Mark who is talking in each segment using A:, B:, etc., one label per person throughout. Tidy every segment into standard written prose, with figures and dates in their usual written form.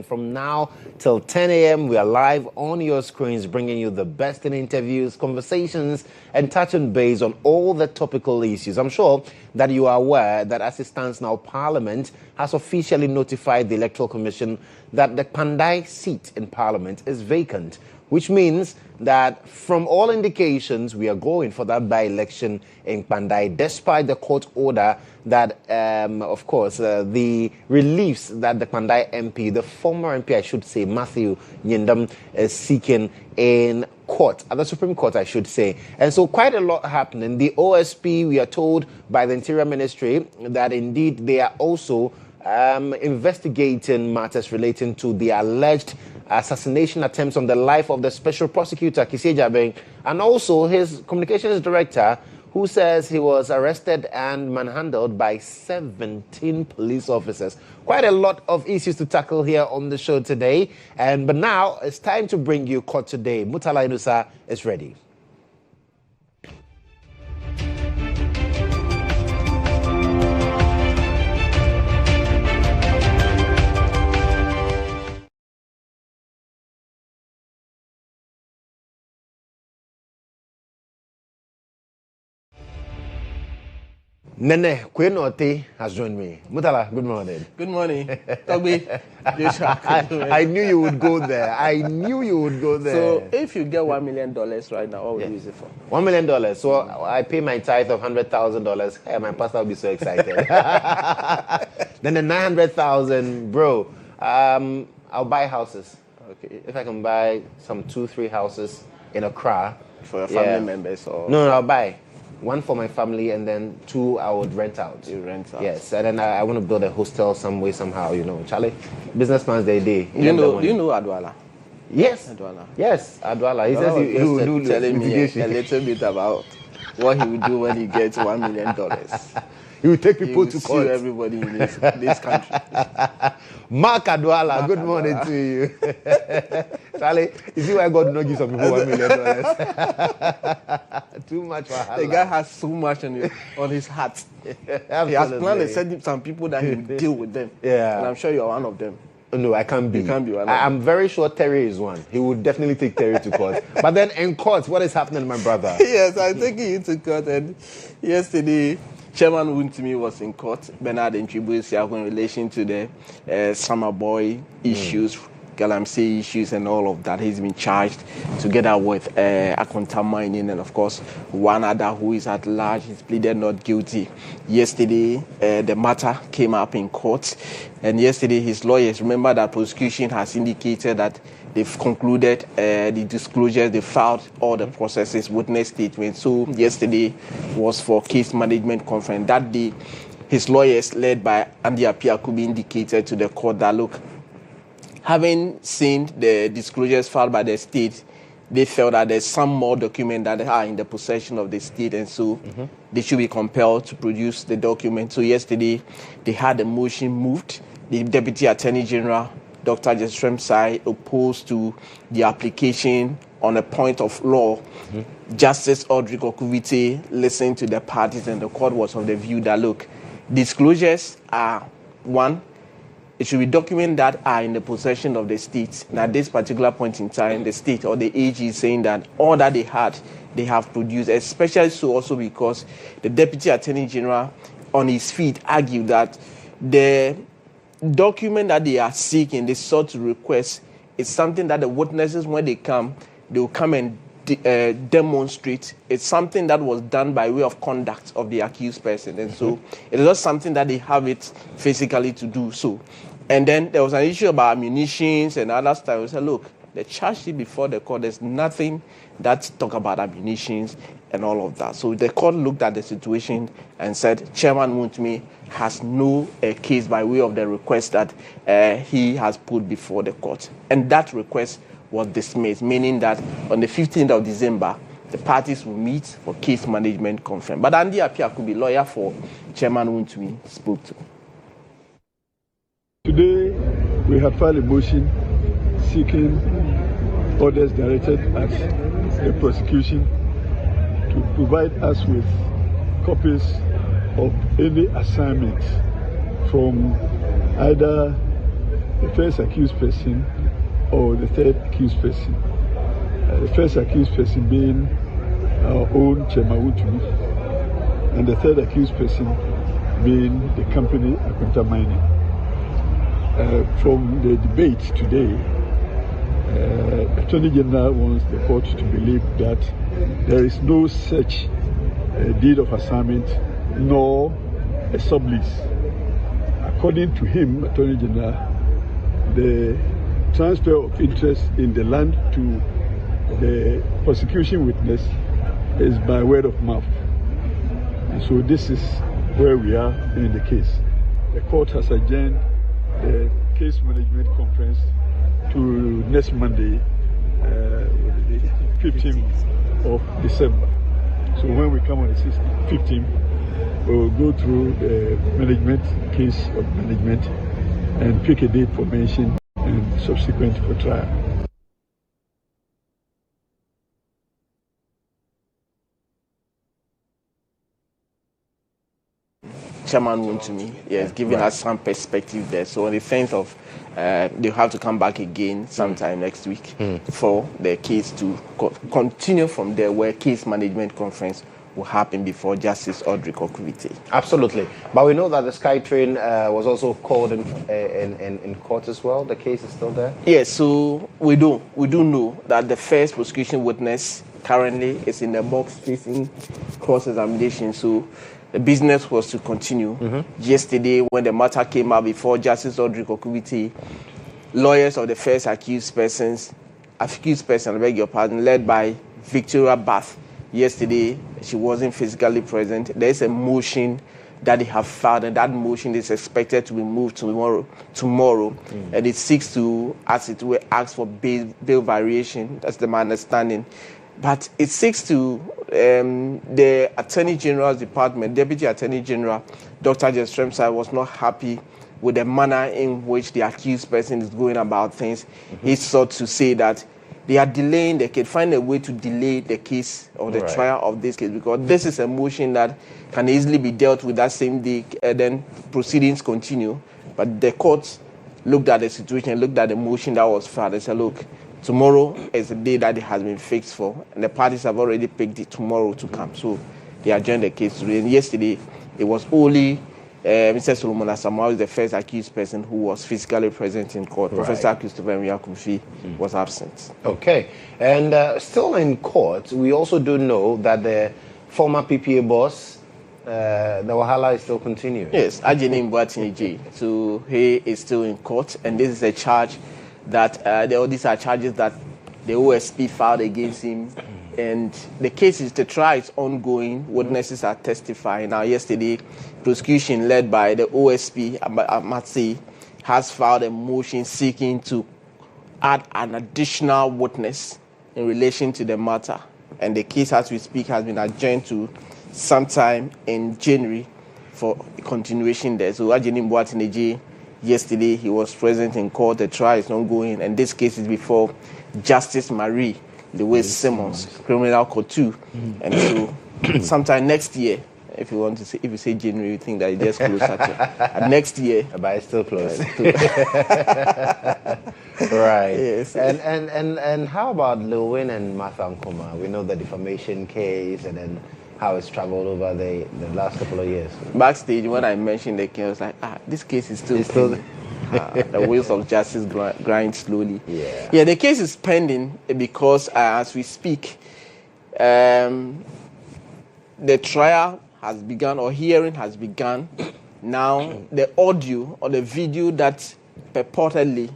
A: from now till 10 a.m. We are live on your screens, bringing you the best in interviews, conversations, and touching base on all the topical issues. I'm sure that you are aware that as it stands now, Parliament has officially notified the Electoral Commission that the Pandai seat in Parliament is vacant, which means that from all indications, we are going for that by-election in Pandai, despite the court order that, of course, the reliefs that the Pandai MP, the former MP, I should say, Matthew Nyindam, is seeking in court, at the Supreme Court, I should say. And so quite a lot happening. The OSP, we are told by the Interior Ministry that indeed they are also investigating matters relating to the alleged assassination attempts on the life of the Special Prosecutor, Kissie Jabeng, and also his communications director, who says he was arrested and manhandled by 17 police officers. Quite a lot of issues to tackle here on the show today. But now it's time to bring you Court Today. Mutala Inusa is ready. Nene Kwenote has joined me. Mutala, good morning.
B: Good morning. Toby.
A: I knew you would go there.
B: So if you get $1 million right now, what would you use it for?
A: $1 million. So I pay my tithe of $100,000. Hey, my pastor will be so excited. Then the $900,000, bro. I'll buy houses.
B: Okay.
A: If I can buy some 2-3 houses in Accra.
B: For your family members or?
A: No, I'll buy. One for my family, and then 2 I would rent out.
B: You rent out?
A: Yes, and then I want to build a hostel some way, somehow, Charlie, businessman's day.
B: Do you know Adwala?
A: Yes.
B: Adwala.
A: Yes, Adwala. He says he will do
B: telling me a little bit about what he will do when he gets $1 million.
A: He will take people to court.
B: Sue everybody in this country.
A: Mark Adwala, good morning to you. Charlie, you see why God did not give some people $1 million? Too much for Allah.
B: The guy has so much on his heart. He has planned to send some people that he will deal with them.
A: Yeah.
B: And I'm sure you're one of them.
A: No, I can't be.
B: You can't be one of
A: I'm very sure Terry is one. He would definitely take Terry to court. But then in court, what is happening, my brother?
B: Yes, I'm taking you to court. And yesterday, Chairman Wuntimi was in court, Bernard and Chibuisiago, in relation to the summer boy issues, Galamsey issues and all of that. He's been charged together with Akonta Mining and, of course, one other who is at large. He's pleaded not guilty. Yesterday, the matter came up in court. And yesterday, his lawyers, remember that prosecution has indicated that they've concluded the disclosures, they filed all the processes, witness statements. So yesterday was for case management conference. That day, his lawyers, led by Andy Apiakubi, indicated to the court that, look, having seen the disclosures filed by the state, they felt that there's some more documents that are in the possession of the state, and so they should be compelled to produce the document. So yesterday, they had a motion moved. The Deputy Attorney General, Dr. Jesrem Sai, opposed to the application on a point of law. Justice Audrey Kokuvite listened to the parties, and the court was of the view that, look, disclosures are, one, it should be documents that are in the possession of the state. And at this particular point in time, the state or the AG is saying that all that they had, they have produced, especially so also because the Deputy Attorney General on his feet argued that the document that they are seeking, they sought to request, is something that the witnesses, when they come, they will come and demonstrate. It's something that was done by way of conduct of the accused person. And so it is not something that they have it physically to do so. And then there was an issue about ammunitions and other stuff. We said, look, the charge sheet before the court, there's nothing that talk about ammunitions and all of that. So the court looked at the situation and said, Chairman Wuntimi has no case by way of the request that he has put before the court. And that request was dismissed, meaning that on the 15th of December, the parties will meet for case management conference. But Andy Apiakubi, lawyer for Chairman Wuntimi, spoke to.
C: Today, we have filed a motion seeking orders directed at the prosecution to provide us with copies of any assignment from either the first accused person or the third accused person. The first accused person being our own Chairman Wontumi, and the third accused person being the company Akwanta Mining. From the debate today, Attorney General wants the court to believe that there is no such deed of assignment nor a sublease. According to him, Attorney General, the transfer of interest in the land to the prosecution witness is by word of mouth. And so this is where we are in the case. The court has adjourned the case management conference to next Monday, 15th of December. So when we come on the 15th, we will go through the management, case of management, and pick a date for mention and subsequent for trial.
B: Chairman Wontumi, yes, giving us some perspective there. So in the sense of they'll have to come back again sometime next week for the case to continue from there, where case management conference will happen before Justice Audrey Kokwiti.
A: Absolutely. But we know that the SkyTrain was also called in court as well. The case is still there?
B: Yes, so we do know that the first prosecution witness currently is in the box facing cross-examination. So the business was to continue. Yesterday, when the matter came up before Justice Audrey Kokwiti, lawyers of the first accused person, I beg your pardon, led by Victoria Bath, yesterday she wasn't physically present. There is a motion that they have filed, and that motion is expected to be moved tomorrow. And it seeks to, as it were, ask for bail variation. That's my understanding. But it seeks to the Attorney General's department, Deputy Attorney General, Dr. Mensah, was not happy with the manner in which the accused person is going about things. He sought to say that they are delaying the case, find a way to delay the case or the trial of this case, because this is a motion that can easily be dealt with that same day, and then proceedings continue. But the court looked at the situation, looked at the motion that was filed, and said, look, tomorrow is the day that it has been fixed for, and the parties have already picked it tomorrow to come. So they adjourned the case today. And yesterday, it was only Mr. Solomon Asamoah, the first accused person, who was physically present in court. Professor Christopher Mriakufi was absent. Okay.
A: And still in court, we also do know that the former PPA boss, the Wahala, is still continuing.
B: Yes, Ajini Mbwatiniji. So he is still in court, and this is a charge that these are charges that the OSP filed against him, and the trial is ongoing. Witnesses are testifying. Now, yesterday, prosecution led by the OSP, Amatsi, has filed a motion seeking to add an additional witness in relation to the matter, and the case, as we speak, has been adjourned to sometime in January for continuation there. So, Ajini Mbwatiniji, yesterday, he was present in court. The trial is ongoing, and this case is before Justice Marie Louise Simmons, Criminal Court 2. And so, sometime next year, if you say January, you think that it's just closer to next year.
A: But it's still close. Right.
B: Yes.
A: And how about Lil Wayne and Martha Nkoma? We know the defamation case, and then how it's traveled over the last couple of years.
B: Backstage, when I mentioned the case, I was like, this case is still the wheels of justice grind slowly. Yeah, the case is pending because as we speak, the trial has begun, or hearing has begun. Now, the audio or the video that purportedly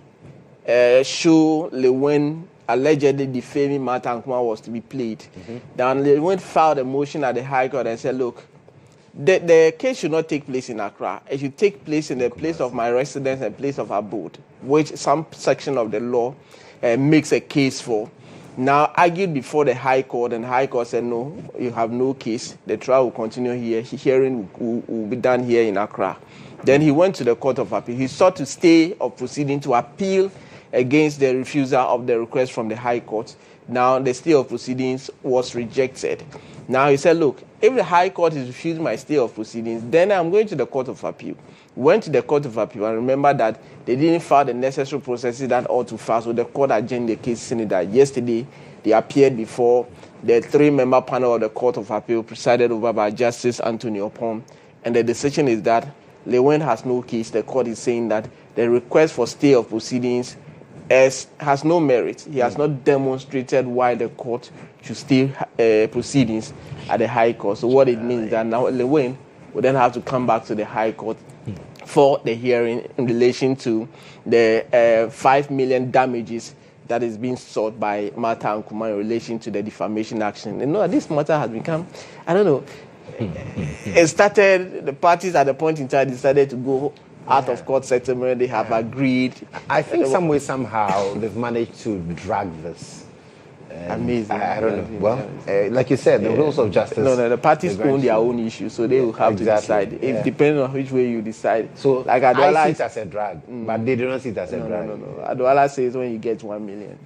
B: show Lil Wayne allegedly defaming Martha Nkoma was to be played. Then Lil Wayne filed a motion at the High Court and said, look, the case should not take place in Accra. It should take place in the place of my residence and place of abode, which some section of the law makes a case for. Now, argued before the High Court, and the High Court said, no, you have no case. The trial will continue here. Hearing will be done here in Accra. Then he went to the Court of Appeal. He sought to stay of proceeding to appeal against the refusal of the request from the High Court. Now, the stay of proceedings was rejected. Now, he said, look, if the High Court is refusing my stay of proceedings, then I'm going to the Court of Appeal. Went to the Court of Appeal and remember that they didn't file the necessary processes that ought to file, so the court adjourned the case, saying that yesterday they appeared before the 3-member panel of the Court of Appeal presided over by Justice Anthony Opon, and the decision is that GHOne has no case. The court is saying that the request for stay of proceedings has no merit. He has not demonstrated why the court should stay proceedings at the High Court. So what it means is that now GHOne will then have to come back to the High Court for the hearing in relation to the 5 million damages that is being sought by Mensah and Kuma in relation to the defamation action. You know, this matter has become, I don't know, it started, the parties at the point in time decided to go out of court settlement. They have agreed.
A: I think some way, somehow, they've managed to drag this.
B: Amazing.
A: I don't know. Well, like you said, the rules of justice.
B: No, the parties own their own issues, so they will have to decide. If depending on which way you decide.
A: So,
B: like
A: I see it as a drag, but they do not see it as a drag.
B: No. Adwala says when you get 1 million,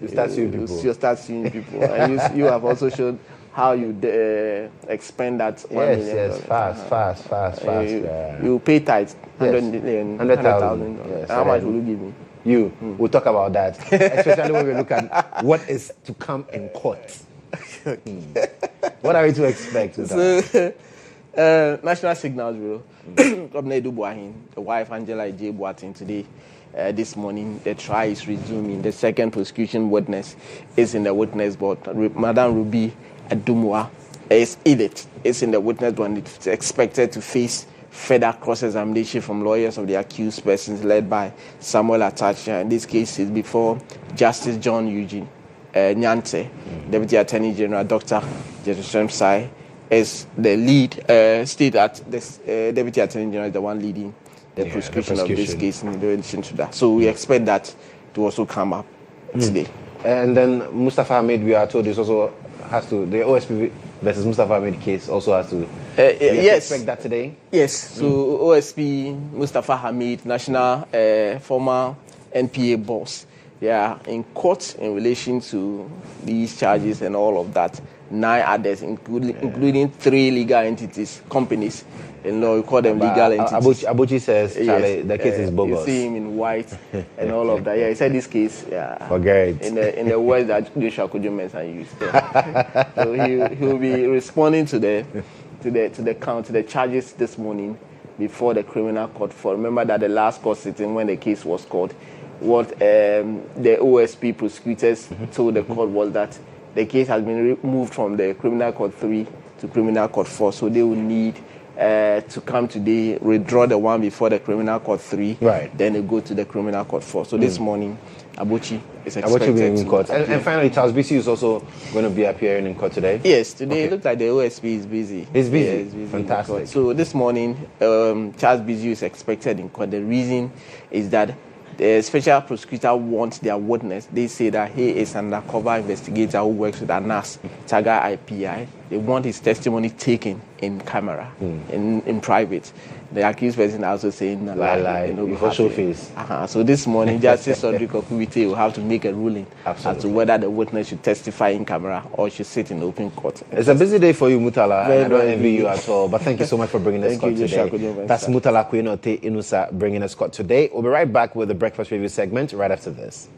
A: you start suing people.
B: You start suing people, and you have also shown how you expend that 1 million.
A: Yes, fast.
B: You pay tithes, 100,000.
A: Yes,
B: how much will you give me?
A: We'll talk about that, especially when we look at what is to come in court. What are we to expect?
B: National Signals Bureau, Governor Edu Buahin, the wife Angela J. Boateng today, this morning, the trial is resuming. The second prosecution witness is in the witness board. Madam Ruby Adumwa is in the witness board and it's expected to face further cross-examination from lawyers of the accused persons led by Samuel Atacha. In this case, is before Justice John Eugene Nyante, Deputy Attorney General Dr. Jetrem Sai, is the lead. State that this Deputy Attorney General is the one leading the prosecution of this case in relation to that. So we expect that to also come up today.
A: And then Mustafa Hamid, we are told, this also has to, the OSP versus Mustafa Hamid case also has to.
B: Yes.
A: Expect that today?
B: Yes. So OSP Mustafa Hamid, national former NPA boss, they are in court in relation to these charges and all of that. 9 others, including 3 legal entities, companies. And we call them legal entities.
A: Abuchi says, Charlie, the case is bogus.
B: You see him in white and all of that. Yeah, he said this case. Yeah,
A: forget
B: it. In the words that Kodjo Mensah used. Yeah. So he will be responding to the charges this morning before the criminal court. Remember that the last court sitting when the case was called, what the OSP prosecutors told the court was that the case has been moved from the criminal court 3 to criminal court 4, so they will need to come today, withdraw the one before the criminal court 3,
A: right?
B: Then they go to the criminal court 4. So this morning, Abuchi is expected
A: in court. And finally, Charles BC is also going to be appearing in court today.
B: Yes, today it looks like the OSP is busy.
A: He's busy.
B: Yeah, he's busy.
A: Fantastic.
B: So this morning, Charles BC is expected in court. The reason is that the special prosecutor wants their witness. They say that he is an undercover investigator who works with ANAS, Taga IPI. They want his testimony taken in camera, in private. The accused person also saying
A: lie. Before show face.
B: So this morning, Justice Rodrick Okubite will have to make a ruling as to whether the witness should testify in camera or should sit in open court.
A: It's a busy day for you, Mutala. I don't envy you at all. But thank you so much for bringing us court today. That's Mutala Kwenote Inusa bringing us court today. We'll be right back with the breakfast review segment right after this.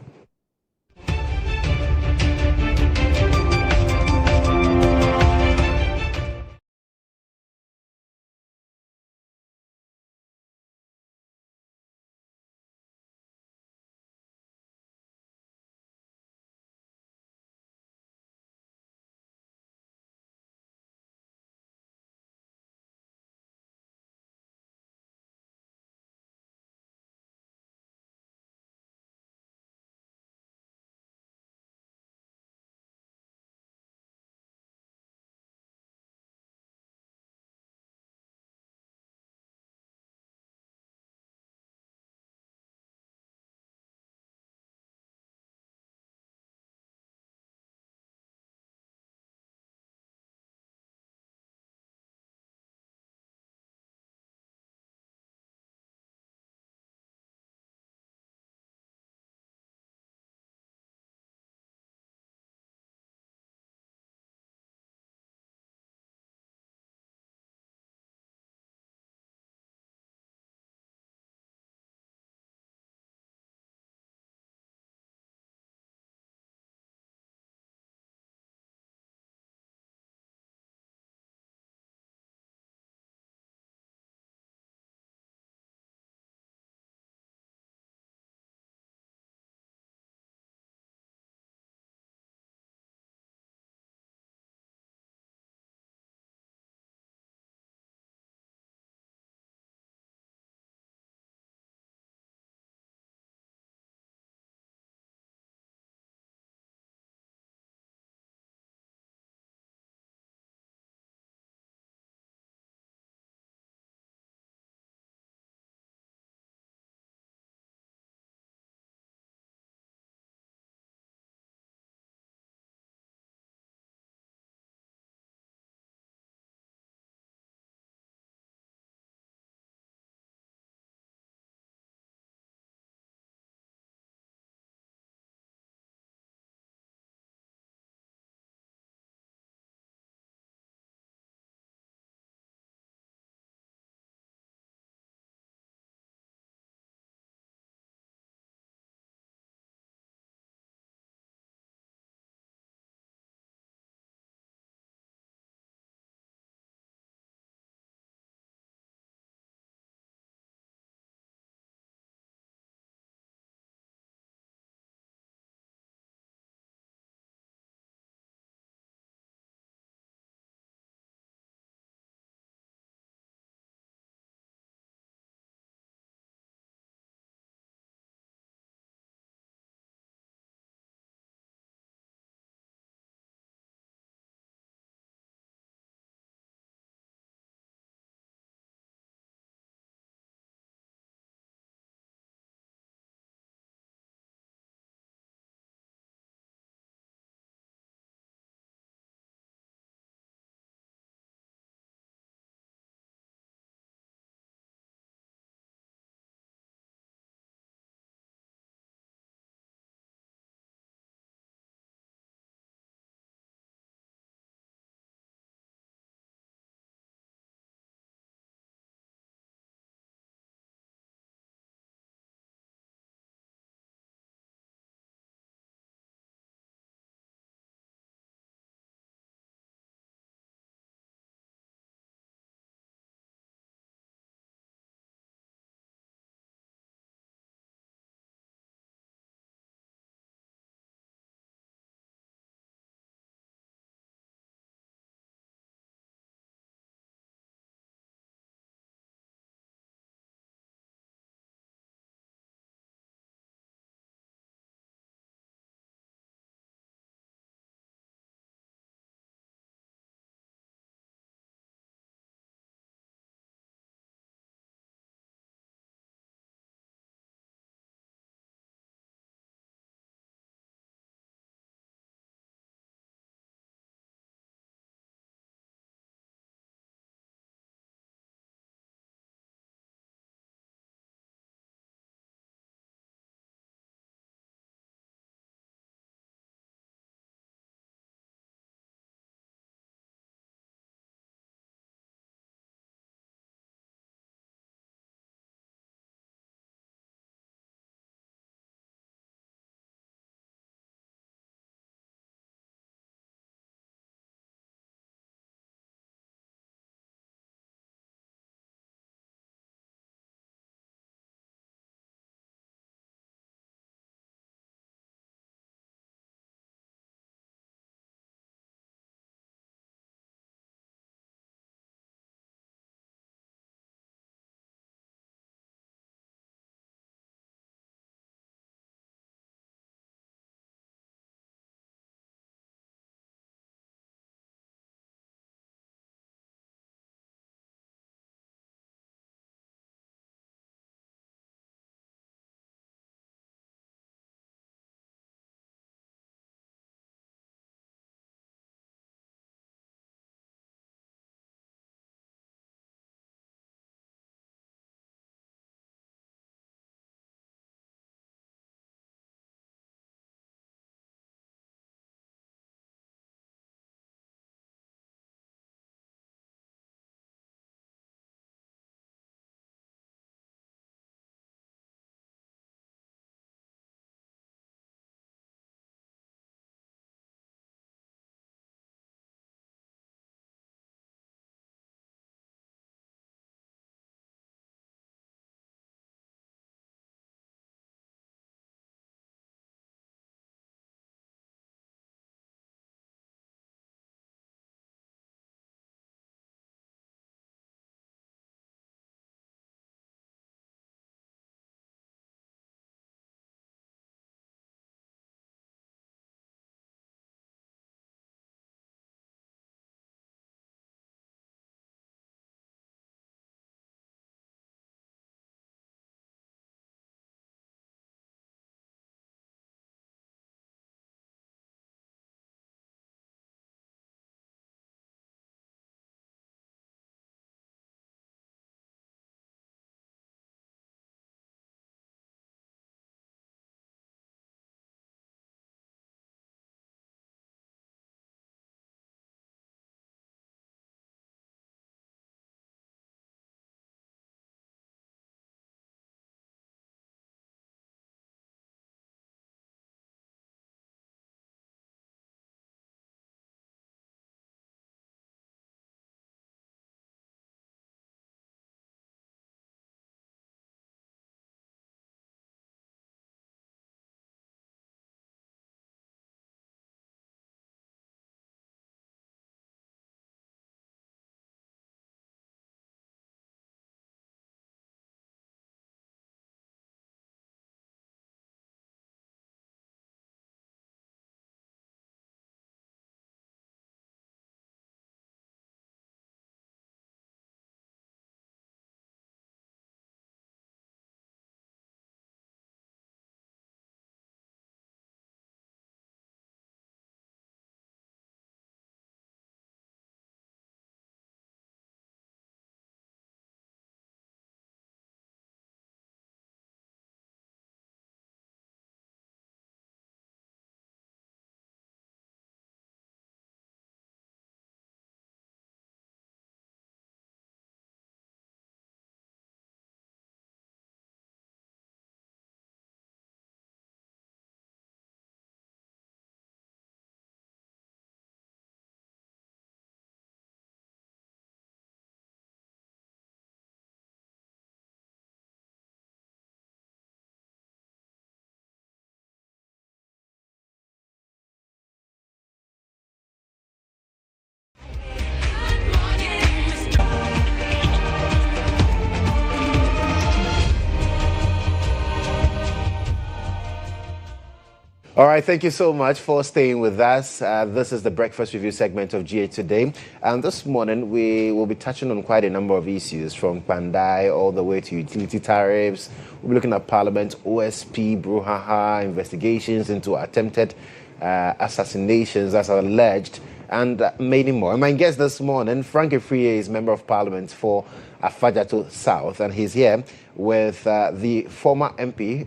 A: All right, thank you so much for staying with us. This is the Breakfast Review segment of GH Today. And this morning, we will be touching on quite a number of issues, from Pandai all the way to utility tariffs. We'll be looking at Parliament, OSP, brouhaha, investigations into attempted assassinations as alleged, and many more. My guest this morning, Frank Efriye, is Member of Parliament for Afajato South, and he's here with the former MP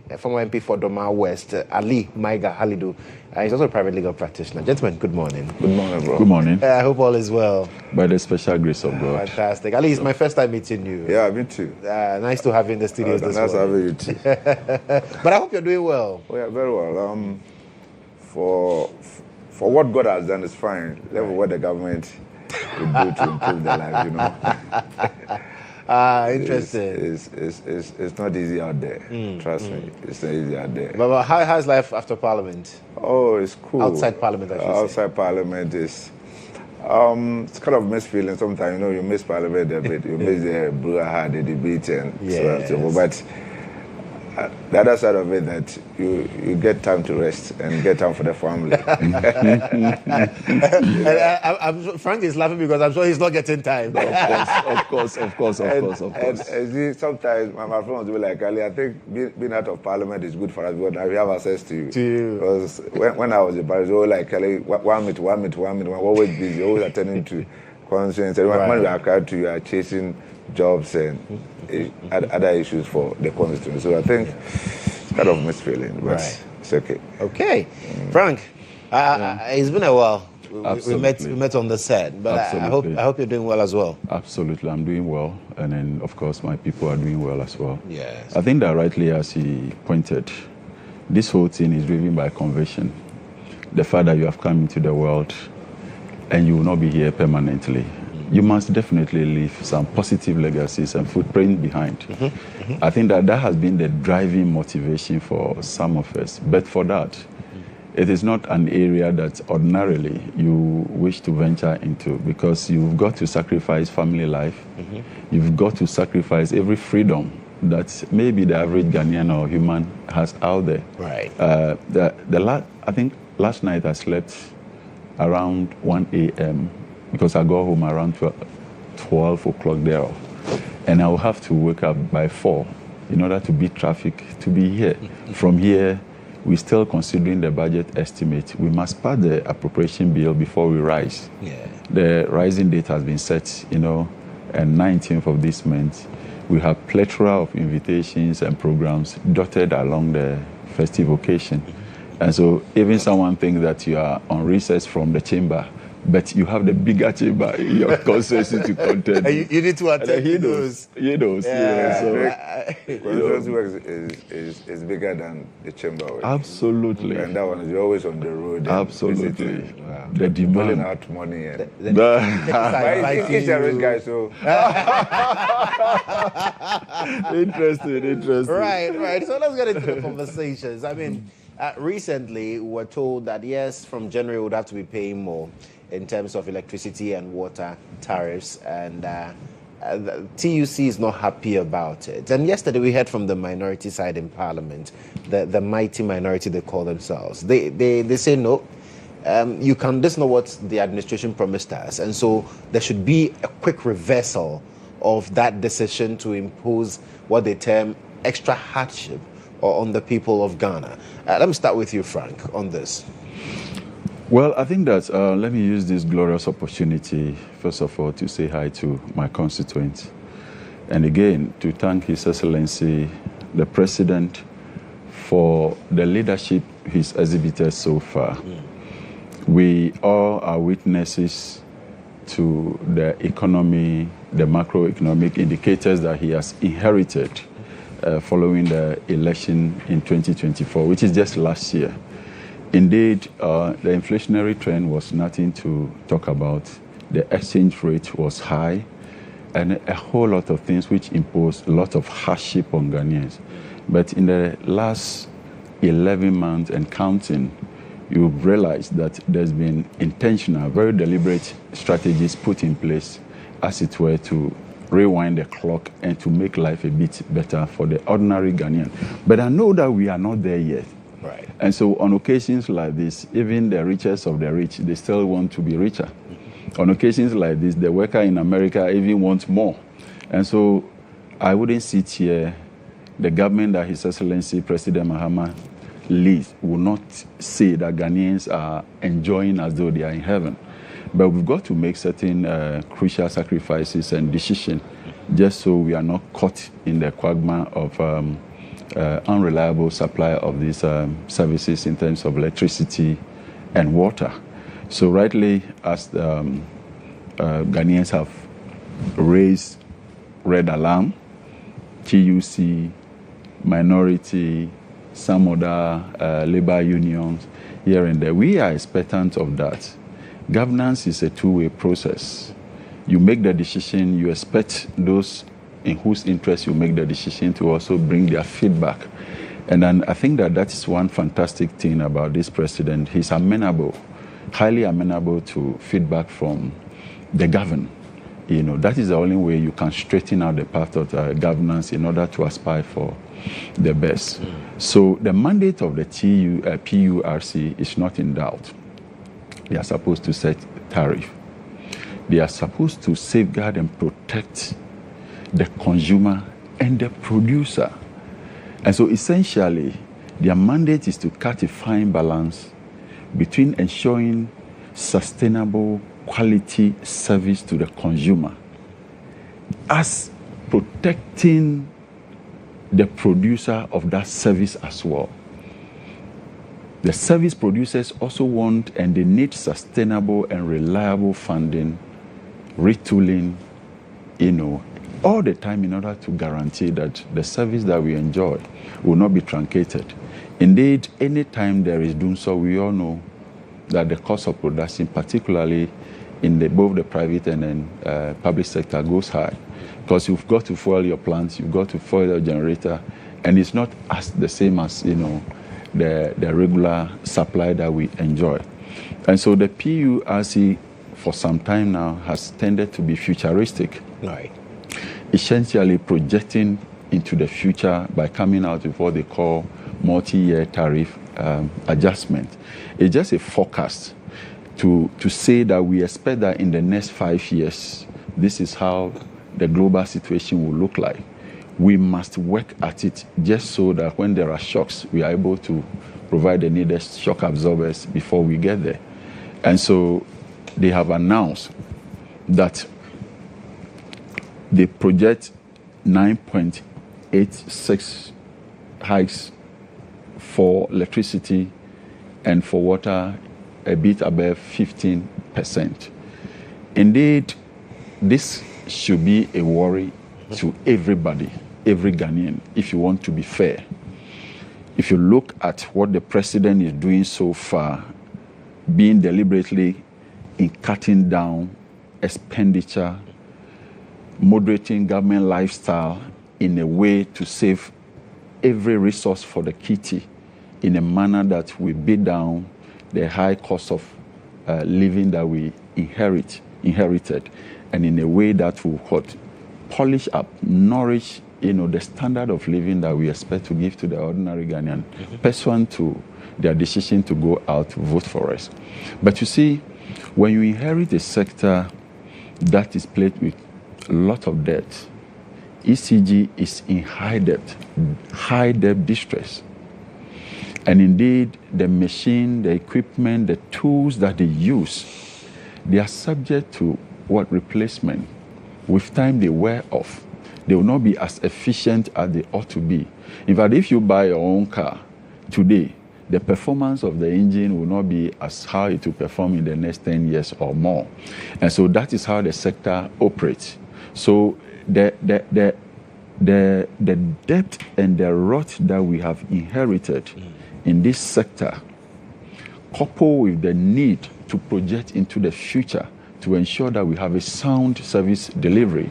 A: for Doma West, Ali Maiga Halidu. He's also a private legal practitioner. Gentlemen, good morning.
D: Good morning, bro.
C: Good morning.
A: I hope all is well.
C: By the special grace of God.
A: Fantastic. Ali, it's my first time meeting you.
D: Yeah, me too.
A: Nice to have you in the studios this
D: Nice
A: morning.
D: having you too.
A: But I hope you're doing well.
D: Oh, yeah, very well. For what God has done is fine. Level what the government will do to improve their life, you know.
A: Interesting.
D: It's not easy out there. Trust me, it's not easy out there.
A: But how's life after Parliament?
D: Oh, it's cool.
A: Outside Parliament, I should say.
D: Outside Parliament is. It's kind of mixed feeling sometimes. You know, you miss Parliament a bit. You miss the brouhaha, the debate, and so on and so forth. But the other side of it, that you get time to rest and get time for the family.
A: Frank is laughing because I'm sure he's not getting time.
C: Of course.
D: And see, sometimes my friends will be like, Ali, I think being out of Parliament is good for us because now we have access to you. Because when I was in Paris, they were like, Ali, 1 minute, we're always busy, always attending to concerns. And when we are called to, you are chasing jobs and other issues for the constituency. So I think it's kind of mixed feeling, but it's okay.
A: Okay. Frank, it's been a while. We met on the set, but I hope you're doing well as well.
C: Absolutely, I'm doing well. And then, of course, my people are doing well as well.
A: Yes.
C: I think that rightly, as he pointed, this whole thing is driven by conviction. The fact that you have come into the world and you will not be here permanently. You must definitely leave some positive legacies and footprint behind. I think that has been the driving motivation for some of us. But for that, it is not an area that ordinarily you wish to venture into, because you've got to sacrifice family life. You've got to sacrifice every freedom that maybe the average Ghanaian or human has out there.
A: Right.
C: I think last night I slept around 1 a.m. because I got home around 12 o'clock thereof. And I will have to wake up by 4 in order to beat traffic to be here. From here, we're still considering the budget estimate. We must pass the appropriation bill before we rise.
A: Yeah.
C: The rising date has been set, and 19th of this month. We have plethora of invitations and programs dotted along the festive occasion. And so even someone thinks that you are on recess from the chamber, but you have the bigger chamber in your constituency to contend.
A: You need to attend those.
D: Constituency work is bigger than the chamber work.
C: Absolutely.
D: And that one is always on the road.
C: Absolutely.
D: The
C: demand.
D: pulling out money. And
A: It's
D: a rich guy, so.
C: Interesting.
A: Right. So let's get into the conversations. I mean, recently we were told that, yes, from January we would have to be paying more in terms of electricity and water tariffs, and the TUC is not happy about it. And yesterday we heard from the minority side in Parliament, the mighty minority they call themselves. They say no. This is not what the administration promised us, and so there should be a quick reversal of that decision to impose what they term extra hardship on the people of Ghana. Let me start with you, Frank, on this.
C: Well, I think that let me use this glorious opportunity, first of all, to say hi to my constituents. And again, to thank His Excellency, the President, for the leadership he's exhibited so far. We all are witnesses to the economy, the macroeconomic indicators that he has inherited following the election in 2024, which is just last year. Indeed, the inflationary trend was nothing to talk about. The exchange rate was high, and a whole lot of things which imposed a lot of hardship on Ghanaians. But in the last 11 months and counting, you've realized that there's been intentional, very deliberate strategies put in place, as it were, to rewind the clock and to make life a bit better for the ordinary Ghanaian. But I know that we are not there yet.
A: Right.
E: And so on occasions like this, even the richest of the rich, they still want to be richer. On occasions like this, the worker in America even wants more. And so I wouldn't sit here, the government that His Excellency President Mahama leads will not say that Ghanaians are enjoying as though they are in heaven. But we've got to make certain crucial sacrifices and decisions just so we are not caught in the quagmire of unreliable supply of these services in terms of electricity and water. So rightly, as Ghanaians have raised red alarm, TUC, minority, some other labor unions here and there, we are expectant of that. Governance is a two-way process. You make the decision, you expect those in whose interest you make the decision to also bring their feedback. And then I think that is one fantastic thing about this president. He's amenable, highly amenable to feedback from the governed. You know, that is the only way you can straighten out the path of governance in order to aspire for the best. So the mandate of the PURC is not in doubt. They are supposed to set tariff. They are supposed to safeguard and protect the consumer and the producer. And so essentially, their mandate is to cut a fine balance between ensuring sustainable quality service to the consumer as protecting the producer of that service as well. The service producers also want and they need sustainable and reliable funding, retooling, all the time in order to guarantee that the service that we enjoy will not be truncated. Indeed, anytime there is doing so, we all know that the cost of production, particularly in both the private and then public sector, goes high. Because you've got to fuel your plants, you've got to fuel your generator, and it's not the same as, the regular supply that we enjoy. And so the PURC, for some time now, has tended to be futuristic.
A: Right.
E: Essentially projecting into the future by coming out with what they call multi-year tariff adjustment. It's just a forecast to say that we expect that in the next 5 years, this is how the global situation will look like. We must work at it just so that when there are shocks, we are able to provide the needed shock absorbers before we get there. And so they have announced that they project 9.86 hikes for electricity and for water a bit above 15%. Indeed, this should be a worry to everybody, every Ghanaian, if you want to be fair. If you look at what the president is doing so far, being deliberately in cutting down expenditure, moderating government lifestyle in a way to save every resource for the kitty in a manner that will beat down the high cost of living that we inherited, and in a way that will polish up, nourish, the standard of living that we expect to give to the ordinary Ghanaian, pursuant to their decision to go out to vote for us. But you see, when you inherit a sector that is plagued with a lot of debt, ECG is in high debt distress. And indeed, the machine, the equipment, the tools that they use, they are subject to replacement. With time, they wear off. They will not be as efficient as they ought to be. In fact, if you buy your own car today, the performance of the engine will not be as how it will perform in the next 10 years or more. And so that is how the sector operates. So the debt and the rot that we have inherited in this sector, coupled with the need to project into the future to ensure that we have a sound service delivery,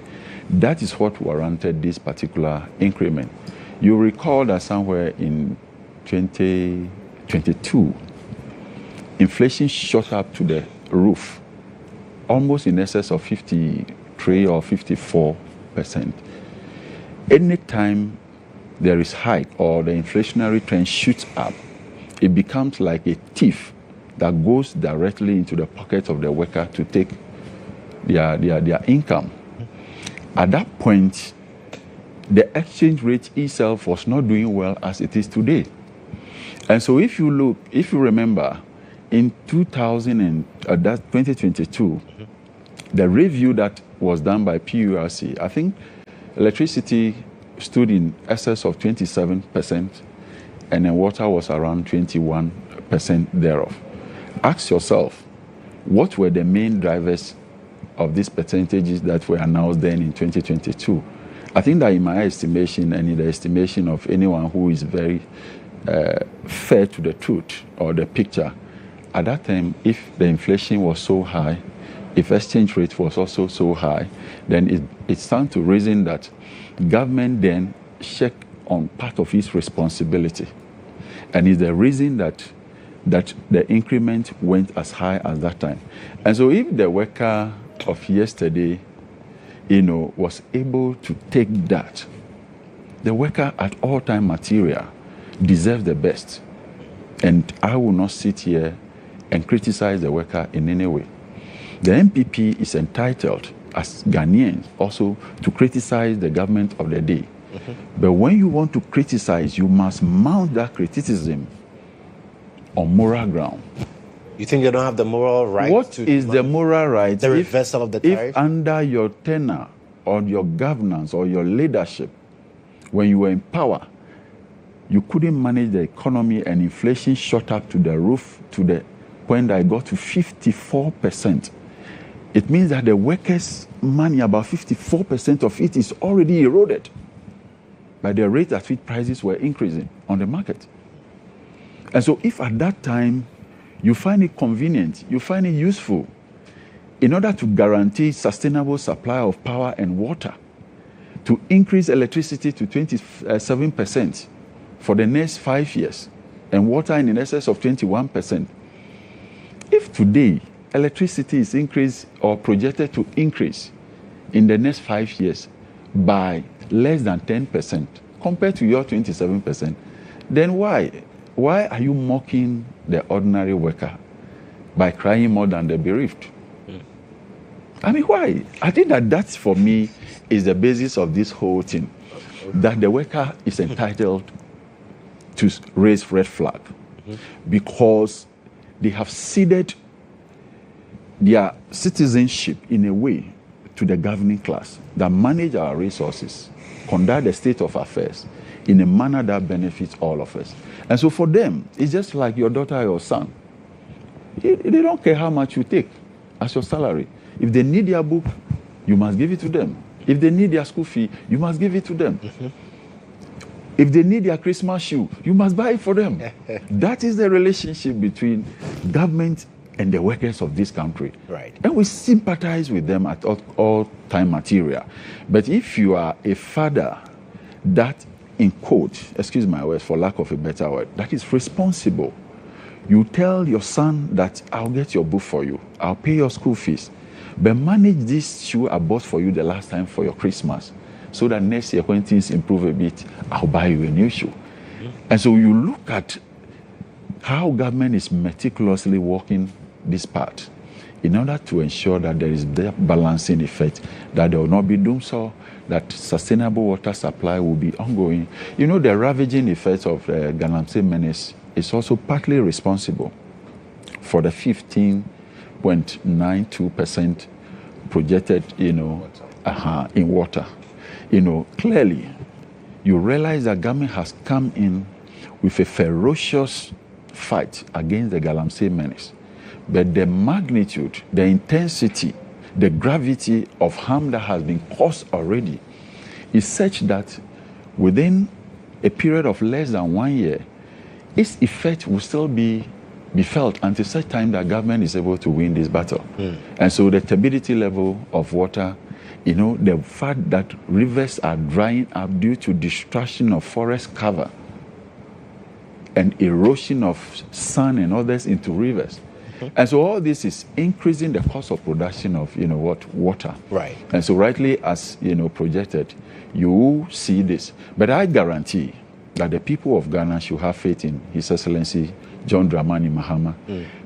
E: that is what warranted this particular increment. You recall that somewhere in 2022, inflation shot up to the roof, almost in excess of 53 or 54%. Anytime there is hike or the inflationary trend shoots up, it becomes like a thief that goes directly into the pocket of the worker to take their income. At that point, the exchange rate itself was not doing well as it is today. And so if you remember, in 2022, the review that was done by PURC, I think electricity stood in excess of 27%, and then water was around 21% thereof. Ask yourself, what were the main drivers of these percentages that were announced then in 2022? I think that in my estimation, and in the estimation of anyone who is very fair to the truth or the picture, at that time, if the inflation was so high, if exchange rate was also so high, then it stands to reason that government then check on part of its responsibility. And it's the reason that the increment went as high as that time. And so if the worker of yesterday, was able to take that, the worker at all time material deserves the best. And I will not sit here and criticize the worker in any way. The MPP is entitled, as Ghanaians, also to criticize the government of the day. Mm-hmm. But when you want to criticize, you must mount that criticism on moral ground.
A: You think they don't have the moral right?
E: What is the moral right?
A: The reversal of the tariff?
E: If under your tenure or your governance or your leadership, when you were in power, you couldn't manage the economy and inflation shot up to the roof to the point that it got to 54%. It means that the workers' money, about 54% of it is already eroded by the rate at which prices were increasing on the market. And so if at that time you find it convenient, you find it useful, in order to guarantee sustainable supply of power and water, to increase electricity to 27% for the next 5 years, and water in excess of 21%. If today electricity is increased or projected to increase in the next 5 years by less than 10% compared to your 27%, then why are you mocking the ordinary worker by crying more than the bereaved? I mean, why? I think that for me is the basis of this whole thing, that the worker is entitled to raise red flag because they have ceded their citizenship in a way to the governing class that manage our resources, conduct the state of affairs in a manner that benefits all of us. And so for them, it's just like your daughter or your son. They don't care how much you take as your salary. If they need their book, you must give it to them. If they need their school fee, you must give it to them. Mm-hmm. If they need their Christmas shoe, you must buy it for them. That is the relationship between government and the workers of this country.
A: Right.
E: And we sympathize with them at all time material. But if you are a father that, in quote, excuse my words for lack of a better word, that is responsible, you tell your son that I'll get your book for you, I'll pay your school fees, but manage this shoe I bought for you the last time for your Christmas, so that next year when things improve a bit, I'll buy you a new shoe. Mm-hmm. And so you look at how government is meticulously working this part in order to ensure that there is the balancing effect, that there will not be doomsday, that sustainable water supply will be ongoing. You know, the ravaging effect of the Galamsey menace is also partly responsible for the 15.92% projected, in water. Clearly, you realize that government has come in with a ferocious fight against the Galamsey menace. But the magnitude, the intensity, the gravity of harm that has been caused already is such that within a period of less than 1 year, its effect will still be felt until such time that government is able to win this battle. And so the turbidity level of water, the fact that rivers are drying up due to destruction of forest cover and erosion of sand and others into rivers. And so all this is increasing the cost of production of, water.
A: Right.
E: And so rightly as, projected, you will see this. But I guarantee that the people of Ghana should have faith in His Excellency John Dramani Mahama.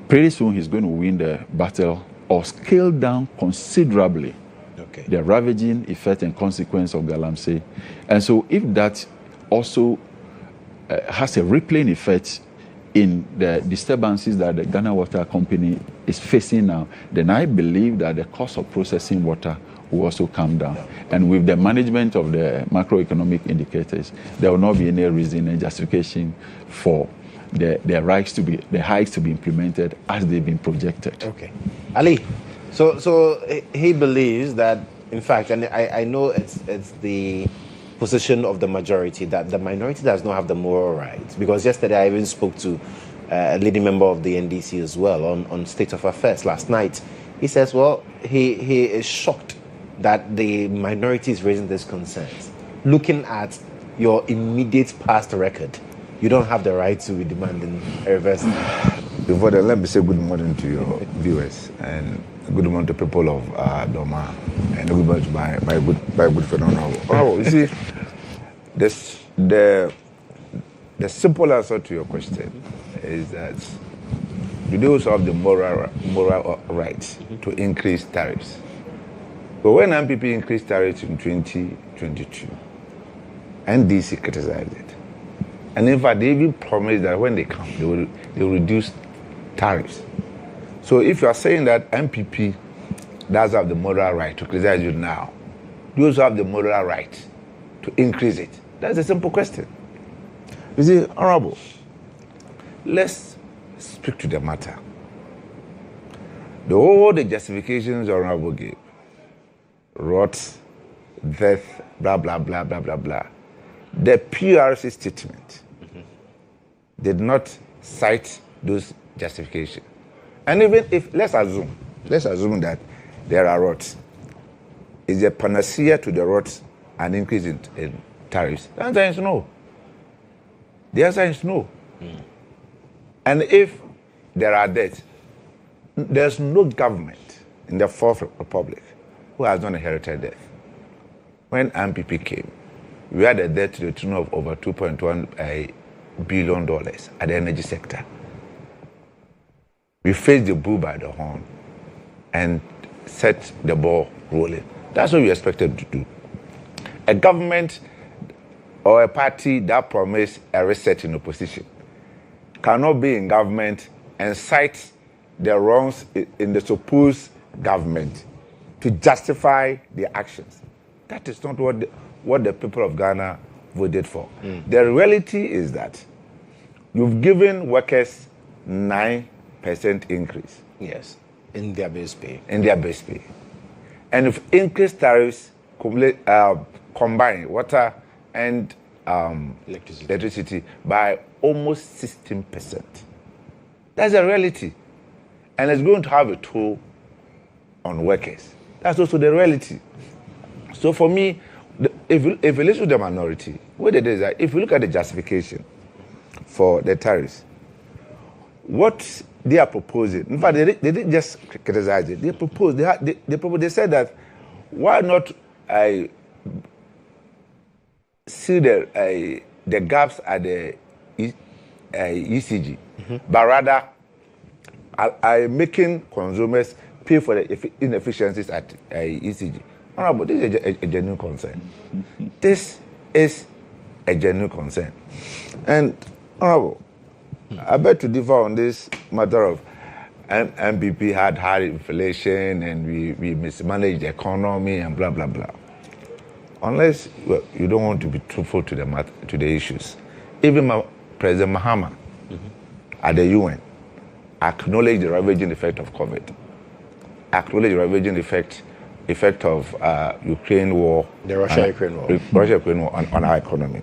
E: Pretty soon he's going to win the battle or scale down considerably the ravaging effect and consequence of Galamsey. And so if that also has a rippling effect in the disturbances that the Ghana Water Company is facing now, then I believe that the cost of processing water will also come down. And with the management of the macroeconomic indicators, there will not be any reason and justification for the hikes to be implemented as they've been projected.
A: Okay. Ali, so he believes that, in fact, and I know it's the position of the majority that the minority does not have the moral rights, because yesterday I even spoke to a leading member of the NDC as well on State of Affairs last night. He says, well, he is shocked that the minority is raising these concerns. Looking at your immediate past record, you don't have the right to be demanding a reversal.
D: Before that, let me say good morning to your viewers and good morning to people of Doma and good morning to my good friend Honorable. Oh, you see, the simple answer to your question is that you do also have the moral right to increase tariffs. But when MPP increased tariffs in 2022, NDC criticized it. And in fact, they even promised that when they come, they will reduce tariffs. So if you are saying that MPP does have the moral right to criticize you now, you also have the moral right to increase it. That's a simple question. You see, Honorable, let's speak to the matter. All the justifications Honorable gave, rot, death, blah, blah, blah, blah, blah, blah. The PRC statement did not cite those justifications. And even if, let's assume that there are rots. Is a panacea to the rots an increase in tariffs? The answer is no. The answer is no. And if there are debts, there's no government in the Fourth Republic who has not inherited debt. When MPP came, we had a debt to the tune of over $2.1 billion at the energy sector. We faced the bull by the horn and set the ball rolling. That's what we expected to do. A government or a party that promised a reset in opposition cannot be in government and cite the wrongs in the supposed government to justify their actions. That is not what the people of Ghana voted for. The reality is that you've given workers 9% increase.
A: Yes, in their base pay.
D: In their base pay. And if increased tariffs combine water and electricity by almost 16%. That's a reality. And it's going to have a toll on workers. That's also the reality. So for me, if you listen to the minority, what it is that if you look at the justification for the tariffs, what they are proposing, in fact, they didn't just criticize it. They proposed. They said that why not see the gaps at the ECG, but rather making consumers pay for the inefficiencies at ECG. Honorable, this is a genuine concern. This is a genuine concern. And, Honorable, I beg to differ on this matter of MPP had high inflation and we mismanaged the economy and blah, blah, blah. Unless you don't want to be truthful to the issues. Even President Mahama at the UN acknowledged the ravaging effect of COVID, acknowledged the ravaging effect of Ukraine war,
A: the Russia-Ukraine war,
D: on our economy.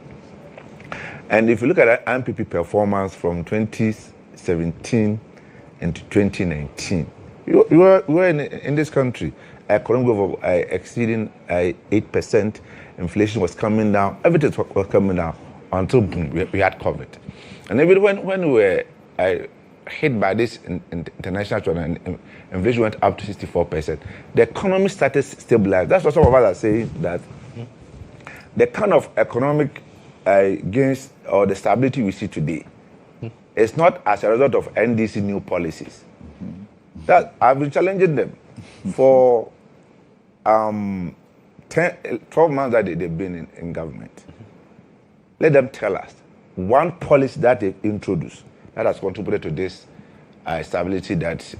D: And if you look at MPP performance from 2017 into 2019, we were in this country, economic growth exceeding 8%, inflation was coming down, everything was coming down until boom, we had COVID. And even when we were hit by this international trend and inflation went up to 64%, the economy started stabilizing. That's what some of us are saying, that the kind of economic gains or the stability we see today it's not as a result of NDC new policies. That I've been challenging them for 12 months that they've been in government. Let them tell us one policy that they've introduced that has contributed to this stability that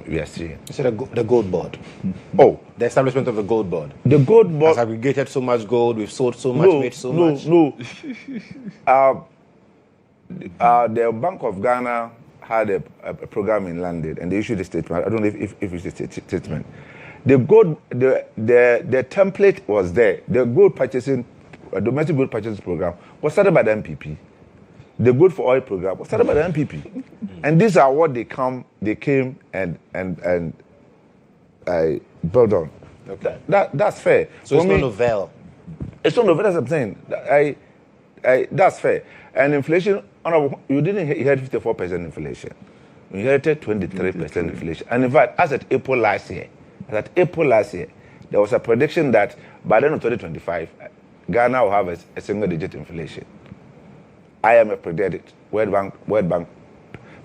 D: we are seeing.
A: You said the gold board.
D: Oh.
A: The establishment of the gold board.
D: The gold board
A: has aggregated so much gold, we've sold so much, made so much.
D: No. The Bank of Ghana had a program in London and they issued a statement. I don't know if it's a statement. The gold, the template was there. The gold purchasing, domestic gold purchasing program was started by the MPP. The gold for oil program was started by the MPP. And these are what they came and built on.
A: Okay.
D: That's fair.
A: So it's not novel.
D: It's not novel, that's what I'm saying. That's fair. And inflation, you didn't inherit 54% inflation. You inherited 23% inflation. And in fact, as at April last year, there was a prediction that by the end of 2025, Ghana will have a single-digit inflation. IMF predicted it. World Bank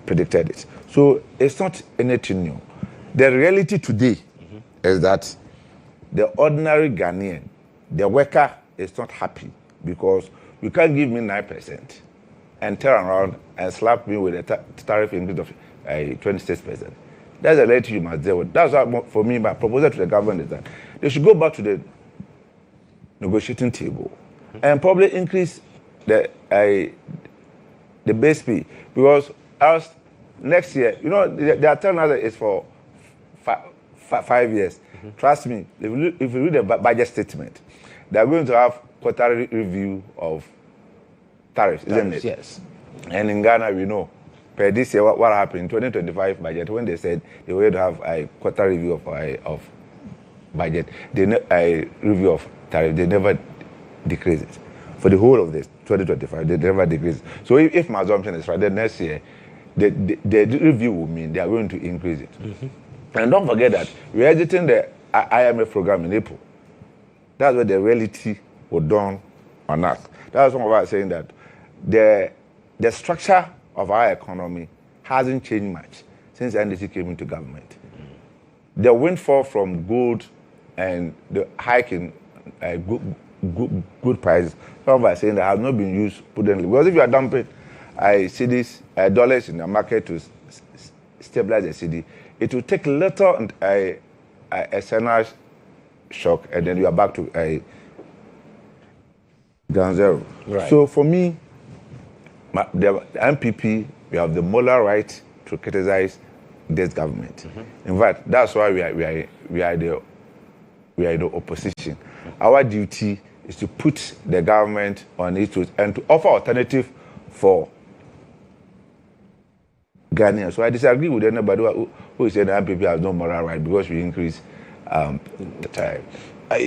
D: predicted it. So it's not anything new. The reality today is that the ordinary Ghanaian, the worker, is not happy because you can't give me 9% and turn around and slap me with a tariff increase of 26%. That's the reality you must deal with. That's what, for me, my proposal to the government is that they should go back to the negotiating table and probably increase the base fee, because else next year, they are telling us that it's for 5 years. Trust me, if you read the budget statement, they are going to have quarterly review of tariffs, isn't it?
A: Yes.
D: And in Ghana, we know, per this year, what happened in 2025 budget, when they said they were going to have a quarterly review of budget, a review of tariff, they never decrease it. For the whole of this 2025, they never decrease. So if my assumption is right, then next year, the review will mean they are going to increase it. And don't forget that we're exiting the IMF program in April. That's where the reality will dawn on us. That's why I'm saying that the structure of our economy hasn't changed much since NDC came into government. The windfall from gold and the hike in good prices, some are saying that have not been used prudently. Because if you are dumping cedis, dollars in the market to stabilize the cedi, it will take little a external shock, and then you are back to a ground zero.
A: Right.
D: So for me, the MPP, we have the moral right to criticize this government. In fact, that's why we are the opposition. Our duty is to put the government on its toes and to offer alternative for Ghanaians. So I disagree with anybody who is saying the MPP has no moral right because we increase the tariff.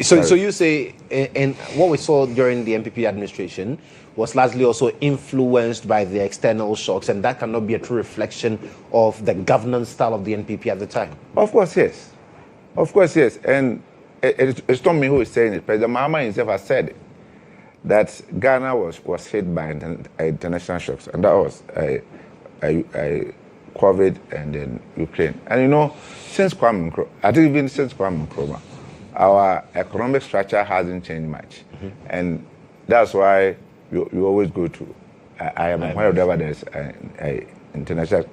A: So you say, and what we saw during the MPP administration was largely also influenced by the external shocks, and that cannot be a true reflection of the governance style of the NPP at the time.
D: Of course, yes. And it's not me who is saying it. President Mahama himself has said it, that Ghana was hit by international shocks, and that was COVID and then Ukraine. And since Kwame Nkrumah, our economic structure hasn't changed much. And that's why you always go to IMF whenever there's international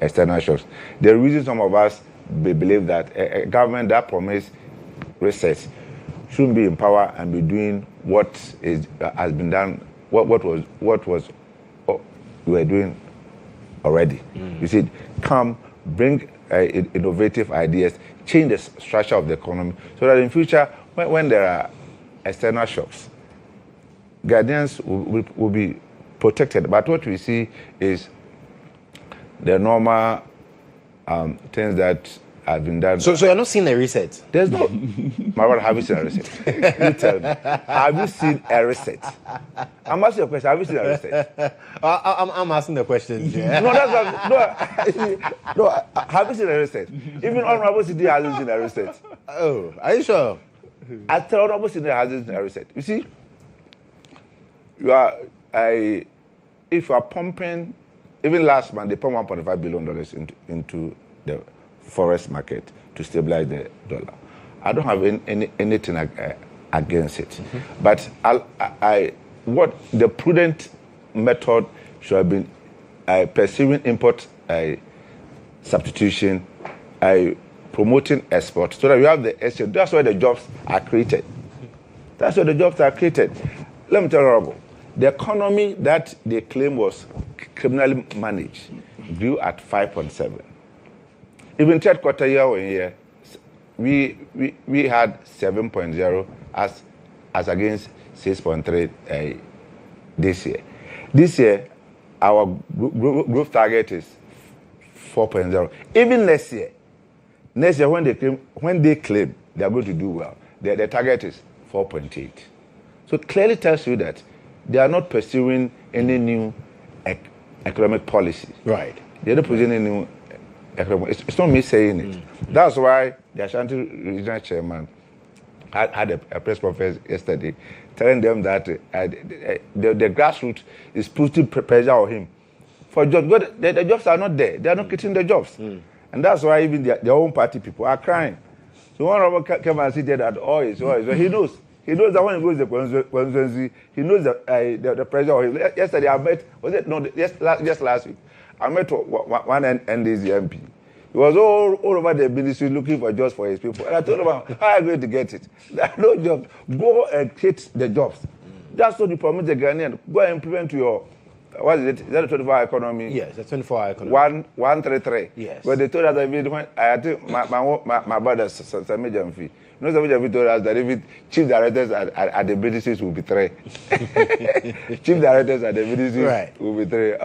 D: external shocks. The reason some of us believe that a government that promised research shouldn't be in power and be doing what has been done, what we were doing already. You see, come, bring innovative ideas, change the structure of the economy, so that in future, when there are external shocks, Ghanaians will be protected. But what we see is the normal things that have been done.
A: So you're not seeing a reset?
D: There's no. My brother, have you seen a reset? You tell me. Have you seen a reset? I'm asking you a question. Have you seen a reset?
A: I'm asking the question. Yeah.
D: No, that's not. No, have you seen a reset? Even Honorable City hasn't seen a reset.
A: Oh, are you sure?
D: I tell Honorable City hasn't seen a reset. You see, if you are pumping even last month, they pumped $1.5 billion into the forest market to stabilize the dollar. I don't have anything against it. But what the prudent method should have been pursuing import substitution, promoting export, so that you have the exchange. That's where the jobs are created. That's where the jobs are created. Let me tell you, Robo, the economy that they claim was criminally managed grew at 5.7. Even third quarter year, we had 7.0 as against 6.3 this year. This year, our growth target is 4.0. Even next year, when they claim they are going to do well, their target is 4.8. So it clearly tells you that they are not pursuing any new economic policy.
A: Right.
D: They are not pursuing any new economic. It's not me saying it. That's why the Ashanti regional chairman had a press conference yesterday telling them that the grassroots is putting pressure on him for jobs. But the jobs are not there. They are not getting the jobs. And that's why even their own party people are crying. So one of them came and said that, he knows. He knows that when he goes to the constituency, he knows the pressure on him. Yesterday I met, just last week, I met one NDC MP. He was all over the ministry looking for jobs for his people. And I told him, how are you going to get it? There are no jobs. Go and create the jobs. That's what you promise the Ghanaian. Go and implement your, what is it? Is that a 24-hour economy?
A: Yes, a 24-hour economy.
D: 133.
A: Yes.
D: But they told us that I think my brother, Sammy Jamfi, Sammy Jamfi told us that even chief directors at the ministries will be 3. Chief directors at the ministries will be 3.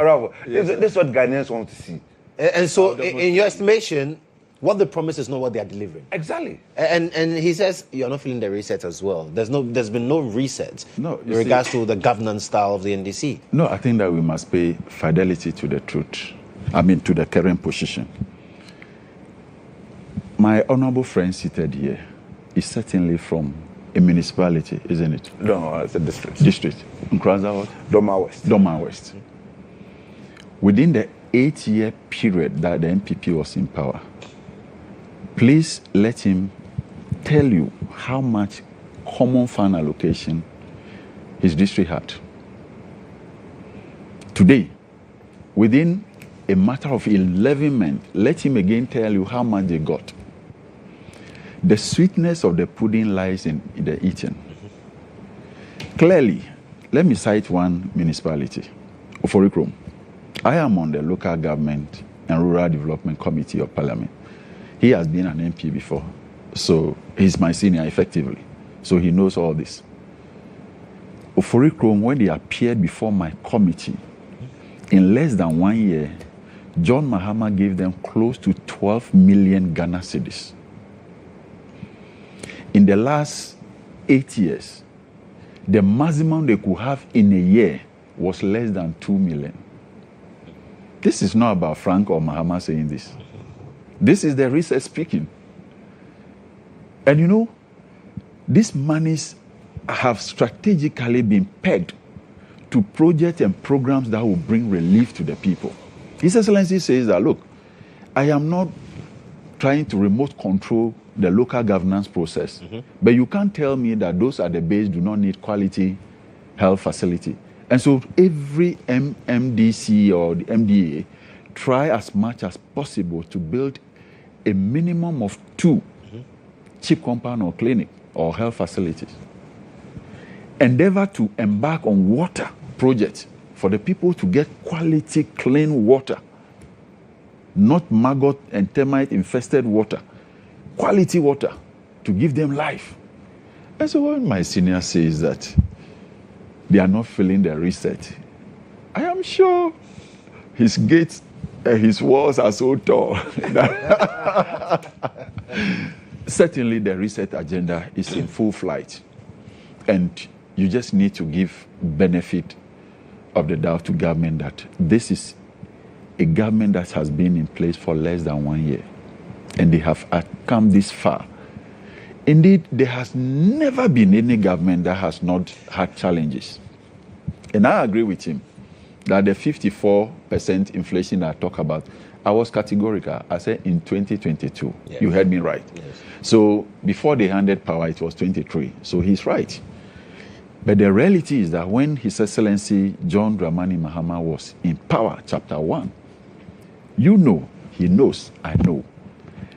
D: This is what Ghanaians want to see.
A: And so, in your estimation, what they promise is not what they are delivering.
D: Exactly.
A: And he says you're not feeling the reset as well. There's been no reset in regards to the governance style of the NDC.
E: No, I think that we must pay fidelity to the truth. To the current position. My honorable friend seated here is certainly from a municipality, isn't it?
D: No, it's a district.
E: District. Nkraza what?
D: Doma West.
E: Doma West. Within the 8-year period that the MPP was in power, please let him tell you how much common fund allocation his district had. Today, within a matter of 11 months, let him again tell you how much they got. The sweetness of the pudding lies in the eating. Clearly, let me cite one municipality, Oforikrom. I am on the Local Government and Rural Development Committee of Parliament. He has been an MP before, so he's my senior effectively. So he knows all this. Oforikrom, when they appeared before my committee, in less than 1 year, John Mahama gave them close to 12 million Ghana cedis. In the last 8 years, the maximum they could have in a year was less than 2 million. This is not about Frank or Mahama saying this. This is the research speaking. And these monies have strategically been pegged to projects and programs that will bring relief to the people. His Excellency says that, look, I am not trying to remote control the local governance process, but you can't tell me that those at the base do not need quality health facility. And so every MDC or the MDA try as much as possible to build a minimum of 2 cheap compound or clinic or health facilities. Endeavor to embark on water projects for the people to get quality, clean water, not maggot and termite infested water, quality water to give them life. And so when my senior says that they are not feeling the reset, I am sure his gates and his walls are so tall. Certainly the reset agenda is in full flight. And you just need to give benefit of the doubt to government that this is a government that has been in place for less than 1 year. And they have come this far. Indeed, there has never been any government that has not had challenges. And I agree with him that the 54% inflation I talk about, I was categorical. I said in 2022. Yes. You heard me right. Yes. So before they handed power, it was 23. So he's right. But the reality is that when His Excellency John Dramani Mahama was in power, chapter 1, you know, he knows, I know,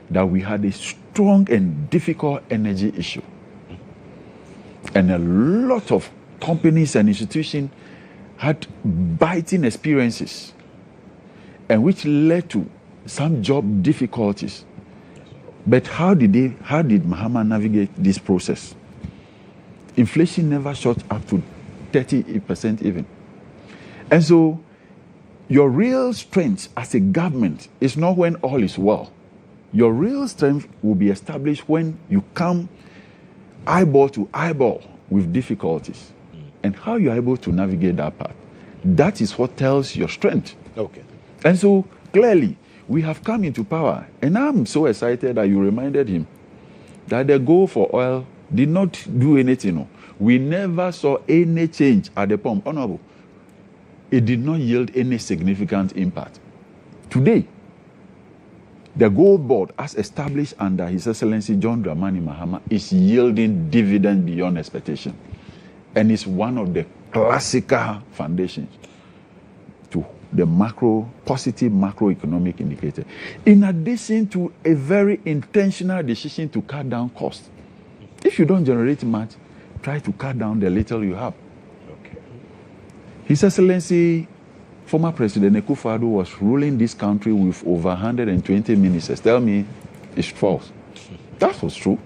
E: that we had a strong and difficult energy issue. And a lot of companies and institutions had biting experiences, and which led to some job difficulties. But how did Mahama navigate this process? Inflation never shot up to 30% even. And so your real strength as a government is not when all is well. Your real strength will be established when you come eyeball to eyeball with difficulties. And how you're able to navigate that path. That is what tells your strength.
A: Okay.
E: And so clearly, we have come into power. And I'm so excited that you reminded him that the goal for oil did not do anything. No. We never saw any change at the pump. Honorable, it did not yield any significant impact. Today, the gold board, as established under His Excellency John Dramani Mahama, is yielding dividend beyond expectation. And it's one of the classical foundations to the positive macroeconomic indicator. In addition to a very intentional decision to cut down costs. If you don't generate much, try to cut down the little you have. Okay. His Excellency, former President Akufo-Addo was ruling this country with over 120 ministers. Tell me it's false. That was true.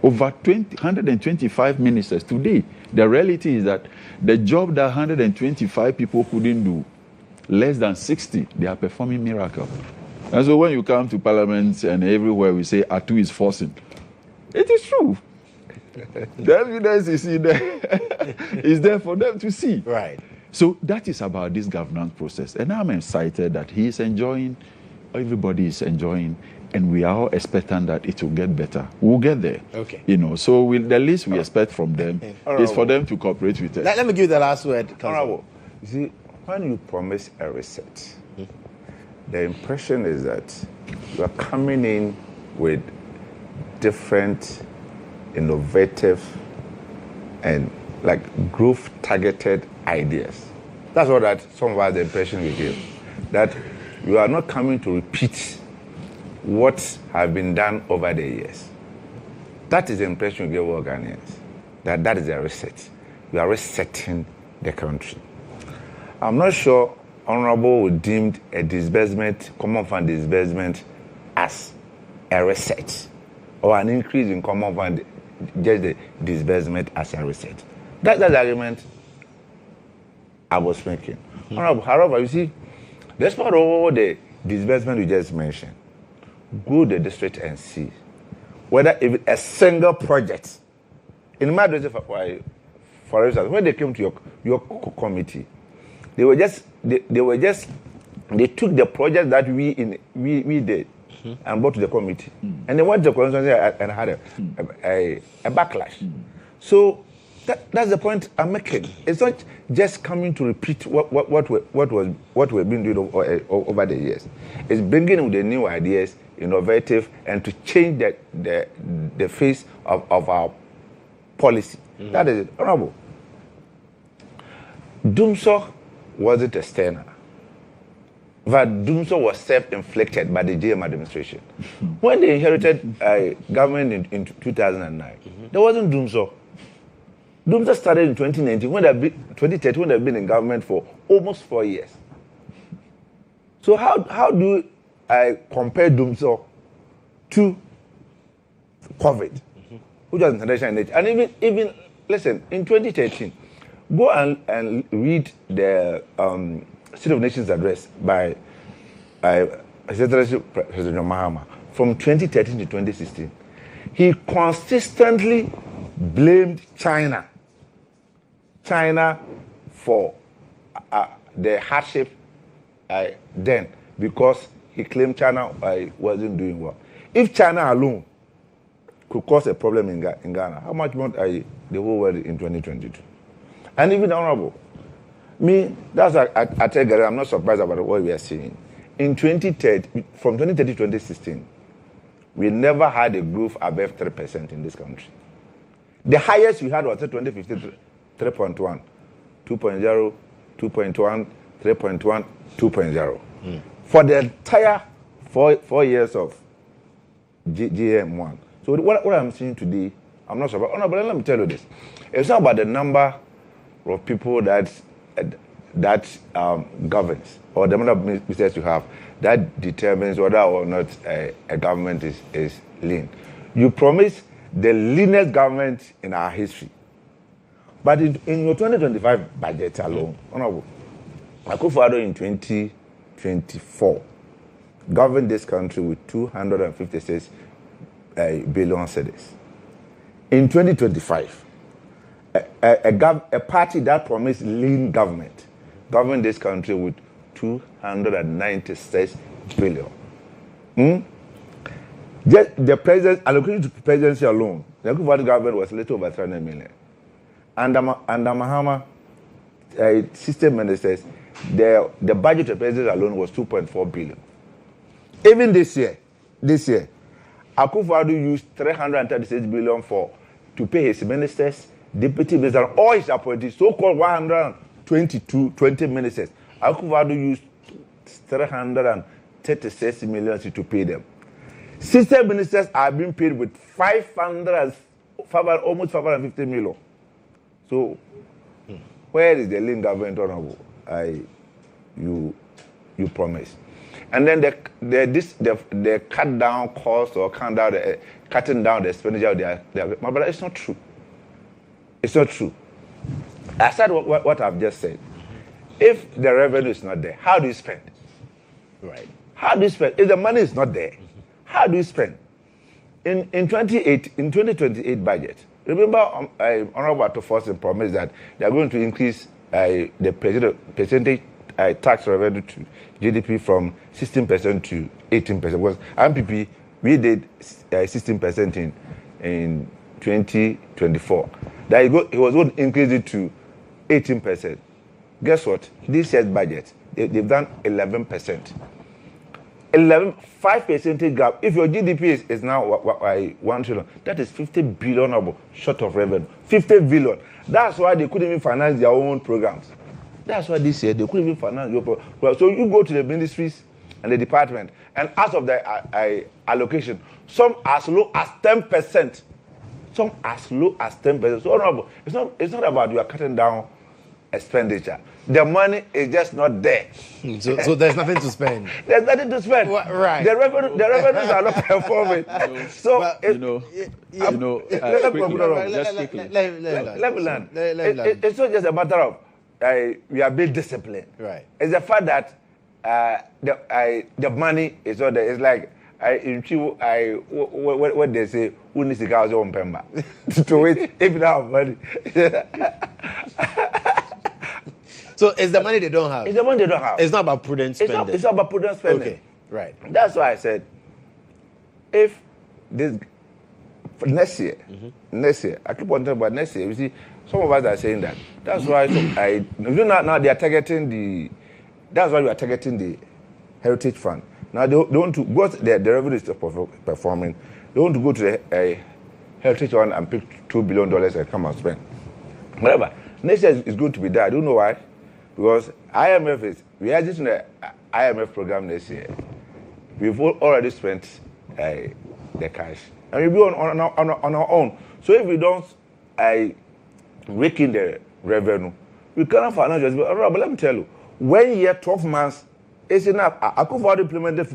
E: Over 125 ministers. Today, the reality is that the job that 125 people couldn't do, less than 60, they are performing miracles. And so when you come to parliament and everywhere we say Atu is forcing, it is true. The evidence is there for them to see.
A: Right.
E: So that is about this governance process. And I'm excited that he is enjoying, everybody is enjoying, and we are all expecting that it will get better. We'll get there.
A: Okay.
E: So the least we expect from them is for them to cooperate with us.
A: Let me give you the last word.
D: Honorable, you see, when you promise a reset, the impression is that you are coming in with different, innovative, and growth-targeted ideas. That's what some of us, the impression we give. That you are not coming to repeat what has been done over the years. That is the impression you give all Ghanaians. That is a reset. You are resetting the country. I'm not sure Honorable would deem a disbursement, common fund disbursement, as a reset or an increase in common fund, just the disbursement as a reset. That's the argument I was making. However, you see, despite all the disbursement you just mentioned, go to the district and see whether if a single project, in my district, for instance, when they came to your committee, they took the project that we did and brought to the committee, and they went to the constituency and had a backlash. So that's the point I'm making. It's not just coming to repeat what we've been doing over the years. It's bringing in the new ideas, innovative, and to change the face of our policy. That is it. Honorable. Doomsor wasn't external. But Doomsor was self-inflicted by the GM administration. When they inherited government in 2009, there wasn't Doomsor. Doomsor started in 2019, 2013, when they've been in government for almost 4 years. So how do I compare Doomsor to COVID, which was international in nature? And even listen, in 2013, go and read the State of Nations address by President Mahama from 2013 to 2016. He consistently blamed China for the hardship then, because he claimed China wasn't doing well. If China alone could cause a problem in Ghana, how much more the whole world in 2022? And even the Honorable, Me, that's why I tell Gary, I'm not surprised about what we are seeing. In 2030, from 2030 to 2016, we never had a growth above 3% in this country. The highest we had was 2015, 3.1, 2.0, 2.1, 3.1, 2.0. For the entire four years of GHOne. So what I'm seeing today, I'm not surprised. Oh, no, but let me tell you this. It's not about the number of people that governs or the number of ministers you have that determines whether or not a government is lean. You promise the leanest government in our history. But in your 2025 budget alone, Honorable, Akufo-Addo in 2024 governed this country with 256 billion cedis. In 2025, a party that promised lean government governed this country with 296 billion. Just the president allocated to presidency alone, the Akufo-Addo government was a little over 300 million. And Mahama system ministers, the budget of president alone was 2.4 billion. Even this year, Akufo-Addo used 336 billion to pay his ministers, deputy ministers, all his appointees, so-called 20 ministers. Akufo-Addo used 336 million to pay them. System ministers are being paid with almost 550 million. So, where is the lean government, Honorable? You promise. And then they cut down costs or cutting down the expenditure. But it's not true. It's not true. I said what I've just said. If the revenue is not there, how do you spend?
A: Right.
D: How do you spend? If the money is not there, how do you spend? In 2028 budget, remember Honorable Atto-Forson promised that they are going to increase the percentage tax revenue to GDP from 16% to 18%. Because MPP, we did 16% in 2024. That he was going to increase it to 18%. Guess what? This year's budget, they've done 11%. 5% gap. If your GDP is now 1 trillion, that is 50 billion short of revenue. 50 billion. That's why they couldn't even finance their own programs. That's why this year they couldn't even finance your program. Well, so you go to the ministries and the department, and as of the allocation, some as low as 10%. Some as low as 10%. So honorable, it's not about you are cutting down expenditure. The money is just not there.
A: So there's nothing to spend.
D: There's nothing to spend.
A: Right.
D: The revenues are not performing. So
E: let
D: me learn. It's not just a matter of we are being disciplined.
A: Right.
D: It's the fact that the money is not there. It's like what they say, who needs to go on Pemba to wait if you don't have money.
A: So it's the money they don't have.
D: It's the money they don't have.
A: It's not about prudent spending.
D: It's not about prudent spending.
A: Okay, right.
D: That's why I said, if this next year, I keep on talking about next year. You see, some of us are saying that. That's why now they are targeting that's why we are targeting the Heritage Fund. Now they want to go. The revenue is performing. They want to go to the Heritage Fund and pick $2 billion and come and spend. Whatever. Next year is going to be there. I don't know why. Because we are just in the IMF program next year. We've already spent the cash. And we'll be on our own. So if we don't rake in the revenue, we cannot finance it. But let me tell you, 1 year, 12 months is enough. Akufo-Addo implemented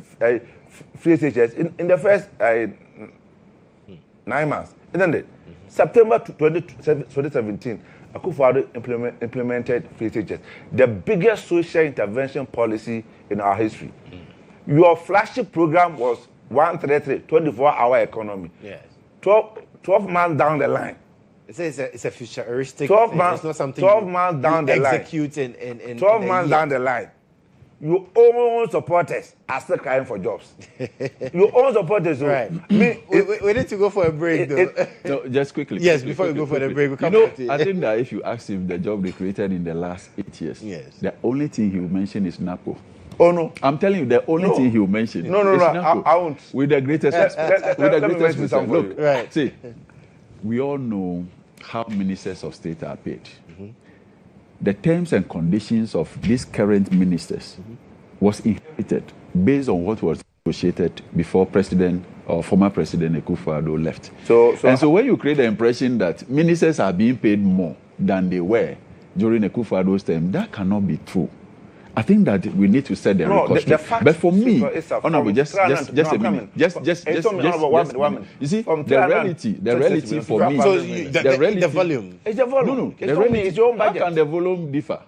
D: free SHS in the first 9 months, isn't it? September 2017, Akufo-Addo implemented free SHS, the biggest social intervention policy in our history. Your flagship program was 133, 24-hour economy.
A: Yes.
D: 12 months down the line.
A: It's a futuristic
D: 12
A: thing.
D: months,
A: It's not something
D: 12 months down the line.
A: Execute in
D: 12 months down the line. your own supporters are still crying for jobs. Your own supporters,
A: Right.
D: Me,
A: We need to go for a break, though.
E: No, just quickly.
A: Yes,
E: quickly,
A: before we go for the break, we
E: You
A: come
E: know,
A: back to you.
E: I think that if you ask him the job they created in the last 8 years,
A: Yes.
E: the only thing he will mention is NAPO.
D: oh no.
E: I'm telling you, the only thing he will mention
D: No,
E: is
D: I
E: NAPO.
D: won't.
E: With the greatest respect. With the
D: let me
E: greatest
D: mention something
E: respect.
D: for
E: Look,
D: you.
A: Right.
E: see, we all know how ministers of state are paid. The terms and conditions of these current ministers was inherited based on what was negotiated before President or former President Akufo-Addo left. So when you create the impression that ministers are being paid more than they were during Akufo-Addo's term, that cannot be true. I think that we need to set the record straight.
D: fact,
E: But for me,
D: Honorable,
E: just a minute. Just you see, the reality for me.
A: So the volume.
D: It's the volume.
E: No,
D: it's only it's your own budget.
E: How can the volume differ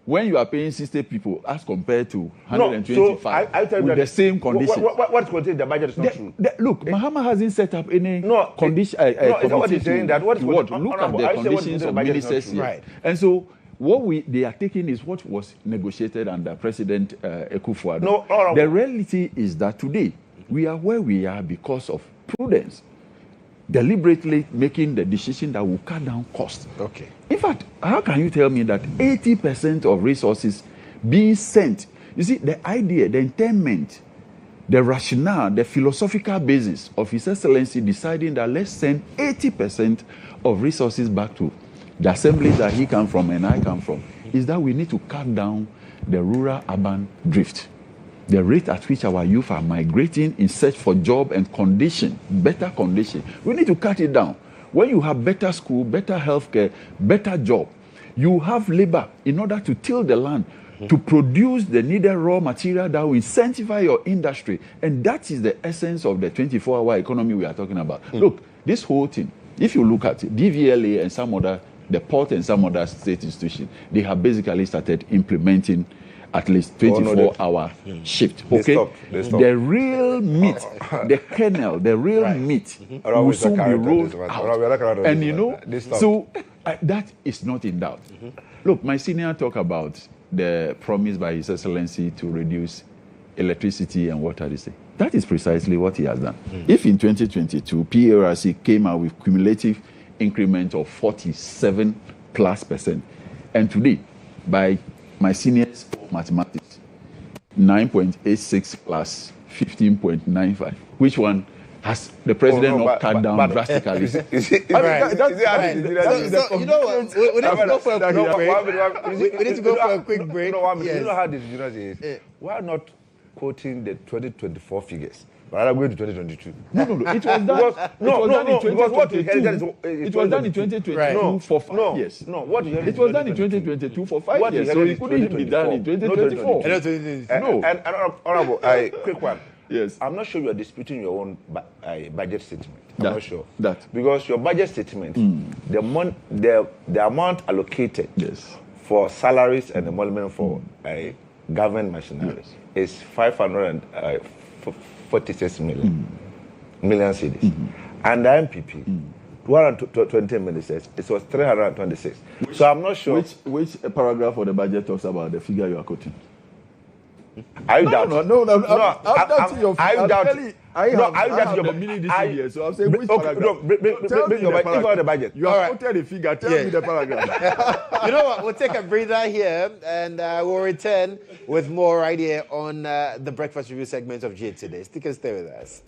E: when you are paying 60 people as compared to 125
D: I tell you
E: with
D: that
E: the same conditions?
D: What's contained in the budget is not true.
E: Look, Mahama hasn't set up any condition.
D: It's not what he's saying. That what
E: look at the conditions of ministers here.
A: Right.
E: And so what they are taking is what was negotiated under President Akufo-Addo.
D: No,
E: the reality is that today we are where we are because of prudence, deliberately making the decision that will cut down costs.
A: Okay.
E: In fact, how can you tell me that 80% of resources being sent? You see, the idea, the intent, the rationale, the philosophical basis of His Excellency deciding that let's send 80% of resources back to the assembly that he comes from and I come from, is that we need to cut down the rural-urban drift. The rate at which our youth are migrating in search for job and better condition. We need to cut it down. When you have better school, better healthcare, better job, you have labor in order to till the land, to produce the needed raw material that will incentivize your industry. And that is the essence of the 24-hour economy we are talking about. Look, this whole thing, if you look at it, DVLA and some other, the port and some other state institutions, they have basically started implementing at least 24-hour shift. Okay?
D: They stop.
E: The real meat, the kernel, the real meat will soon be rolled out. And you know, so that is not in doubt. Look, my senior talk about the promise by His Excellency to reduce electricity and water. That is precisely what he has done. If in 2022, PRC came out with cumulative increment of 47+%, and today, by my seniors mathematics, 9.86 plus 15.95. Which one has the president not cut down drastically?
A: You know what? We need to go for a quick break. We need to go for a quick break.
D: You know how this is. Why not quoting the 2024 figures? But I'm going to 2022.
E: No. It was done in 2022. It was done in 2022 for 5 years.
D: No, what you
E: It was done in 2022 for 5 years, so it couldn't be done in 2024.
D: No. And Honorable, quick one.
E: Yes.
D: I'm not sure you are disputing your own budget statement. I'm not sure. Because your budget statement, the amount allocated for salaries and emolument for government machinery is 546 million cedis. And the MPP, 220 ministers, it was 326. So I'm not sure.
E: Which paragraph of the budget talks about the figure you are quoting?
D: I doubt.
E: No. I'm doubting your figure.
D: I doubt.
E: I have the meaning this year, so I'm saying which paragraph? Tell me the budget. You have quoted the figure. Tell me the paragraph.
A: You know what? We'll take a breather here, and we'll return with more right here on the Breakfast Review segment of GHOne today. Stick and stay with us.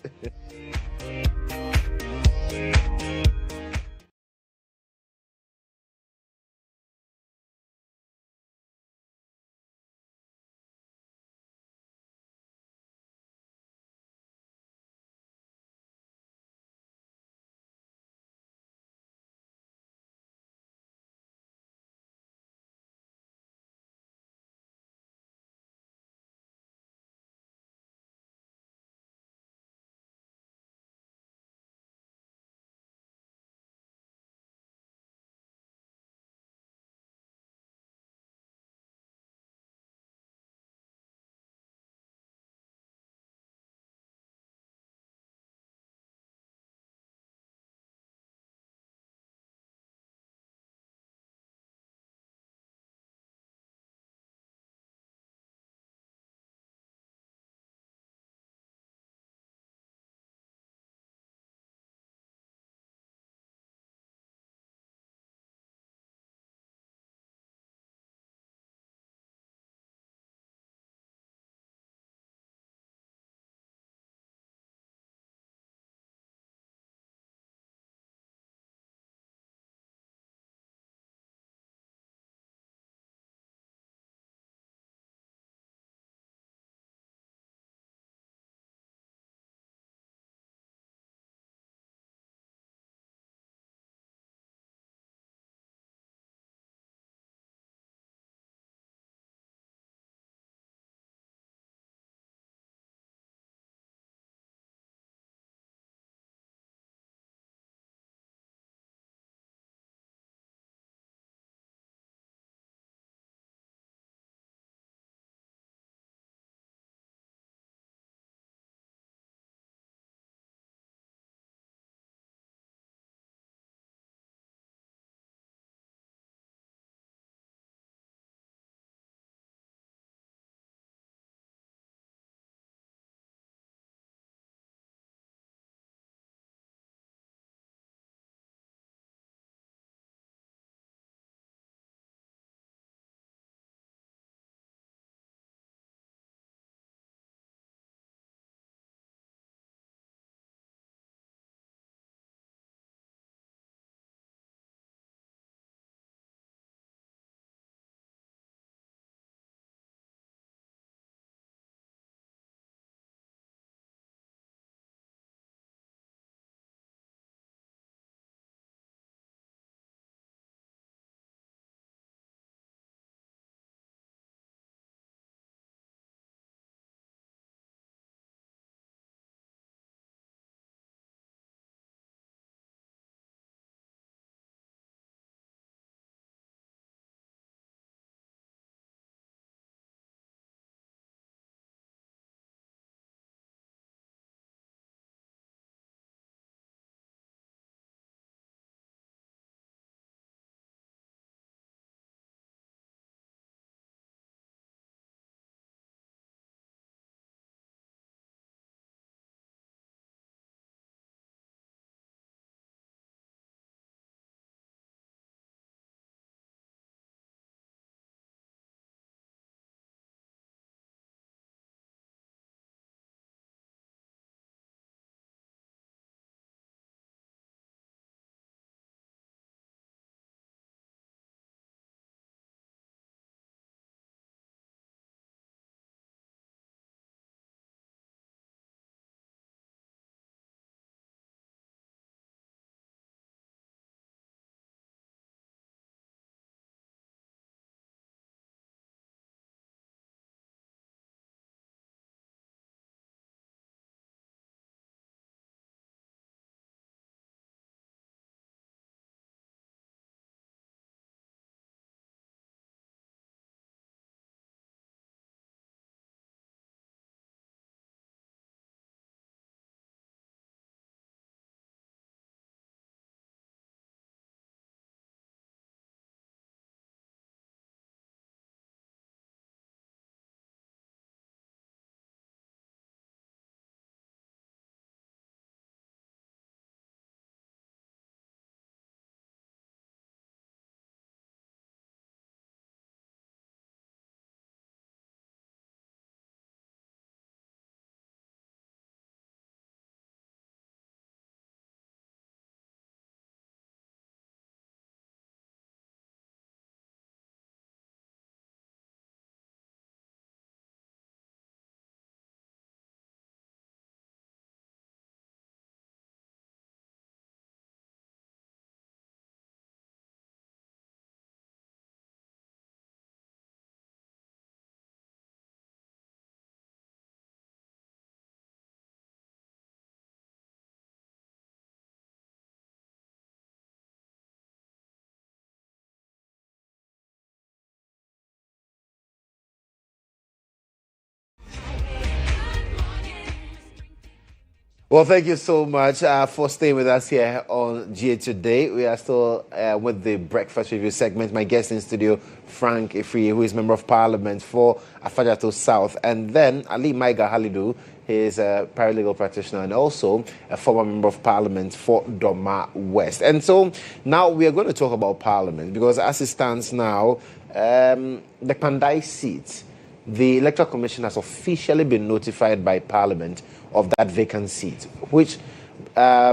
A: Well, thank you so much for staying with us here on GA Today. We are still with the Breakfast Review segment. My guest in studio, Frank Ifri, who is Member of Parliament for Afajato South. And then Ali Maiga Halidu, he is a paralegal practitioner and also a former Member of Parliament for Doma West. And so now we are going to talk about Parliament because as it stands now, the Pandai seat, the Electoral Commission has officially been notified by Parliament of that vacant seat, which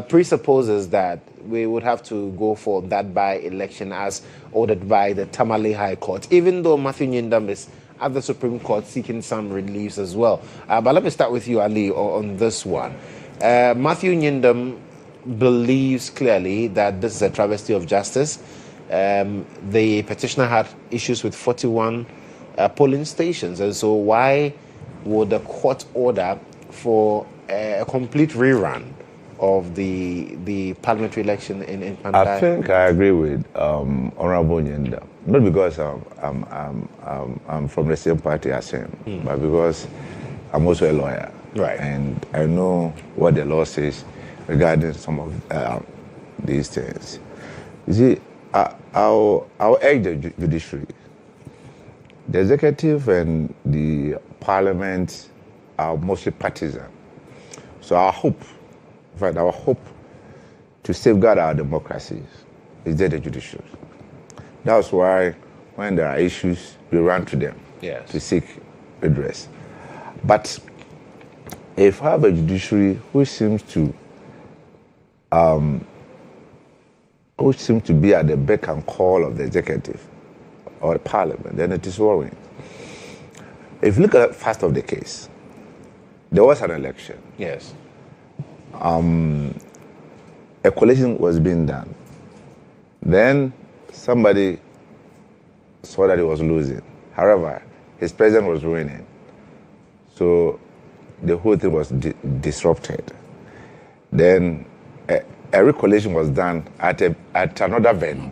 A: presupposes that we would have to go for that by-election as ordered by the Tamale High Court, even though Matthew Nyindam is at the Supreme Court seeking some reliefs as well. But let me start with you, Ali, on this one. Matthew Nyindam believes clearly that this is a travesty of justice. The petitioner had issues with 41 polling stations, and so why would the court order for a complete rerun of the parliamentary election in Pandai?
D: I think I agree with Honorable Nyindam. Not because I'm from the same party as him, but because I'm also a lawyer.
A: Right.
D: And I know what the law says regarding some of these things. You see, I'll urge the judiciary. The executive and the parliament are mostly partisan. So our hope to safeguard our democracies is that the judiciary. That's why when there are issues, we run to them to seek redress. But if I have a judiciary who seems to be at the beck and call of the executive or the parliament, then it is worrying. If you look at the first of the case, there was an election.
A: Yes.
D: A coalition was being done. Then somebody saw that he was losing. However, his president was winning. So the whole thing was disrupted. Then a recoalition was done at another venue.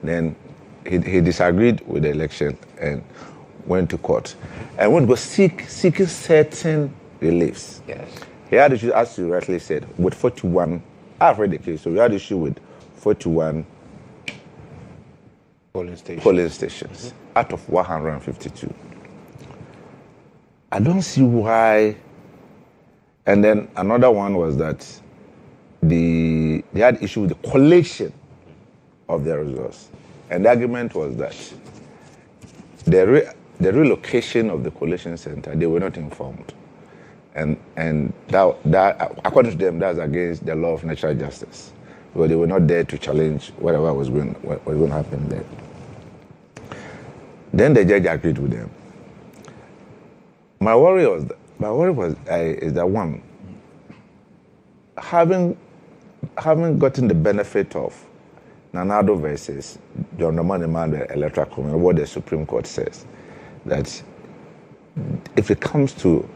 D: Then he disagreed with the election and went to court. And went to go seeking certain reliefs.
A: Yes.
D: He had issue, as you rightly said, with 41. I've read the case, so he had issue with 41 polling stations out of 152. I don't see why. And then another one was that they had issue with the collation of their results. And the argument was that the relocation of the collation center, they were not informed. And that, according to them, that's against the law of natural justice. Because they were not there to challenge whatever was going to happen there. Then the judge agreed with them. My worry is that one, having gotten the benefit of Nanado versus John Romani the Electoral Commission, what the Supreme Court says, that if it comes to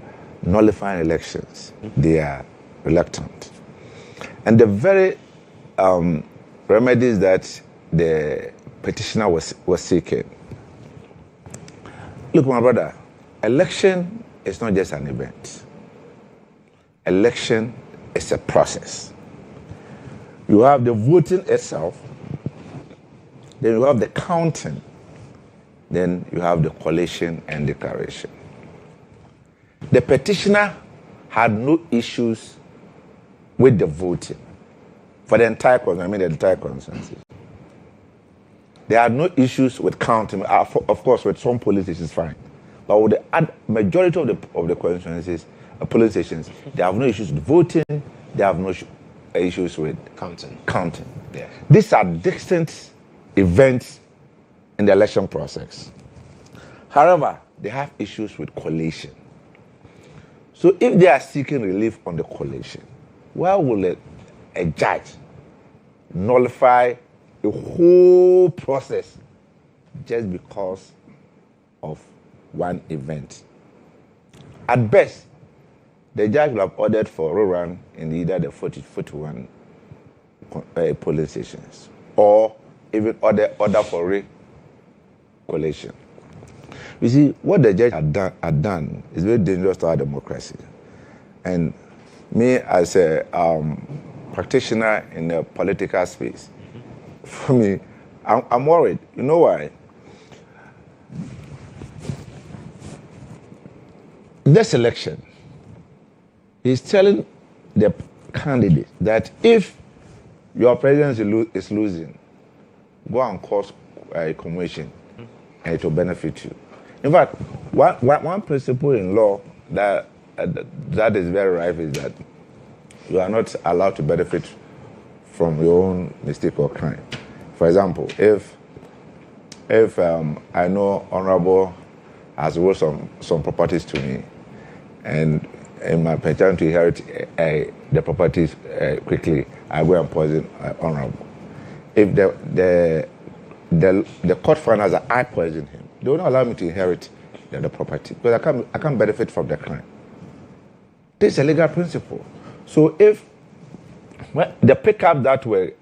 D: nullifying elections, they are reluctant. And the very remedies that the petitioner was seeking. Look, my brother, election is not just an event. Election is a process. You have the voting itself, then you have the counting, then you have the collation and declaration. The petitioner had no issues with the voting for the entire consensus. They had no issues with counting. Of course, with some polling stations, fine. But with the majority of the consensus, polling stations, they have no issues with voting. They have no issues with counting.
A: Yes.
D: These are distinct events in the election process. However, they have issues with collation. So if they are seeking relief on the collation, why will a judge nullify the whole process just because of one event? At best, the judge will have ordered for a rerun in either the 41 polling stations or even order for recollation. You see, what the judge had done is very dangerous to our democracy. And me as a practitioner in the political space, for me, I'm worried. You know why? This election, he's telling the candidate that if your president is losing, go and cause a commotion and it will benefit you. In fact, one principle in law that is very rife is that you are not allowed to benefit from your own mistake or crime. For example, if I know Honorable has owed some properties to me, and in my penchant to inherit the properties quickly, I go and poison Honorable. If the court finds that I poisoned him, they will not allow me to inherit the property because I can't benefit from the crime. This is a legal principle. So if the pickup that were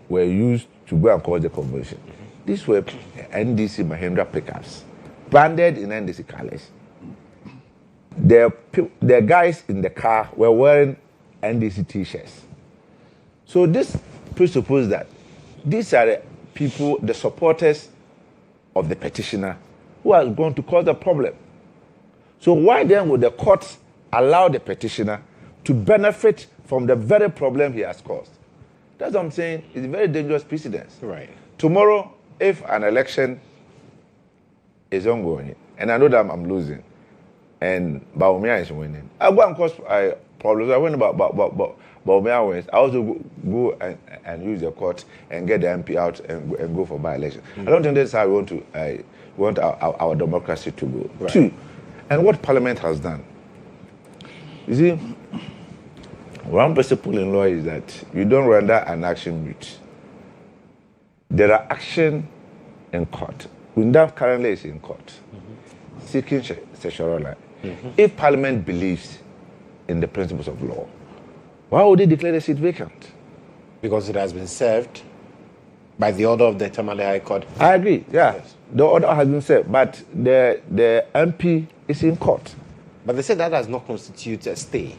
D: used to go and cause the conversion, these were NDC Mahindra pickups, branded in NDC colors. The guys in the car were wearing NDC t-shirts. So this presupposes that these are the people, the supporters of the petitioner, who are going to cause the problem. So why then would the courts allow the petitioner to benefit from the very problem he has caused? That's what I'm saying. It's a very dangerous precedence.
A: Right.
D: Tomorrow, if an election is ongoing, and I know that I'm losing, and Bawumia is winning, I'll go and cause problems. I win about Bawumia wins. I also go and use the court and get the MP out and go for by-election. I don't think that's how we want our democracy to go. Right. Two, and what Parliament has done. You see, one principle in law is that you don't render an action mute. There are action in court. Windam currently is in court, seeking certiorari. If Parliament believes in the principles of law, why would they declare the seat vacant?
A: Because it has been served by the order of the Tamale High Court.
D: I agree, yeah. Yes. The order has been served, but the MP is in court.
A: But they said that does not constitute a stay.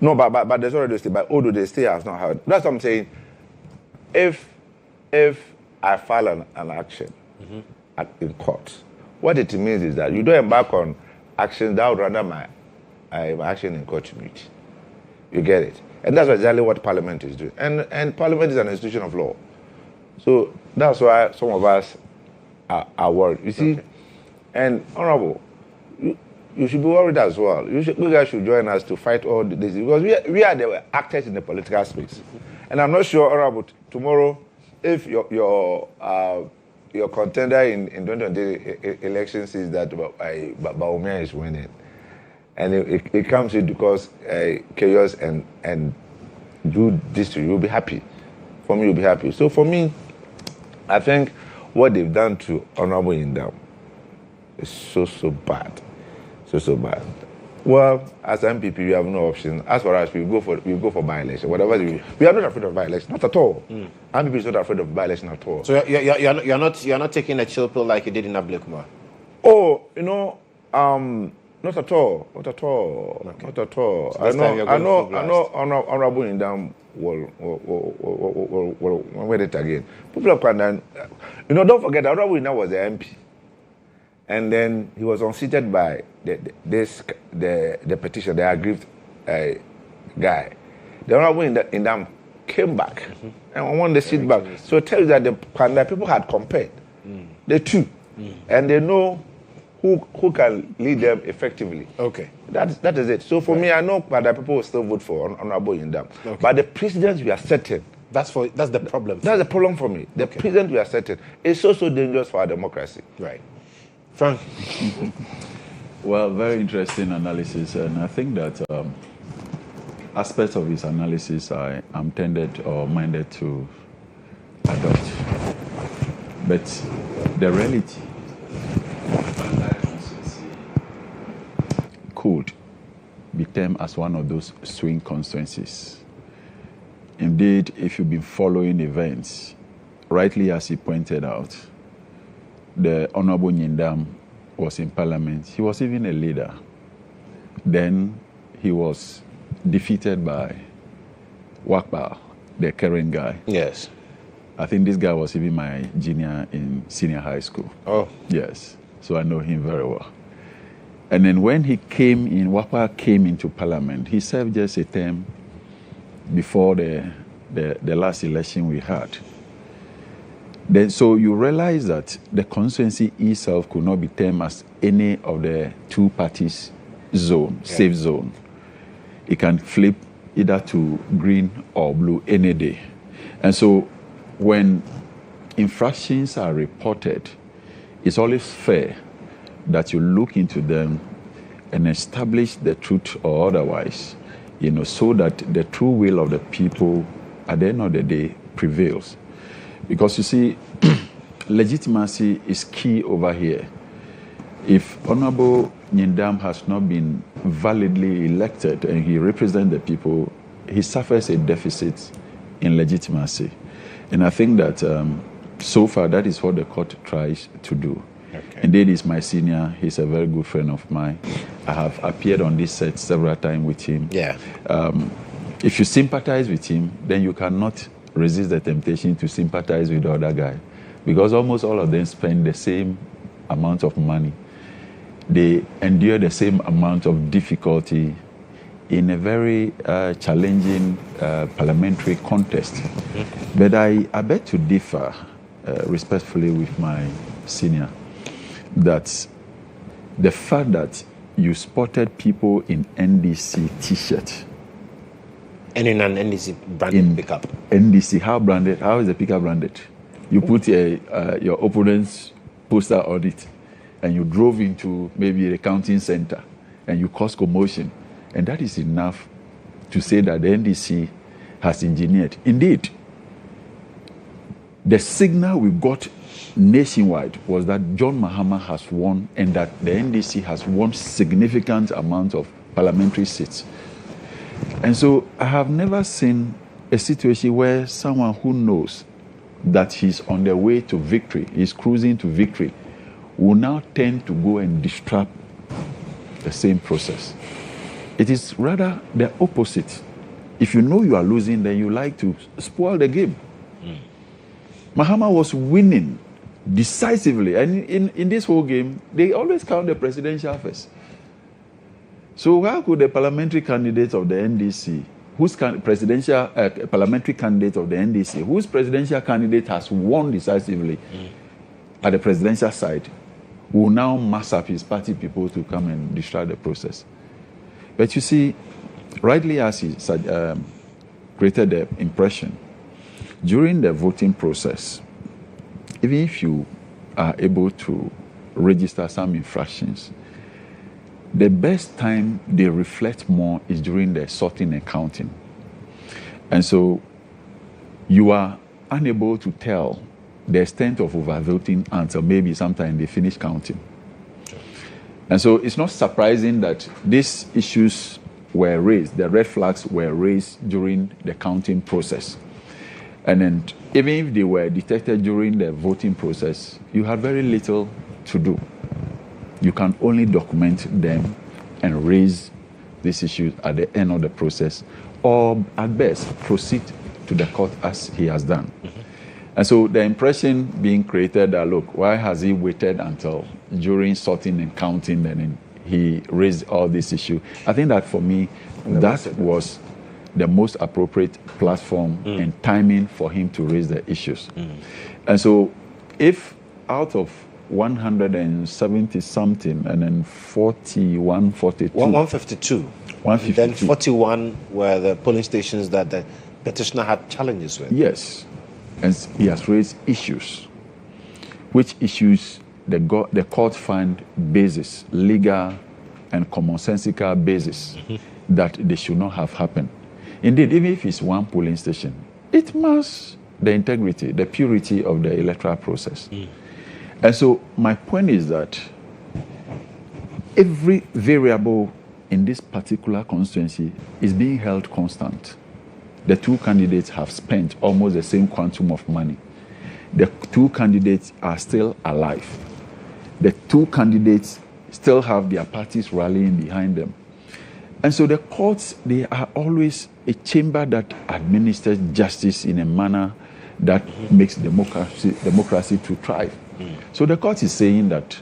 D: No, but there's already a stay. But although the stay has not heard, that's what I'm saying. If I file an action in court, what it means is that you don't embark on actions that would render my action in court mute. You get it? And that's exactly what Parliament is doing. And Parliament is an institution of law. So that's why some of us are worried. You see? Okay. And Honorable, you should be worried as well. You guys should join us to fight all this because we are the actors in the political space. And I'm not sure, Honorable, tomorrow, if your contender in 2020 elections is that Bawumia is winning, and it comes in because chaos and do this to you, you'll be happy. For me, you'll be happy. So for me, I think what they've done to Honorable Indam is so bad. So bad. Well, as MPP, we have no option. As far as we go for by-election, whatever we are not afraid of by-election, not at all. MPP is not afraid of by-election at all.
A: So you're not taking a chill pill like you did in Ablekuma?
D: Oh, not at all. Not at all. Okay. Not at all. So I know Honorable Indam will win it again. People are quite, don't forget Honorable Indam was the MP. And then he was unseated by the petition, the aggrieved guy. The Honorable Indam came back and won the seat back. So it tells you that the people had compared the two, and they know who can lead them effectively.
A: Okay,
D: that is it. So for me, I know that people will still vote for Honorable Indam, but the precedents we are setting.
A: That's the problem.
D: That's the problem for me. The precedent we are setting is so dangerous for our democracy.
A: Right. Frank.
E: Well, very interesting analysis, and I think that aspects of his analysis I am tended or minded to adopt. But the reality could be termed as one of those swing constituencies. Indeed, if you've been following events, rightly as he pointed out, the Honorable Nyindam was in Parliament. He was even a leader. Then he was defeated by Wakba, the Karen guy.
A: Yes.
E: I think this guy was even my junior in senior high school.
A: Oh.
E: Yes. So I know him very well. And then when he came in, Wakba came into parliament, he served just a term before the last election we had. Then, so you realize that the constituency itself could not be termed as any of the two parties zone, safe zone. It can flip either to green or blue any day. And so when infractions are reported, it's always fair that you look into them and establish the truth or otherwise, so that the true will of the people at the end of the day prevails. Because you see, legitimacy is key over here. If Honorable Nyindam has not been validly elected and he represents the people, he suffers a deficit in legitimacy. And I think that so far that is what the court tries to do. Okay. Indeed, he's my senior. He's a very good friend of mine. I have appeared on this set several times with him.
A: Yeah.
E: If you sympathize with him, then you cannot resist the temptation to sympathize with the other guy, because almost all of them spend the same amount of money. They endure the same amount of difficulty in a very challenging parliamentary contest. But I beg to differ respectfully with my senior that the fact that you spotted people in NDC T-shirt.
A: And in an NDC branded pickup.
E: NDC, how branded? How is the pickup branded? You put your opponent's poster on it, and you drove into maybe a counting center, and you caused commotion. And that is enough to say that the NDC has engineered. Indeed, the signal we got nationwide was that John Mahama has won and that the NDC has won significant amount of parliamentary seats. And so I have never seen a situation where someone who knows that he's on the way to victory, he's cruising to victory, will now tend to go and disrupt the same process. It is rather the opposite. If you know you are losing, then you like to spoil the game. Mahama was winning decisively. And in this whole game, they always count the presidential first. So how could the parliamentary candidate of the NDC, parliamentary candidate of the NDC, whose presidential candidate has won decisively at the presidential side, will now mass up his party people to come and destroy the process? But you see, rightly as he created the impression, during the voting process, even if you are able to register some infractions, the best time they reflect more is during the sorting and counting. And so you are unable to tell the extent of overvoting until maybe sometime they finish counting. And so it's not surprising that these issues were raised, the red flags were raised during the counting process. And then even if they were detected during the voting process, you had very little to do. You can only document them and raise these issues at the end of the process, or at best proceed to the court as he has done. And so the impression being created that, look, why has he waited until during sorting and counting and then he raised all these issues? I think that for me, that was the most appropriate platform and timing for him to raise the issues. And so if out of 170 something and then 41, 42.
A: 152.
E: 152.
A: Then 41 were the polling stations that the petitioner had challenges with.
E: Yes. And he has raised issues. Which issues the court find basis, legal and commonsensical basis, that they should not have happened. Indeed, even if it's one polling station, it must the integrity, the purity of the electoral process. And so my point is that every variable in this particular constituency is being held constant. The two candidates have spent almost the same quantum of money. The two candidates are still alive. The two candidates still have their parties rallying behind them. And so the courts, they are always a chamber that administers justice in a manner that makes democracy to thrive. So the court is saying that,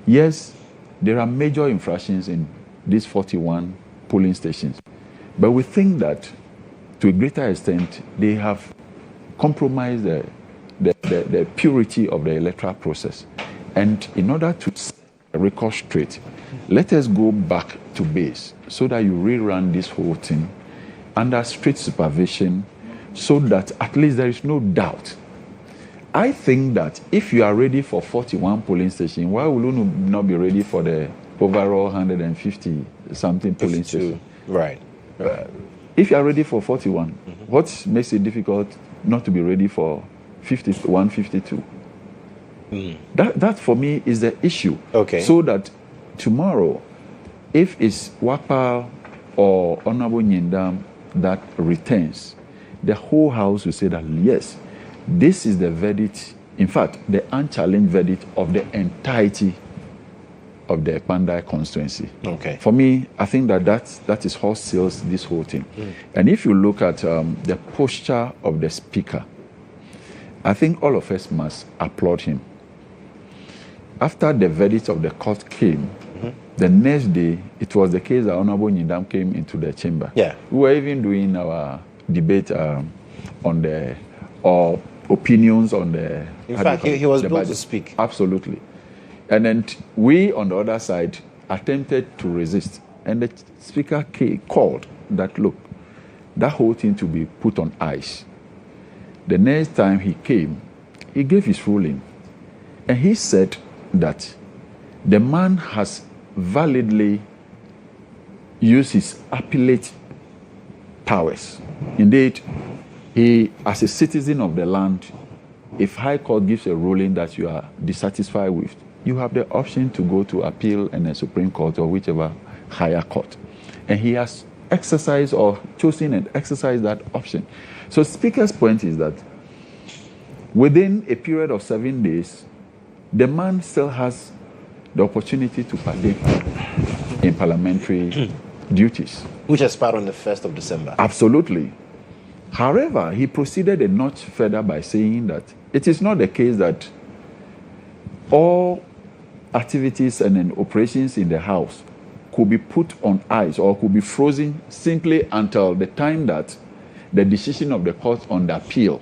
E: yes, there are major infractions in these 41 polling stations, but we think that to a greater extent, they have compromised the purity of the electoral process. And in order to set the record straight, let us go back to base so that you rerun this whole thing under strict supervision so that at least there is no doubt. I think that if you are ready for 41 polling stations, why will you not be ready for the overall 150-something polling stations?
A: Right.
E: If you are ready for 41, what makes it difficult not to be ready for 152? That for me is the issue.
A: Okay.
E: So that tomorrow, if it's Wakpa or Honorable Nyindam that returns, the whole House will say that, yes, this is the verdict, in fact, the unchallenged verdict of the entirety of the Pandai constituency.
A: Okay.
E: For me, I think that is what seals this whole thing. And if you look at the posture of the Speaker, I think all of us must applaud him. After the verdict of the court came, the next day, it was the case that Honorable Nyindam came into the chamber.
A: Yeah.
E: We were even doing our debate on the, or opinions on the...
A: In fact, he was able
E: budget.
A: to speak.
E: Absolutely. And then we, on the other side, attempted to resist. And the Speaker called that, look, that whole thing to be put on ice. The next time he came, he gave his ruling. And he said that the man has validly used his appellate powers. Indeed, he, as a citizen of the land, if High Court gives a ruling that you are dissatisfied with, you have the option to go to appeal in the Supreme Court or whichever higher court. And he has exercised or chosen and exercised that option. So Speaker's point is that within a period of 7 days, the man still has the opportunity to partake in parliamentary duties.
A: Which expired on the 1st of December.
E: Absolutely. However, he proceeded a notch further by saying that it is not the case that all activities and operations in the House could be put on ice or could be frozen simply until the time that the decision of the court on the appeal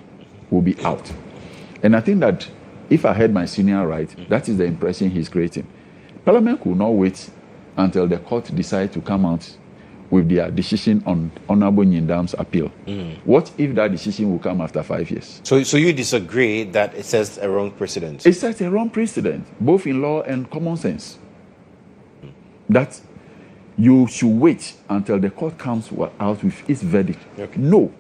E: will be out. And I think that if I heard my senior right, that is the impression he's creating. Parliament could not wait until the court decides to come out with their decision on Honorable Nyindam's appeal. What if that decision will come after 5 years?
A: So you disagree that it sets a wrong precedent?
E: It sets a wrong precedent, both in law and common sense. That you should wait until the court comes out with its verdict.
A: Okay.
E: No.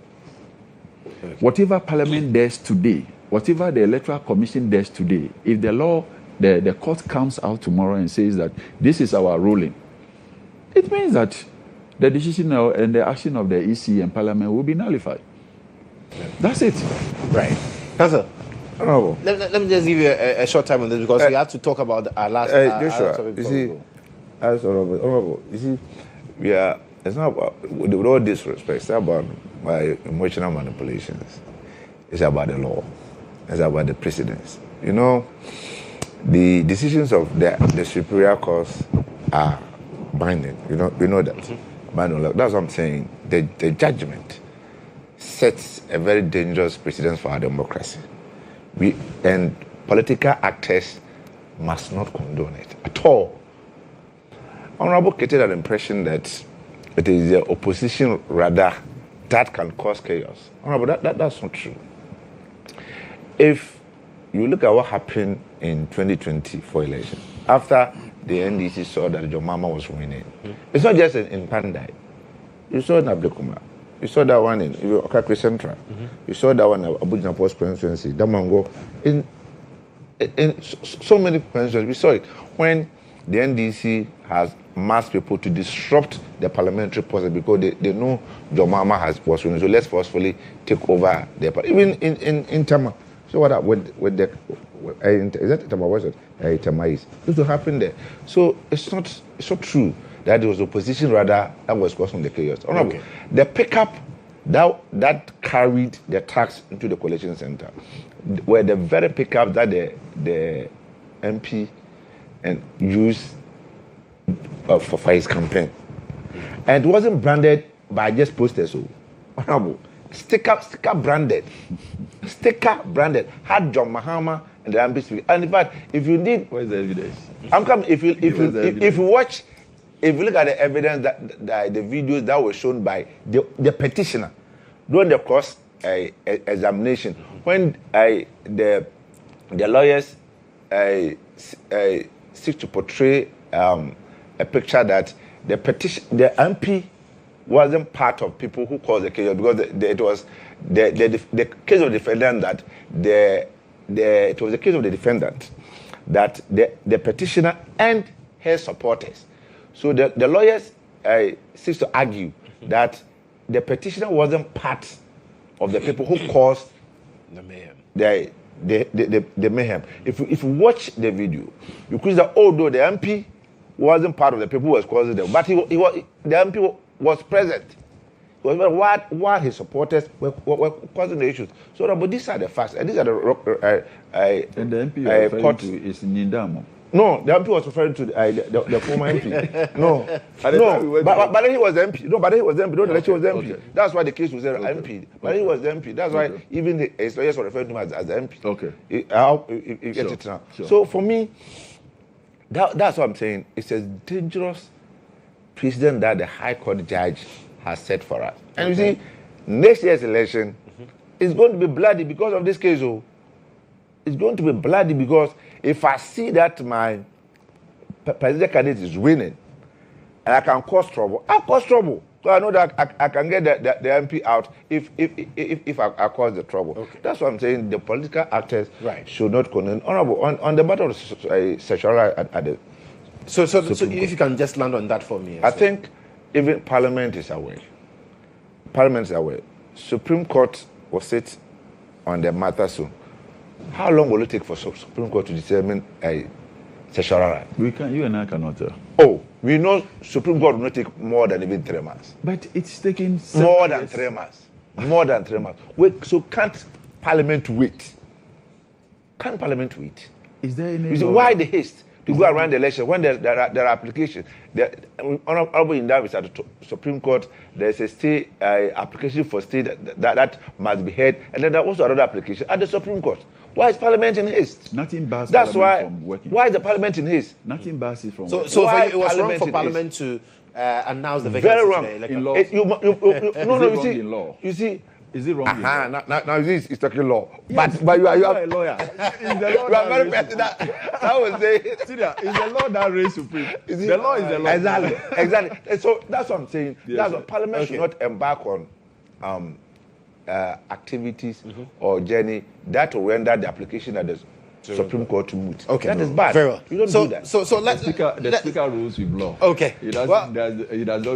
E: Okay. Whatever Parliament does today, whatever the Electoral Commission does today, if the law, the court comes out tomorrow and says that this is our ruling, it means that the decision and the action of the EC and Parliament will be nullified. That's it.
A: Right. Council,
D: Honorable.
A: let me just give you a short time on this because we have to talk about our last...
D: Joshua, you see, as Honorable, you see, it's not about, with all disrespect, it's not about my emotional manipulations. It's about the law. It's about the precedents. You know, the decisions of the superior courts are binding. You know that. That's what I'm saying. The judgment sets a very dangerous precedent for our democracy. And political actors must not condone it at all. Honorable created an impression that it is the opposition rather that can cause chaos. Honorable, that's not true. If you look at what happened in 2024 election, after the NDC saw that Jomama was winning, it's not just in Pandai. You saw it in Abdekuma. You saw that one in Okakri Central. You saw that one in Abuja Post Constituency, Damango. In so many constituencies, we saw it. When the NDC has masked people to disrupt the parliamentary process because they know Jomama was winning, so let's forcefully take over the party. Even in Tama. So what happened with the... is that Tama? What is it? Tama is. This will happen there. So it's not true that it was opposition rather that was causing the chaos. Honorable, the pickup that carried the trucks into the collection center were the very pickup that the MP and used for his campaign, and it wasn't branded by just posters. So, honorable, sticker branded, had John Mahama and the MP speak. And in fact, if you need,
E: where's the evidence?
D: I'm coming. If you watch, if you look at the evidence that the videos that were shown by the petitioner during the cross examination, when the lawyers seek to portray a picture that the MP wasn't part of people who caused the chaos, because it was the case of the defendant that it was the case of the defendant that the petitioner and her supporters. So the lawyers seek to argue that the petitioner wasn't part of the people who caused
A: the mayhem.
D: The mayhem. If you watch the video, you could see that although the MP wasn't part of the people who was causing them, but the MP was present. While his supporters were causing the issues. So, but these are the facts, and these are the
E: and the MP you're referring to is Nindamo.
D: No, the MP was referring to the former MP. No, but he was MP. No, but he was MP. No, the election was MP. Okay. That's why the case was MP. But he was MP. That's why even his lawyers were referring to him as the MP.
E: Okay.
D: You get it now. Sure. So for me, that's what I'm saying. It's a dangerous precedent that the High Court judge has set for us. And you see, next year's election is going to be bloody because of this case. Oh, it's going to be bloody because if I see that my presidential candidate is winning and I can cause trouble, I'll cause trouble. So I know that I can get the MP out if I cause the trouble. Okay. That's what I'm saying. The political actors should not condemn. Honorable, on the matter of sexual at the
A: So if you can just land on that for me.
D: I think even Parliament is aware. Parliament is aware. Supreme Court will sit on the matter soon. How long will it take for Supreme Court to determine a sexual right?
E: You and I cannot tell.
D: Oh, we know Supreme Court will not take more than even 3 months.
E: But it's taking
D: more than 3 months. More than 3 months. Wait, so can't Parliament wait? Can't Parliament wait?
E: Is there any?
D: You see, why the haste to go around the election when there are applications? Honorable in that is at the Supreme Court. There's a stay application for stay that must be heard, and then there's also another application at the Supreme Court. Why is Parliament in haste?
E: Nothing bars
D: That's
E: Parliament
D: why.
E: From working.
D: Why is the Parliament in haste?
E: Nothing bars it from.
A: So it was wrong for Parliament to announce the vacancy.
D: Very wrong
E: in law.
D: No, you see,
E: in law?
D: You see.
E: Is it wrong?
D: Now he's talking law.
E: Yes,
D: but you are
E: a lawyer. It's the law
D: you are very person that was saying.
E: See that? It's the law that raised supreme. The law is the law.
D: Exactly. And so that's what I'm saying. Yes, that's what Parliament should not embark on activities or journey that will render the application at the Supreme Court to moot.
A: Okay,
D: that is bad.
A: Very well.
D: You don't do that.
A: So
E: the speaker rules with law.
A: Okay.
E: He does not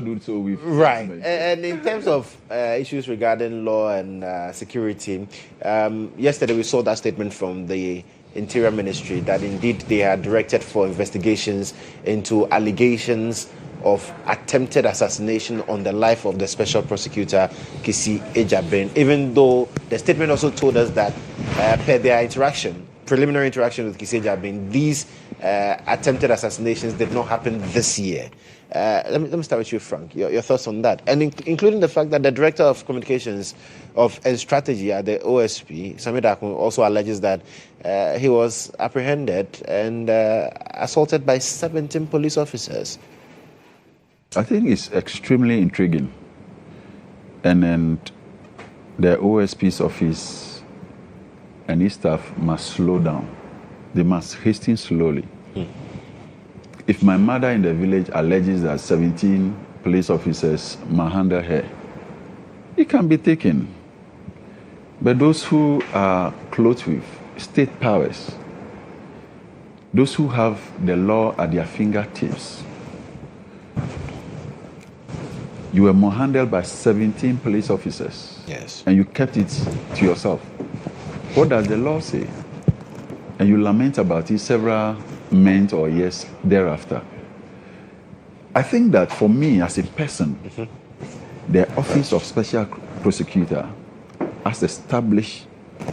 E: do so with
A: right. And in terms of issues regarding law and security, yesterday we saw that statement from the Interior Ministry that indeed they are directed for investigations into allegations of attempted assassination on the life of the Special Prosecutor Kisi Ejabrin, even though the statement also told us that per their preliminary interaction with Kisi Ejabrin, these attempted assassinations did not happen this year. Let me start with you, Frank. Your thoughts on that, and including the fact that the Director of Communications and Strategy at the OSP, Samir Dakun, also alleges that he was apprehended and assaulted by 17 police officers.
E: I think it's extremely intriguing. And then the OSP's office and his staff must slow down. They must hasten slowly. If my mother in the village alleges that 17 police officers manhandle her, it can be taken. But those who are clothed with state powers, those who have the law at their fingertips, you were manhandled by 17 police officers.
A: Yes.
E: And you kept it to yourself. What does the law say? And you lament about it several months or years thereafter. I think that for me as a person, the office of special prosecutor, as established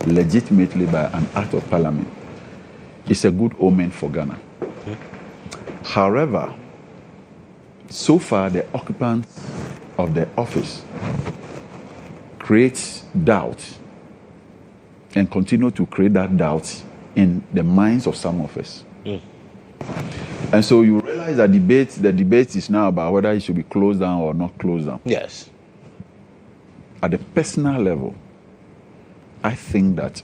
E: legitimately by an act of parliament, is a good omen for Ghana. However, so far the occupants of the office create doubt and continue to create that doubt in the minds of some of us. And so you realize that the debate is now about whether it should be closed down or not closed down.
A: Yes.
E: At the personal level, I think that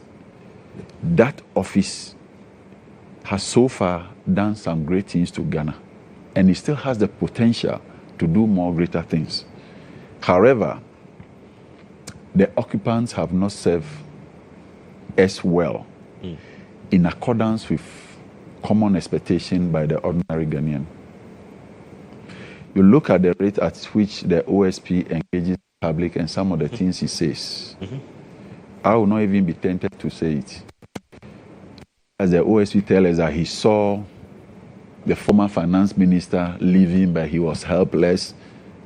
E: that office has so far done some great things to Ghana, and it still has the potential to do more greater things. However, the occupants have not served as well in accordance with common expectation by the ordinary Ghanaian. You look at the rate at which the OSP engages the public and some of the things he says. I will not even be tempted to say it. As the OSP tells us that he saw the former finance minister leaving, but he was helpless,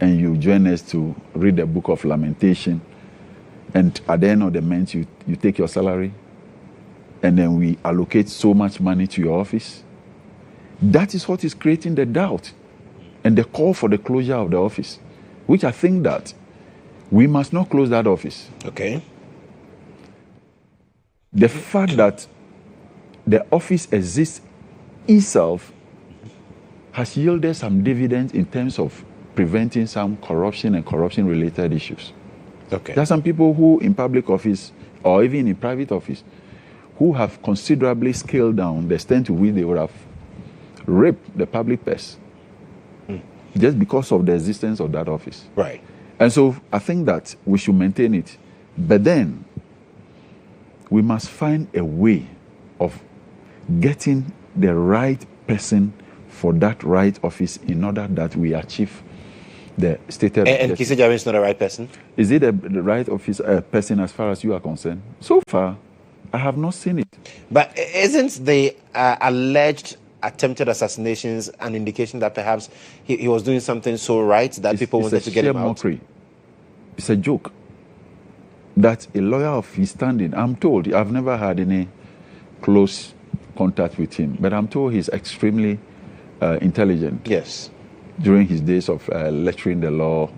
E: and you join us to read the book of Lamentation, and at the end of the month you take your salary, and then we allocate so much money to your office. That is what is creating the doubt and the call for the closure of the office, which I think that we must not close that office.
A: Okay.
E: The fact that the office exists itself has yielded some dividends in terms of preventing some corruption and corruption-related issues.
A: Okay.
E: There are some people who in public office or even in private office who have considerably scaled down the extent to which they would have raped the public purse just because of the existence of that office.
A: Right.
E: And so I think that we should maintain it. But then we must find a way of getting the right person for that right office in order that we achieve the stated
A: And Kisi Jawin is not the right person?
E: Is it the right office person as far as you are concerned? So far, I have not seen it.
A: But isn't the alleged attempted assassinations an indication that perhaps he was doing something so right that people wanted to get him out?
E: Mockery. It's a joke. That a lawyer of his standing, I'm told, I've never had any close contact with him, but I'm told he's extremely intelligent.
A: Yes.
E: During his days of lecturing the law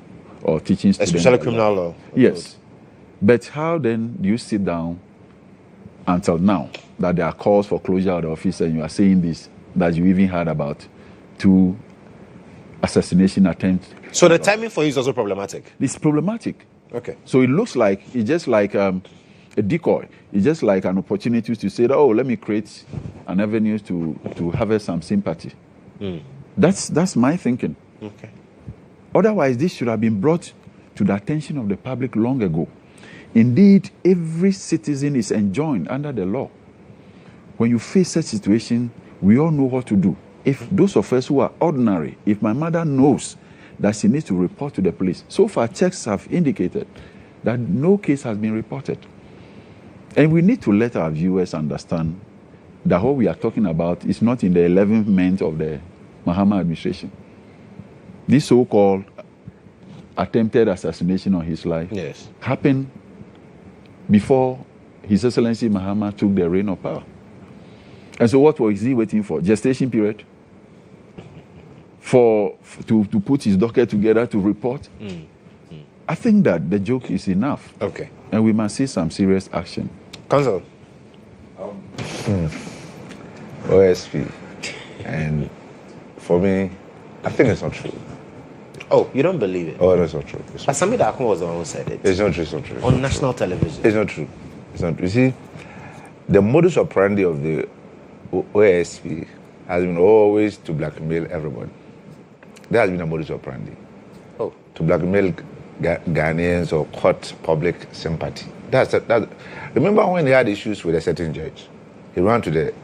E: or teaching students.
A: Especially criminal law.
E: Yes. But how then do you sit down until now that there are calls for closure of the office and you are saying this, that you even heard about 2 assassination attempts?
A: So the timing for you is also problematic?
E: It's problematic.
A: Okay.
E: So it looks like it's just like a decoy. It's just like an opportunity to say, oh, let me create an avenue to harvest some sympathy. That's my thinking.
A: Okay.
E: Otherwise, this should have been brought to the attention of the public long ago. Indeed, every citizen is enjoined under the law. When you face such situation, we all know what to do. If those of us who are ordinary, if my mother knows that she needs to report to the police, so far checks have indicated that no case has been reported. And we need to let our viewers understand that what we are talking about is not in the 11th month of the Mahama administration. This so-called attempted assassination on his life happened before His Excellency Mahama took the reign of power. And so what was he waiting for? Gestation period? To put his docket together to report? I think that the joke is enough.
A: Okay.
E: And we must see some serious action.
A: Counsel?
D: OSP. And for me, I think it's not true.
A: Oh, you don't believe it?
D: Oh, that's not true.
A: Asami Dakun was the one who said it.
D: It's not true. It's not true.
A: On national television.
D: It's not true. It's not true. You see, the modus operandi of the OSP has been always to blackmail everybody. There has been a modus operandi.
A: Oh.
D: To blackmail Ghanaians or court public sympathy. Remember when he had issues with a certain judge? He ran to the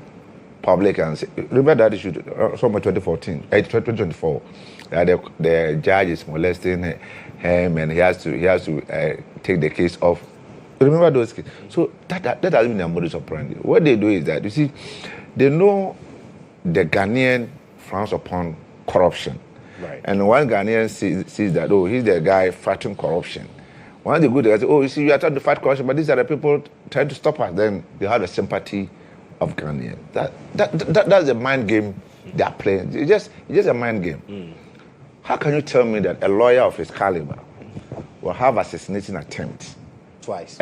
D: public and said, remember that issue, somewhere 2024, that the judge is molesting him and he has to take the case off. Remember those cases? So that has been a modus operandi. What they do is that, you see, they know the Ghanaian frowns upon corruption.
A: Right.
D: And one Ghanaian sees that, oh, he's the guy fighting corruption. One of the good guys say, oh, you see, you are trying to fight corruption, but these are the people trying to stop us. Then they have the sympathy of Ghanaians. That's the mind game they are playing. It's just a mind game. How can you tell me that a lawyer of his caliber will have assassinating attempts
A: Twice.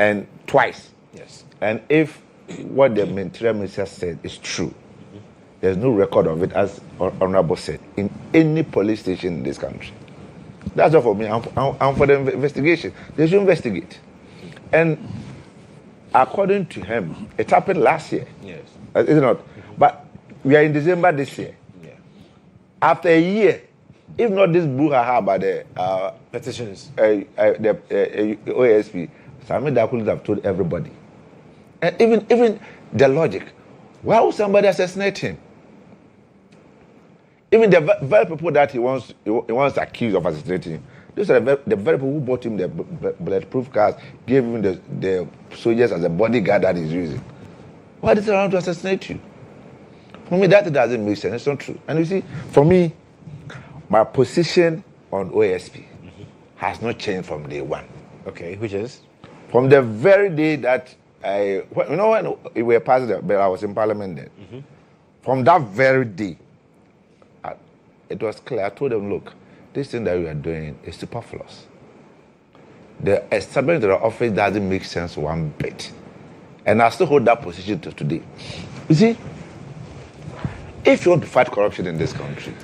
D: Yes. And if what the Interior Minister said is true, there's no record of it, as Honorable said, in any police station in this country. That's all for me. I'm for the investigation. They should investigate. And according to him, it happened last year.
A: Yes.
D: Is it not? But we are in December this year.
A: Yeah.
D: After a year, if not this brouhaha about the
A: petitions,
D: the OASP, Sami Dakul have told everybody. And even the logic, why would somebody assassinate him? Even the very people that he wants to accuse of assassinating him, those are the very people who bought him the bulletproof cars, gave him the soldiers as a bodyguard that he's using. Why did they want to assassinate you? For me, that doesn't make sense. It's not true. And you see, for me, my position on OASP has not changed from day one.
A: Okay, which is?
D: From the very day that when we were passing the bill, I was in Parliament then. From that very day, it was clear. I told them, look, this thing that we are doing is superfluous. The establishment of the office doesn't make sense one bit. And I still hold that position to today. You see, if you want to fight corruption in this country,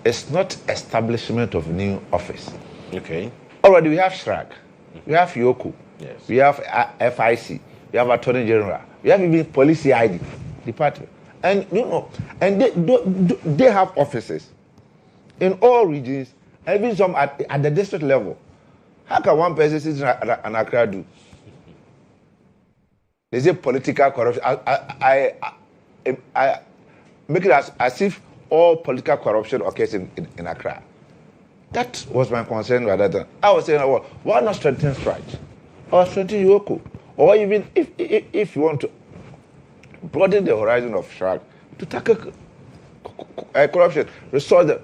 D: it's not establishment of new office.
A: Okay.
D: Already we have SHRAG, we have YOCO,
A: yes.
D: We have FIC, we have Attorney General, we have even Police CID department. And and they have offices in all regions, even some at the district level. How can one person sit in Accra do? They say political corruption. I make it as if all political corruption occurs in Accra. That was my concern rather than I was saying, well, why not strengthen SHRAG or strengthen YOCO? Or even if you want to broaden the horizon of SHRAG to tackle corruption, restore the.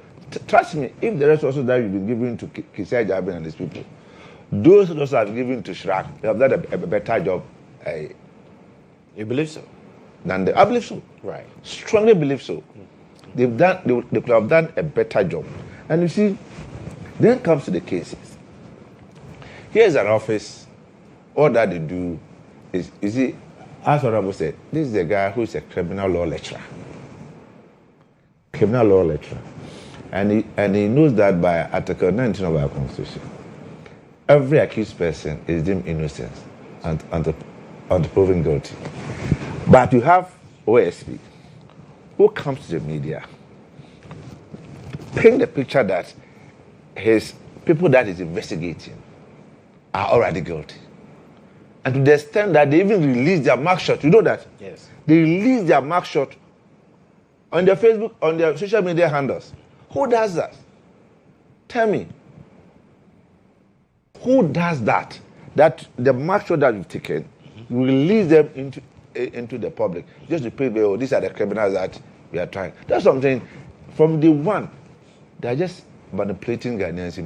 D: Trust me, if the resources that you've been giving to Kisai Jabin and these people, those resources have been given to SHRAG, they have done a better job.
A: You believe so?
D: I believe so.
A: Right.
D: Strongly believe so. They could have done a better job. And you see, then comes to the cases. Here's an office. All that they do is, you see, as Honorable said, this is a guy who is a criminal law lecturer. Criminal law lecturer. And he knows that by Article 19 of our Constitution, every accused person is deemed innocent and proven guilty. But you have OSP, who comes to the media, paint the picture that his people that is investigating are already guilty. And to the extent that they even release their mugshot, you know that?
A: Yes.
D: They release their mugshot on their Facebook, on their social media handles. Who does that? Tell me. Who does that? That the mugshot that you've taken, you release them into the public just to prove, oh, these are the criminals that we are trying. That's something from day one. They're just manipulating Ghanaians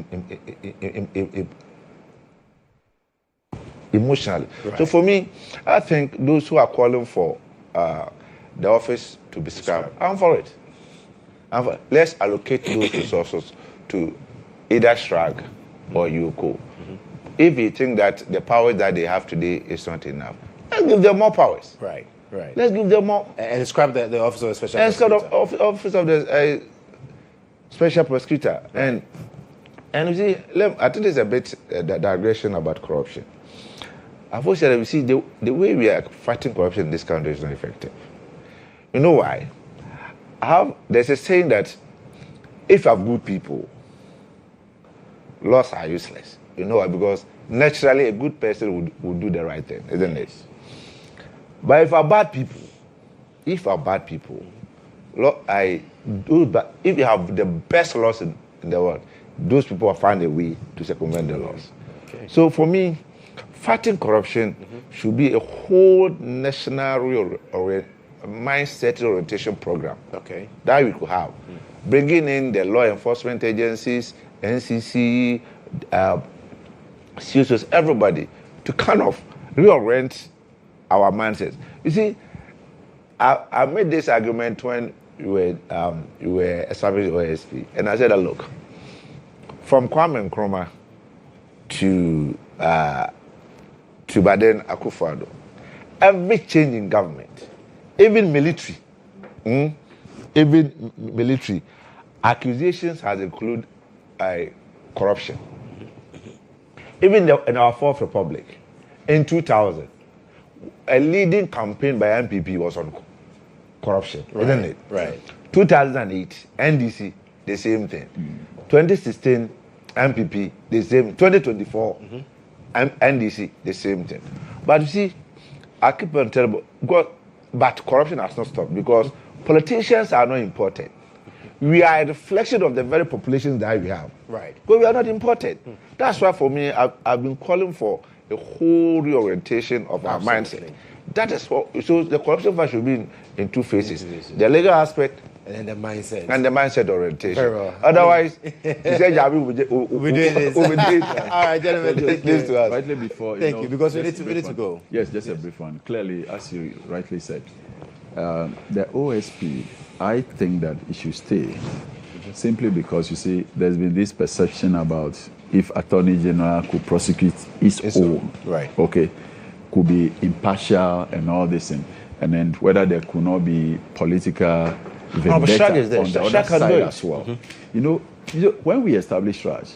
D: emotionally. Right. So for me, I think those who are calling for the office to be scrapped, I'm for it. Let's allocate those resources to either SHRAG or YOCO. If you think that the powers that they have today is not enough, let's give them more powers.
A: Right.
D: Let's give them more.
A: And scrap the Office of the Special Prosecutor.
D: Office of the Special Prosecutor. And you see, I think there's a bit digression about corruption. I've always said, you see, the way we are fighting corruption in this country is not effective. You know why? There's a saying that if you have good people, laws are useless. You know why? Because naturally a good person would do the right thing, isn't it? But if you are bad people, if you have the best laws in the world, those people will find a way to circumvent the laws. Okay. So for me, fighting corruption should be a whole national mindset orientation program.
A: Okay.
D: That we could have. Bringing in the law enforcement agencies, NCC, CSOs, everybody to kind of reorient our mindsets. You see, I made this argument when you were establishing OSP, and I said, look, from Kwame Nkrumah to Baden Akufo-Addo, every change in government, even military, accusations has included corruption. Even in our fourth republic, in 2000, a leading campaign by MPP was on corruption, isn't it?
A: Right.
D: 2008, NDC, the same thing. 2016, MPP, the same. 2024, NDC, the same thing. But you see, I keep on telling you, but corruption has not stopped because politicians are not important. We are a reflection of the very populations that we have.
A: Right.
D: But we are not important. That's why for me, I've been calling for a whole reorientation of our mindset. That is what, so the corruption fight should be in two phases. The legal aspect
A: and then the mindset.
D: And the mindset orientation.
A: Very well.
D: Otherwise, you said Jabi
A: we do this.
D: All
A: right, gentlemen.
E: This to us. Rightly before,
A: thank you, because we need to go.
E: Yes, just a brief one. Clearly, as you rightly said, the OSP, I think that it should stay simply because, you see, there's been this perception about if Attorney General could prosecute his own,
A: right?
E: Okay, could be impartial and all this, and then whether there could not be political vendetta on the other side as well. You know, when we established Raj,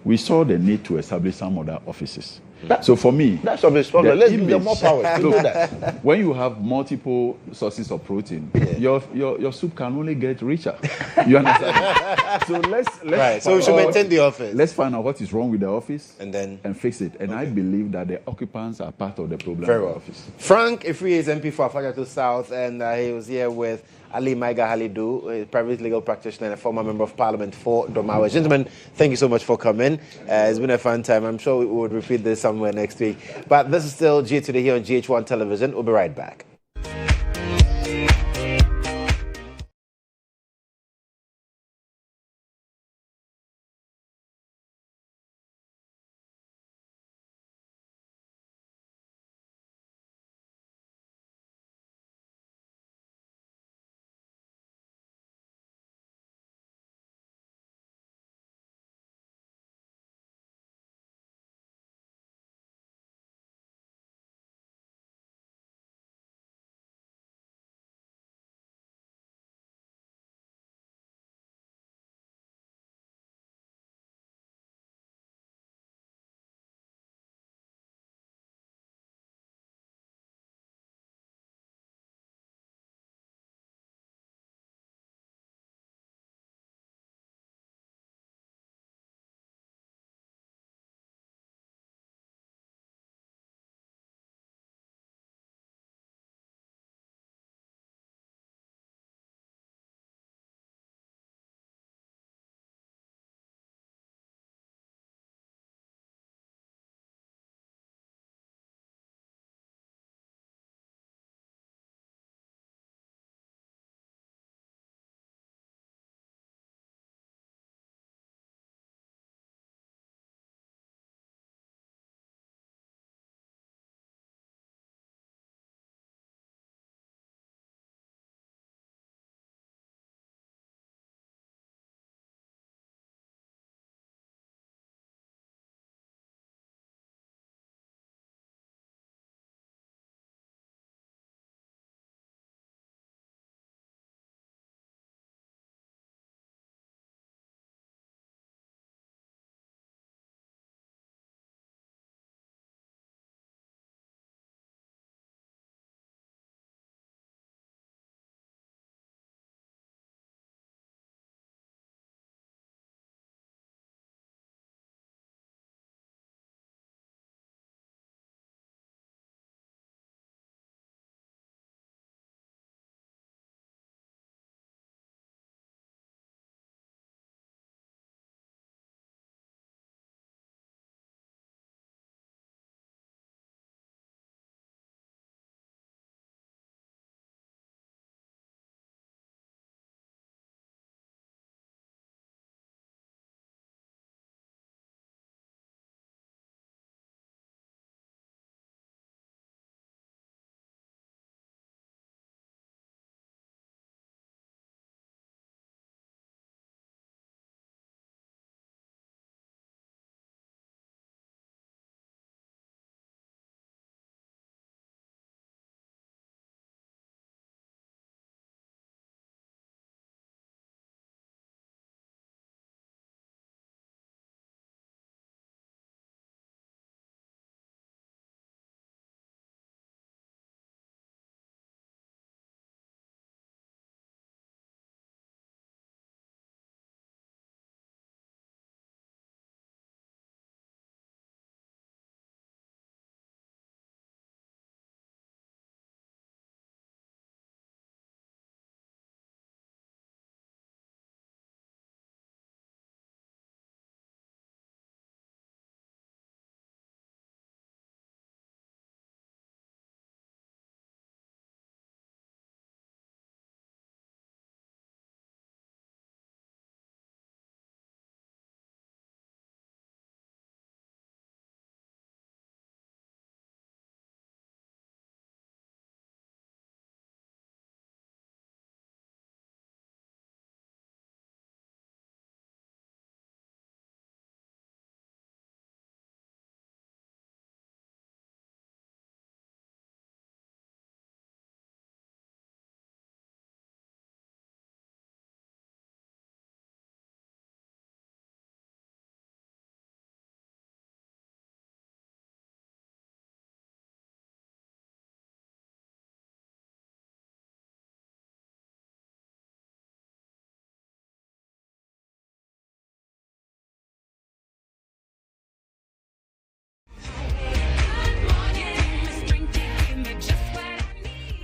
E: we saw the need to establish some other offices. So for me,
D: that's obvious. Let's give them more power to do that.
E: When you have multiple sources of protein, your soup can only get richer. You understand? So let's
A: right. So we should maintain the office.
E: Let's find out what is wrong with the office
A: and
E: fix it. And I believe that the occupants are part of the problem.
A: Very well.
E: Of the office.
A: Frank Ifri is MP for Afagatu South, and he was here with Ali Maiga Halidu, a private legal practitioner and a former member of parliament for Domawe. Gentlemen, thank you so much for coming. It's been a fun time. I'm sure we would repeat this somewhere next week. But this is still G Today here on GH1 Television. We'll be right back.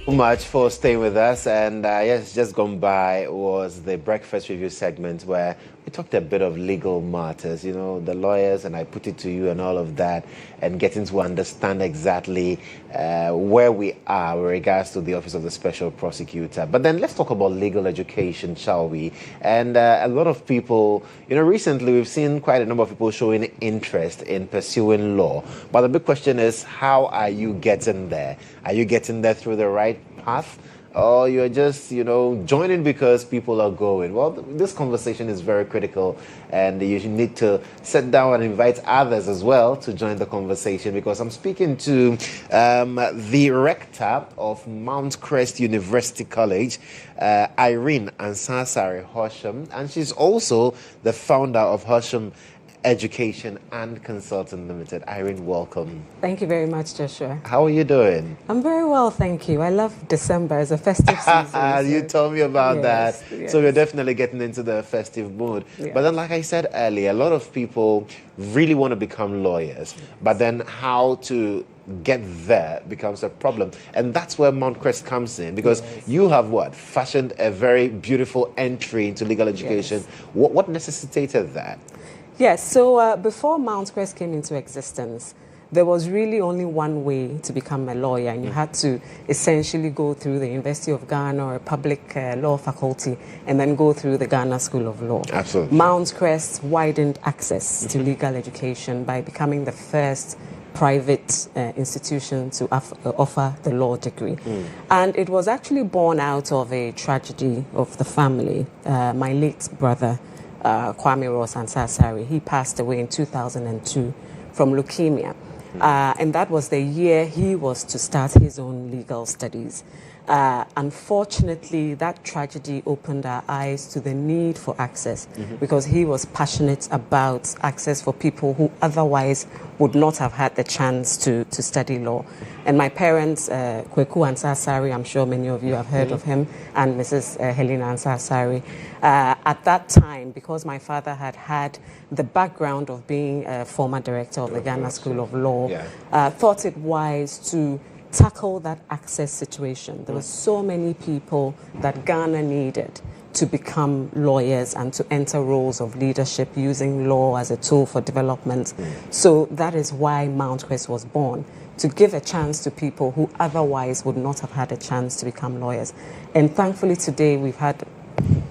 A: Much for staying with us, and yes, just gone by was the breakfast review segment where we talked a bit of legal matters, you know, the lawyers, and I put it to you and all of that, and getting to understand exactly where we are with regards to the Office of the Special Prosecutor. But then let's talk about legal education, shall we? And a lot of people, you know, recently we've seen quite a number of people showing interest in pursuing law. But the big question is, how are you getting there? Are you getting there through the right path, or you're just, you know, joining because people are going? Well, this conversation is very critical, and you need to sit down and invite others as well to join the conversation, because I'm speaking to the rector of Mount Crest University College, Irene Ansasari Horsham, and she's also the founder of Horsham Education and Consulting Limited. Irene, welcome.
F: Thank you very much, Joshua.
A: How are you doing?
F: I'm very well, thank you. I love December as a festive season.
A: You told me about that.
F: Yes.
A: So we're definitely getting into the festive mood.
F: Yeah.
A: But then, like I said earlier, a lot of people really want to become lawyers, but then how to get there becomes a problem. And that's where Mount Crest comes in, because you have fashioned a very beautiful entry into legal education.
F: Yes.
A: What necessitated that?
F: Yes, so before Mount Crest came into existence, there was really only one way to become a lawyer, and you had to essentially go through the University of Ghana or a public law faculty, and then go through the Ghana School of Law.
A: Absolutely.
F: Mount Crest widened access to legal education by becoming the first private institution to offer the law degree. And it was actually born out of a tragedy of the family. My late brother, Kwame Ross Ansasari, he passed away in 2002 from leukemia. And that was the year he was to start his own legal studies. Unfortunately, that tragedy opened our eyes to the need for access, because he was passionate about access for people who otherwise would not have had the chance to study law. And my parents, Kweku Ansasari, I'm sure many of you have heard of him, and Mrs. Helena Ansasari, at that time, because my father had the background of being a former director of the Ghana School of Law, thought it wise to tackle that access situation. There were so many people that Ghana needed to become lawyers and to enter roles of leadership using law as a tool for development. So that is why Mount Crest was born, to give a chance to people who otherwise would not have had a chance to become lawyers. And thankfully today we've had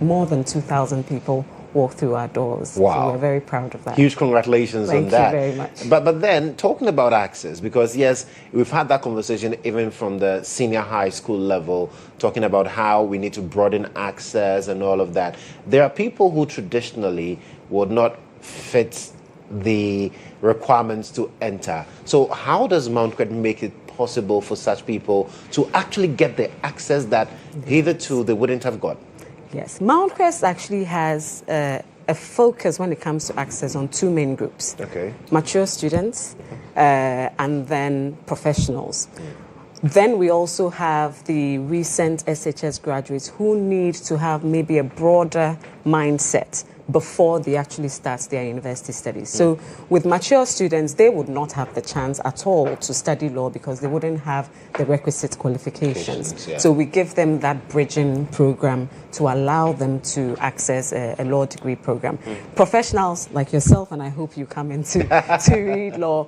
F: more than 2,000 people walk through our doors.
A: Wow.
F: So we're very proud of that.
A: Huge congratulations on that.
F: Thank you very much.
A: But then, talking about access, because yes, we've had that conversation even from the senior high school level, talking about how we need to broaden access and all of that. There are people who traditionally would not fit the requirements to enter. So how does Mount Crest make it possible for such people to actually get the access that hitherto they wouldn't have got?
F: Yes, Mount Crest actually has a focus when it comes to access on two main groups.
A: Okay.
F: Mature students and then professionals. Then we also have the recent SHS graduates who need to have maybe a broader mindset before they actually start their university studies. So with mature students, they would not have the chance at all to study law because they wouldn't have the requisite qualifications.
A: Yeah.
F: So we give them that bridging program to allow them to access a law degree program. Professionals like yourself, and I hope you come into to read law,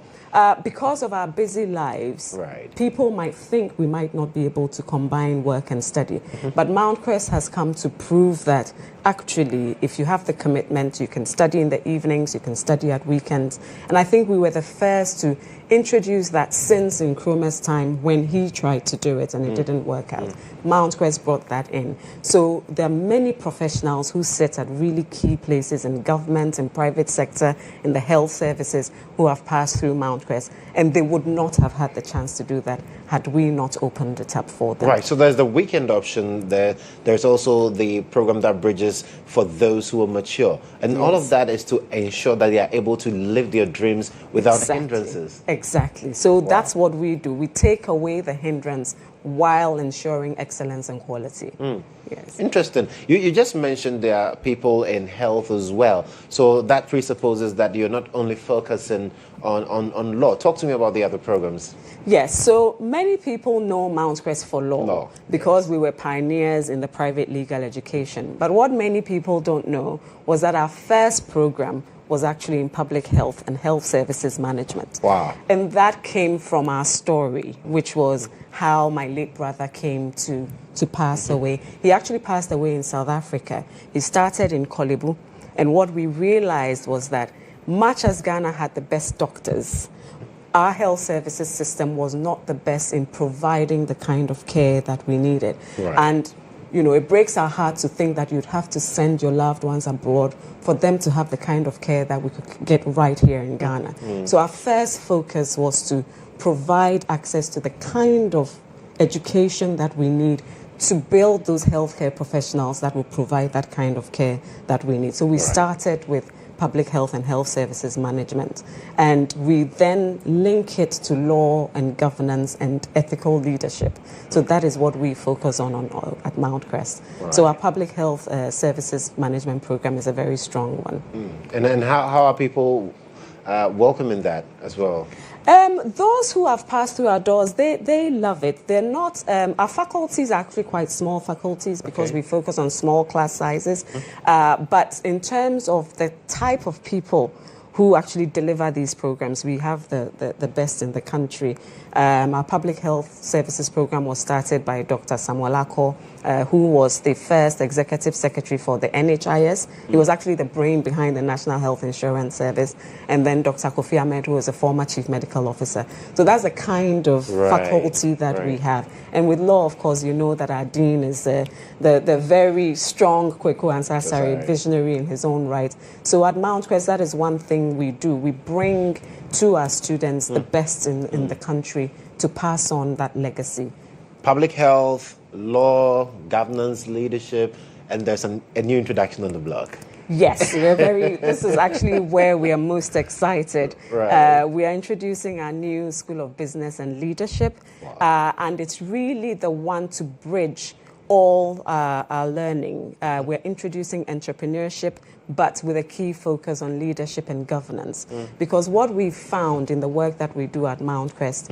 F: because of our busy lives, people might think we might not be able to combine work and study. But Mount Crest has come to prove that actually, if you have the commitment, you can study in the evenings, you can study at weekends. And I think we were the first to introduce that since in Nkrumah's time when he tried to do it and it didn't work out. Mount Crest brought that in. So there are many professionals who sit at really key places in government and private sector, in the health services, who have passed through Mount Crest, and they would not have had the chance to do that had we not opened it up for them.
A: Right, so there's the weekend option there. There's also the program that bridges for those who are mature. And all of that is to ensure that they are able to live their dreams without hindrances.
F: Exactly. So that's what we do. We take away the hindrance while ensuring excellence and quality. Yes.
A: Interesting. You just mentioned there are people in health as well. So that presupposes that you're not only focusing on law. Talk to me about the other programs.
F: Yes, so many people know Mount Crest for law because we were pioneers in the private legal education. But what many people don't know was that our first program was actually in public health and health services management.
A: Wow.
F: And that came from our story, which was how my late brother came to pass away. He actually passed away in South Africa. He started in Kolebu, and what we realized was that much as Ghana had the best doctors, our health services system was not the best in providing the kind of care that we needed.
A: Right.
F: And it breaks our heart to think that you'd have to send your loved ones abroad for them to have the kind of care that we could get right here in Ghana. So our first focus was to provide access to the kind of education that we need to build those healthcare professionals that will provide that kind of care that we need. So we started with public health and health services management, and we then link it to law and governance and ethical leadership. So that is what we focus on at Mount Crest. So our public health services management program is a very strong one.
A: And then how are people welcoming that as well?
F: Those who have passed through our doors, they love it. They're not, our faculties are actually quite small faculties because we focus on small class sizes. But in terms of the type of people who actually deliver these programs, we have the best in the country. Our public health services program was started by Dr. Samuel Ako, who was the first executive secretary for the NHIS. He was actually the brain behind the National Health Insurance Service. And then Dr. Kofi Ahmed, who was a former chief medical officer. So that's the kind of faculty that we have. And with law, of course, you know that our dean is the very strong Kweku Ansasari, visionary in his own right. So at Mount Crest, that is one thing we do. We bring to our students the best in the country to pass on that legacy.
A: Public health, law, governance, leadership, and there's a new introduction on the block.
F: Yes, this is actually where we are most excited. We are introducing our new School of Business and Leadership, and it's really the one to bridge all our learning. We're introducing entrepreneurship, but with a key focus on leadership and governance. Because what we found in the work that we do at Mount Crest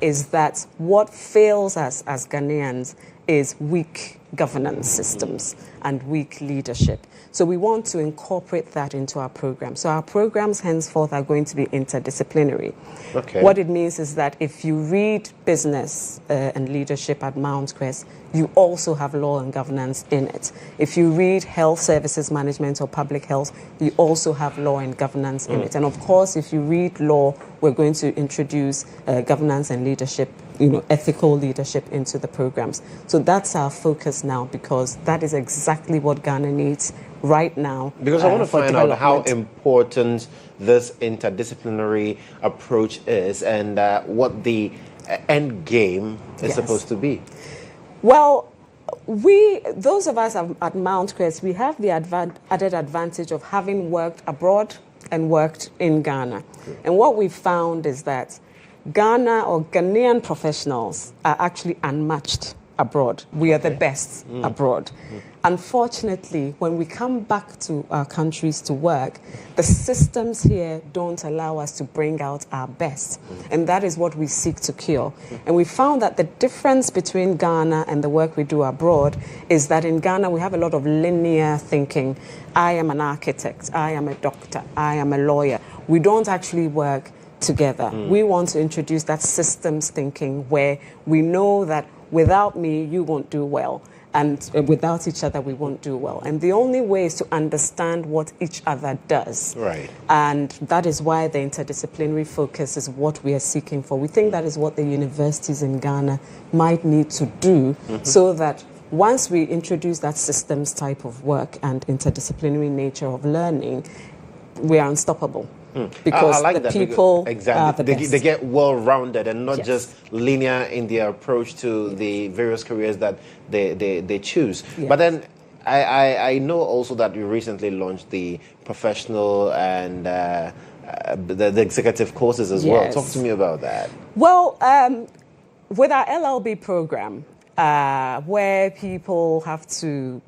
F: is that what fails us as Ghanaians is weak governance systems and weak leadership. So we want to incorporate that into our program. So our programs henceforth are going to be interdisciplinary. What it means is that if you read business and leadership at Mount Crest, you also have law and governance in it. If you read health services management or public health, you also have law and governance in it. And of course, if you read law, we're going to introduce governance and leadership, ethical leadership into the programs. So that's our focus now, because that is exactly what Ghana needs right now.
A: Because I want to find out how important this interdisciplinary approach is and what the end game is supposed to be.
F: Well, those of us at Mount Crest, we have the added advantage of having worked abroad and worked in Ghana. And what we found is that Ghana or Ghanaian professionals are actually unmatched abroad. We are the best abroad. Unfortunately, when we come back to our countries to work, the systems here don't allow us to bring out our best. And that is what we seek to cure. And we found that the difference between Ghana and the work we do abroad is that in Ghana we have a lot of linear thinking. I am an architect, I am a doctor, I am a lawyer. We don't actually work together. We want to introduce that systems thinking where we know that without me, you won't do well. And without each other, we won't do well. And the only way is to understand what each other does. And that is why the interdisciplinary focus is what we are seeking for. We think that is what the universities in Ghana might need to do so that once we introduce that systems type of work and interdisciplinary nature of learning, we are unstoppable. Because
A: I like
F: the people
A: exactly. They get well-rounded and not
F: Yes.
A: just linear in their approach to the various careers that they choose.
F: Yes.
A: But then I know also that you recently launched the professional and the executive courses as well. Talk to me about that.
F: Well, with our LLB program, where people have to,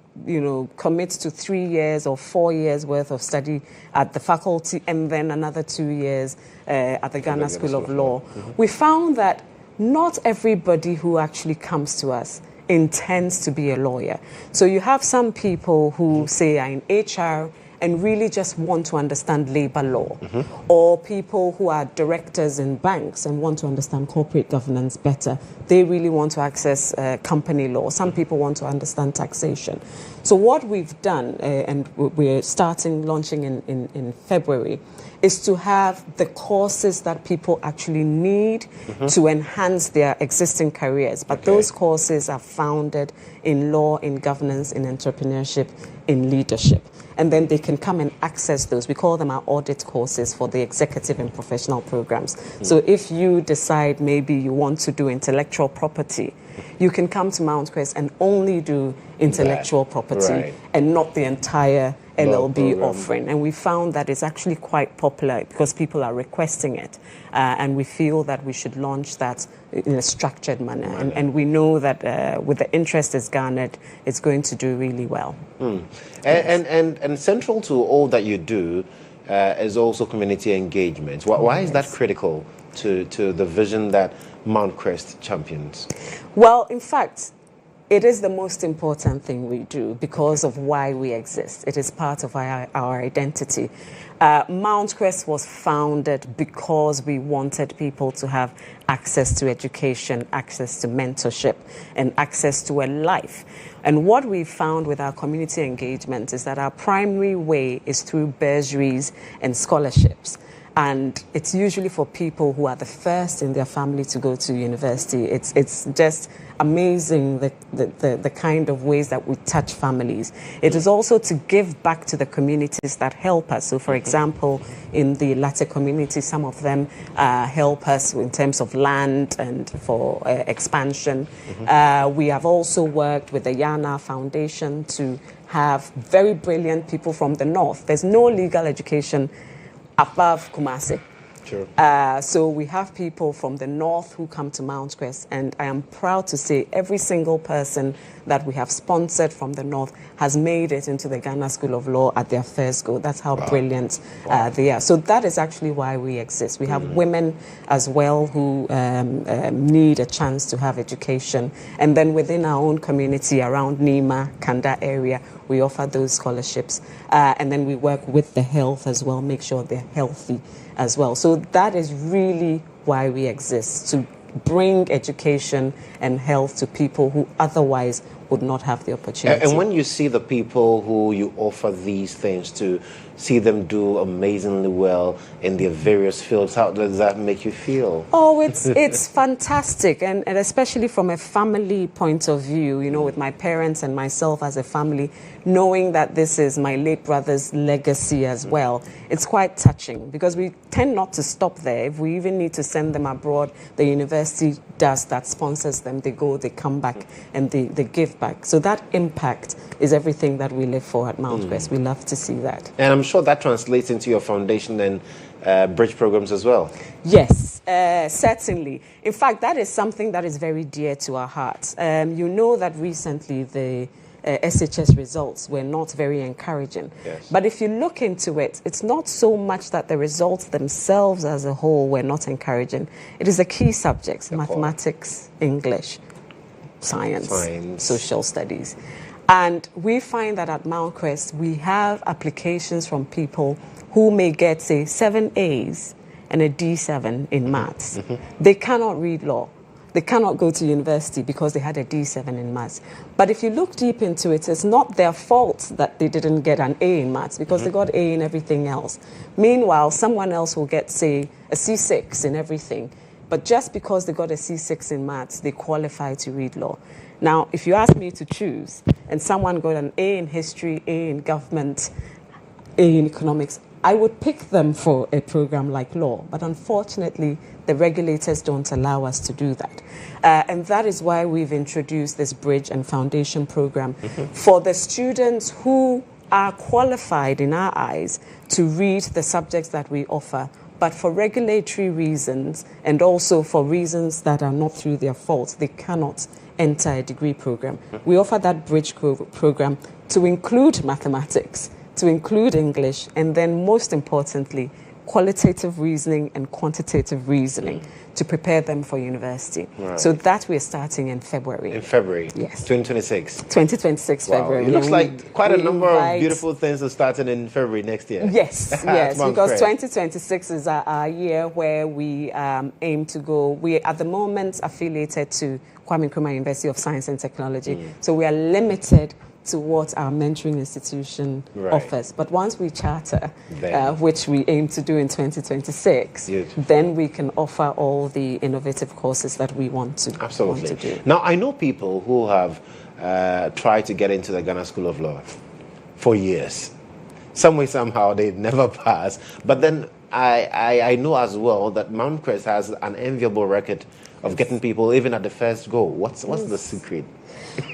F: commit to 3 years or 4 years worth of study at the faculty and then another 2 years at the Ghana School of Law, we found that not everybody who actually comes to us intends to be a lawyer. So you have some people who say are in HR and really just want to understand labor law, or people who are directors in banks and want to understand corporate governance better. They really want to access company law. Some people want to understand taxation. So what we've done, and we're launching in February, is to have the courses that people actually need to enhance their existing careers. But those courses are founded in law, in governance, in entrepreneurship, in leadership. And then they can come and access those. We call them our audit courses for the executive and professional programs. So if you decide maybe you want to do intellectual property, you can come to Mount Crest and only do intellectual property and not the entire LLB offering. And we found that it's actually quite popular because people are requesting it. And we feel that we should launch that in a structured manner. And we know that with the interest it's garnered, it's going to do really well.
A: And central to all that you do is also community engagement. Why is that critical to the vision that Mount Crest champions?
F: Well, in fact, it is the most important thing we do because of why we exist. It is part of our identity. Mount Crest was founded because we wanted people to have access to education, access to mentorship, and access to a life. And what we found with our community engagement is that our primary way is through bursaries and scholarships. And it's usually for people who are the first in their family to go to university. It's just amazing the kind of ways that we touch families. It is also to give back to the communities that help us. So, for example, in the latter community, some of them help us in terms of land and for expansion. We have also worked with the Yana Foundation to have very brilliant people from the north. There's no legal education above Kumasi.
A: Sure.
F: So we have people from the north who come to Mount Crest, and I am proud to say every single person that we have sponsored from the north has made it into the Ghana School of Law at their first go. That's how brilliant they are. So that is actually why we exist. We have women as well who need a chance to have education. And then within our own community around Nima, Kanda area, we offer those scholarships. And then we work with the health as well, make sure they're healthy as well. So that is really why we exist, to bring education and health to people who otherwise would not have the opportunity.
A: And when you see the people who you offer these things to, see them do amazingly well in their various fields, how does that make you feel?
F: Oh, it's fantastic, and especially from a family point of view, with my parents and myself as a family, knowing that this is my late brother's legacy as well. It's quite touching because we tend not to stop there. If we even need to send them abroad, the university does that, sponsors them, they go, they come back, and they give back. So that impact is everything that we live for at Mount Crest. We love to see that.
A: And I'm sure that translates into your foundation and bridge programs as well.
F: Yes, certainly. In fact, that is something that is very dear to our hearts. You know that recently the SHS results were not very encouraging.
A: Yes.
F: But if you look into it, it's not so much that the results themselves as a whole were not encouraging. It is the key subjects, mathematics, English, science, social studies. And we find that at Mount Crest, we have applications from people who may get, say, 7 A's and a D7 in maths. They cannot read law. They cannot go to university because they had a D7 in maths. But if you look deep into it, it's not their fault that they didn't get an A in maths because they got A in everything else. Meanwhile, someone else will get, say, a C6 in everything. But just because they got a C6 in maths, they qualify to read law. Now, if you ask me to choose, and someone got an A in history, A in government, A in economics, I would pick them for a program like law. But unfortunately, the regulators don't allow us to do that. And that is why we've introduced this bridge and foundation program for the students who are qualified in our eyes to read the subjects that we offer, but for regulatory reasons and also for reasons that are not through their fault, they cannot enter a degree program. We offer that bridge program to include mathematics, to include English, and then most importantly, qualitative reasoning and quantitative reasoning to prepare them for university.
A: Right.
F: So that we're starting in February.
A: In February?
F: Yes.
A: 2026?
F: 2026
A: Wow.
F: February.
A: It looks
F: And
A: like quite a
F: we
A: number of
F: invite-
A: beautiful things are starting in February next year.
F: Yes, yes,
A: Mount
F: because
A: Crest.
F: 2026 is our year where we aim to go. We are at the moment affiliated to Kwame Nkrumah University of Science and Technology, so we are limited to what our mentoring institution
A: Right.
F: offers. But once we charter,
A: Then.
F: which we aim to do in 2026,
A: Beautiful.
F: then we can offer all the innovative courses that we want to,
A: Absolutely.
F: want to do.
A: Now, I know people who have tried to get into the Ghana School of Law for years. Some way, somehow, they never pass. But then I know as well that Mount Crest has an enviable record of getting people even at the first go. What's the secret?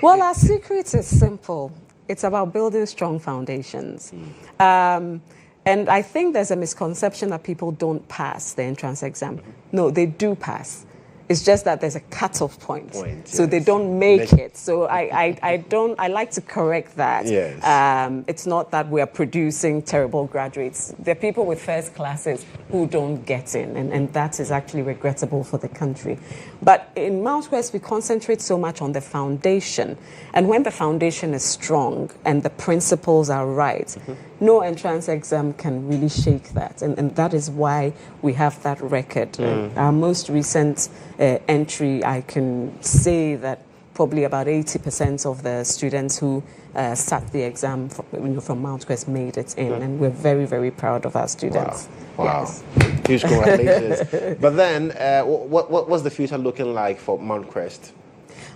F: Well, our secret is simple. It's about building strong foundations. And I think there's a misconception that people don't pass the entrance exam. No, they do pass. It's just that there's a cutoff point. So they don't make it. So I like to correct that.
A: Yes.
F: It's not that we are producing terrible graduates. There are people with first classes who don't get in, and that is actually regrettable for the country. But in Mount West, we concentrate so much on the foundation. And when the foundation is strong and the principles are right, no entrance exam can really shake that. And that is why we have that record. Our most recent entry, I can say that probably about 80% of the students who sat the exam from Mount Quest made it in, and we're very, very proud of our students.
A: Wow.
F: Yes.
A: Huge congratulations. But then, what's the future looking like for Mount Crest?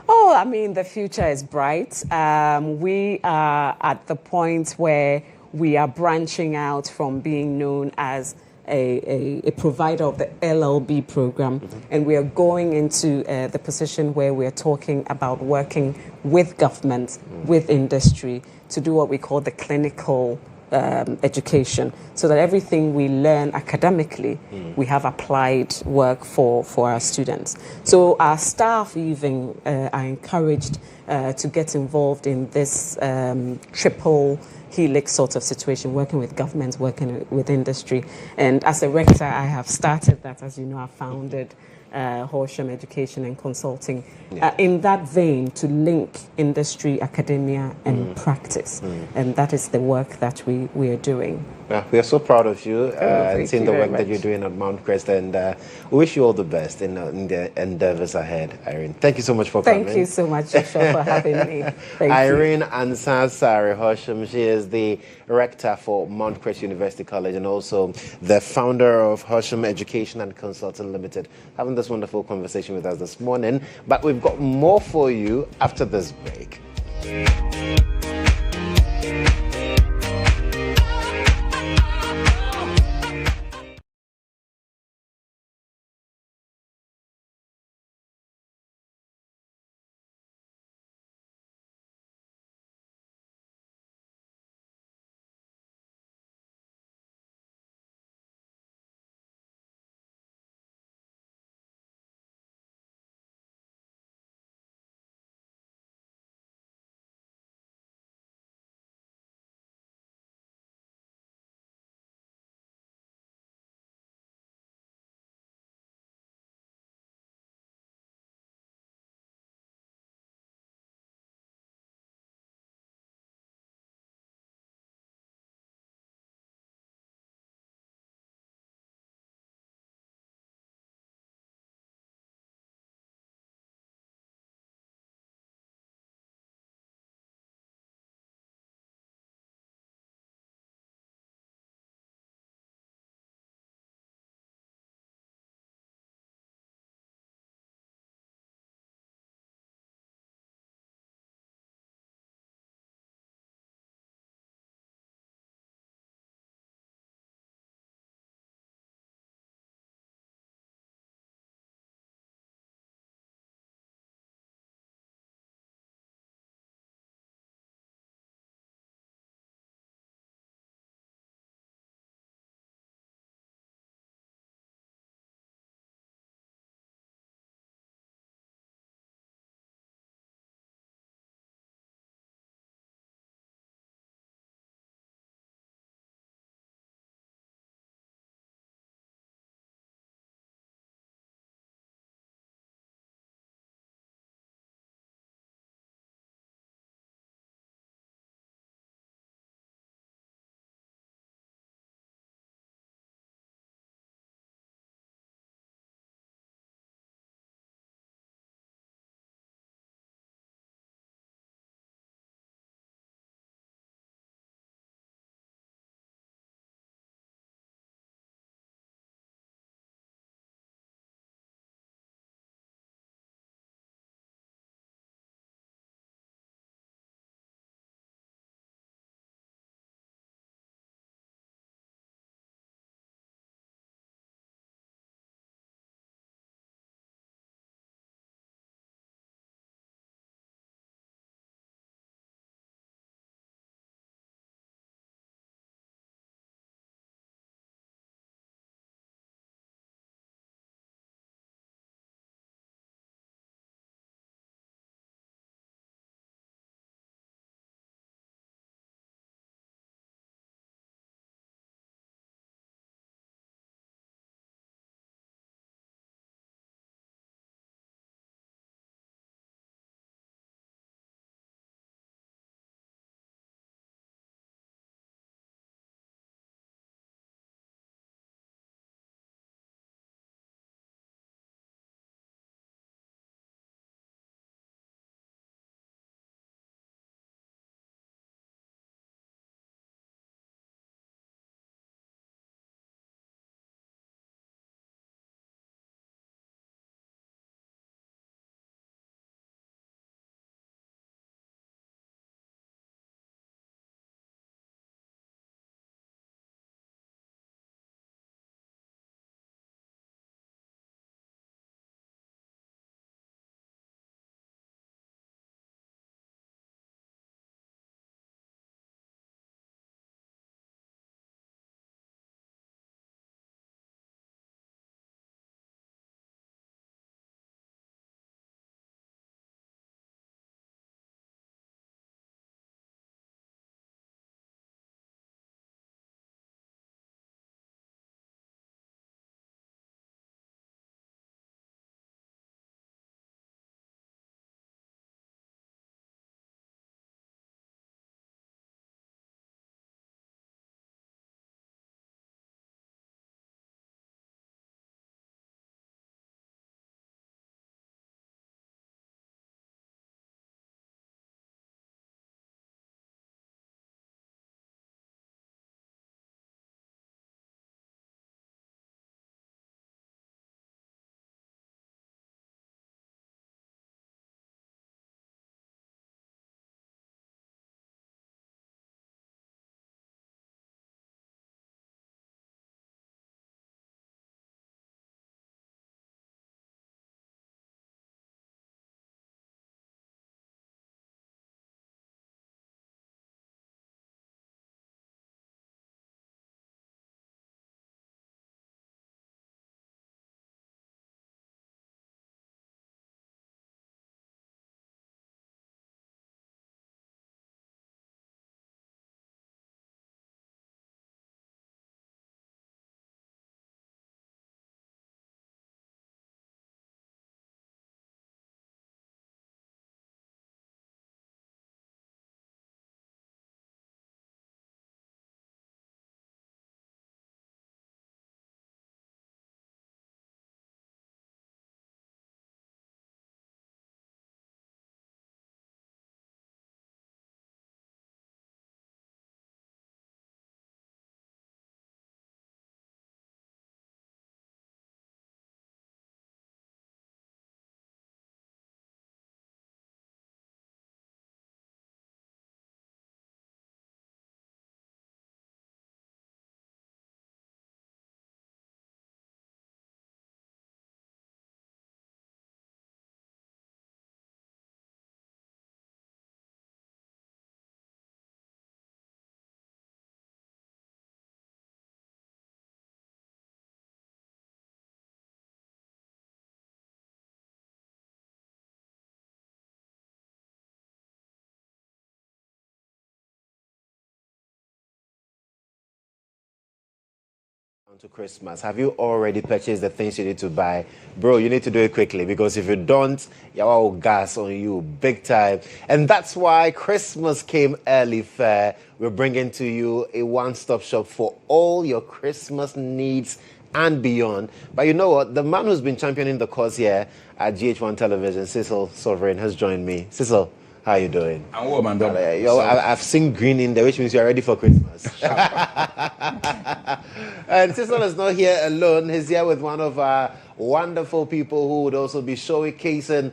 F: Oh, I mean, the future is bright. We are at the point where we are branching out from being known as a provider of the LLB program, and we are going into the position where we are talking about working with government, with industry, to do what we call the clinical education, so that everything we learn academically, we have applied work for our students. So our staff even are encouraged to get involved in this triple helix sort of situation, working with government, working with industry. And as a rector, I have started that. As you know, I founded GHOne Education and Consulting in that vein, to link industry, academia, and practice. And that is the work that we are doing.
A: Yeah, we are so proud of you and
F: thank
A: seeing
F: you
A: the
F: very
A: work that
F: much.
A: you're doing at Mount Crest, and we wish you all the best in the endeavors ahead, Irene. Thank you so much for coming.
F: Thank you so much, Joshua, for having me. Thank you.
A: Irene Ansah-Sari Horsham, she is the rector for Mount Crest University College and also the founder of GHOne Education and Consulting Limited, having this wonderful conversation with us this morning. But we've got more for you after this break. To Christmas, have you already purchased the things you need to buy? Bro, you need to do it quickly, because if you don't, you will gas on you big time. And that's why Christmas came early fair. We're bringing to you a one-stop shop for all your Christmas needs and beyond. But you know what? The man who's been championing the cause here at GHOne Television, Cecil Sovereign, has joined me. Cecil, how are you doing?
G: I'm well, man.
A: I've seen green in there, which means you're ready for Christmas. And Cecil is not here alone. He's here with one of our wonderful people who would also be showcasing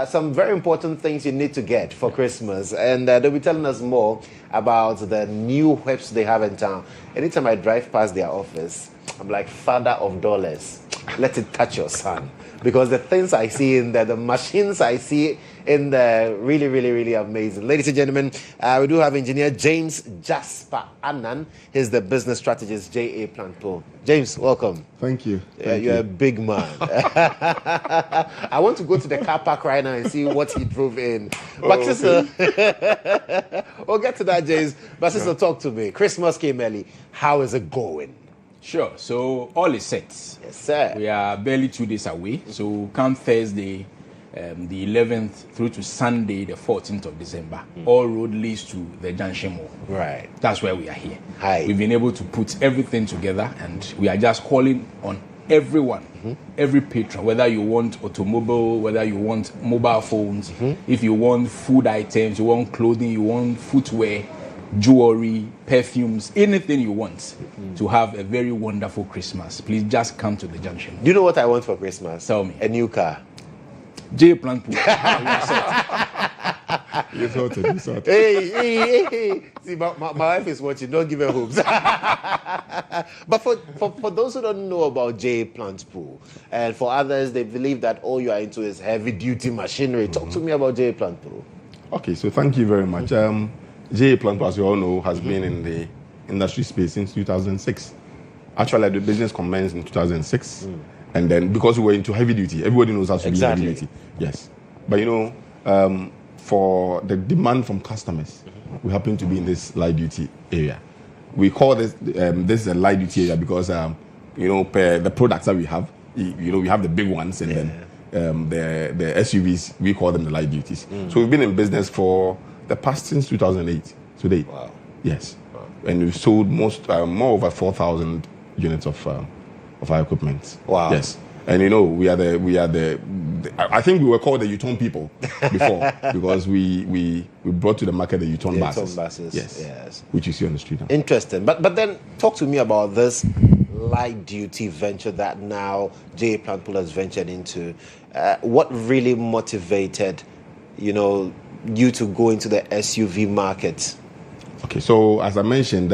A: some very important things you need to get for Christmas. And they'll be telling us more about the new whips they have in town. Anytime I drive past their office, I'm like, Father of dollars, let it touch your son. Because the things I see in there, the machines I see in there, really, really, really amazing. Ladies and gentlemen, we do have engineer James Jasper Annan. He's the business strategist, JA Plant Pool. James, welcome.
H: Thank you.
A: You're a big man. I want to go to the car park right now and see what he drove in. But sister, we'll get to that, James. But sister, talk to me. Christmas came early. How is it going?
G: Sure. So all is set.
A: Yes, sir.
G: We are barely 2 days away. So come Thursday, the 11th through to Sunday, the 14th of December, all road leads to the Junction Mall.
A: Right.
G: That's where we are here.
A: Hi.
G: We've been able to put everything together, and we are just calling on everyone, every patron, whether you want automobile, whether you want mobile phones, if you want food items, you want clothing, you want footwear, jewelry, perfumes, anything you want to have a very wonderful Christmas, please just come to the Junction.
A: Do you know what I want for Christmas?
G: Tell me.
A: A new car.
G: J Plant Pool.
H: You sorted.
A: Hey. See, my wife is watching. Don't give her hopes. But for those who don't know about J Plant Pool, and for others, they believe that all you are into is heavy-duty machinery. Talk to me about J Plant Pool.
H: Okay, so thank you very much. J Plant Pool, as you all know, has been in the industry space since 2006. Actually, the business commenced in 2006. And then because we were into heavy duty, everybody knows how to be heavy duty. Yes. But you know, for the demand from customers, we happen to be in this light duty area. We call this this is a light duty area because you know, the products that we have, you know, we have the big ones, and then the SUVs, we call them the light duties. So we've been in business for the past since 2008 to date.
A: Wow.
H: Yes. Wow. And we've sold more over 4,000 units of our equipment.
A: Wow.
H: Yes. And you know, we are the I think we were called the GHOne people before because we brought to the market the GHOne buses. Yes. Which you see on the street now.
A: Interesting. But then talk to me about this light duty venture that now J Plant Pool has ventured into. What really motivated, you know, you to go into the SUV market?
H: Okay, so as I mentioned,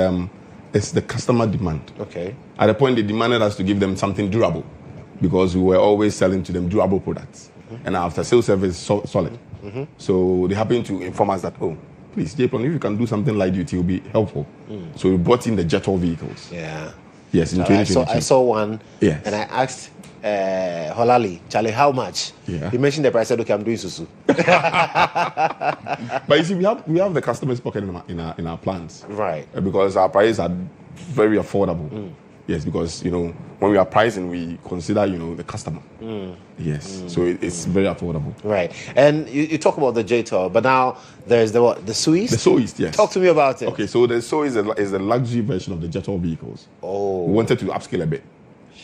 H: it's the customer demand.
A: Okay.
H: At the point, they demanded us to give them something durable because we were always selling to them durable products. And our after sales service is solid. So they happened to inform us that, oh, please, J-Plan, if you can do something light duty, it will be helpful. So we brought in the GHOne vehicles.
A: Yeah.
H: Yes, in 2022.
A: I saw one.
H: Yes.
A: And I asked Holali, Charlie, how much?
H: Yeah.
A: He mentioned the price. I said, okay, I'm doing susu.
H: But you see, we have the customer's pocket in our plans.
A: Right.
H: Because our prices are very affordable. Yes, because, you know, when we are pricing, we consider, you know, the customer. Yes, so it's very affordable.
A: Right. And you talk about the J-Tour, but now there's the what? The Suis?
H: The Suis, yes.
A: Talk to me about it.
H: Okay, so the Suis is the luxury version of the GHOne vehicles.
A: Oh.
H: We wanted to upscale a bit.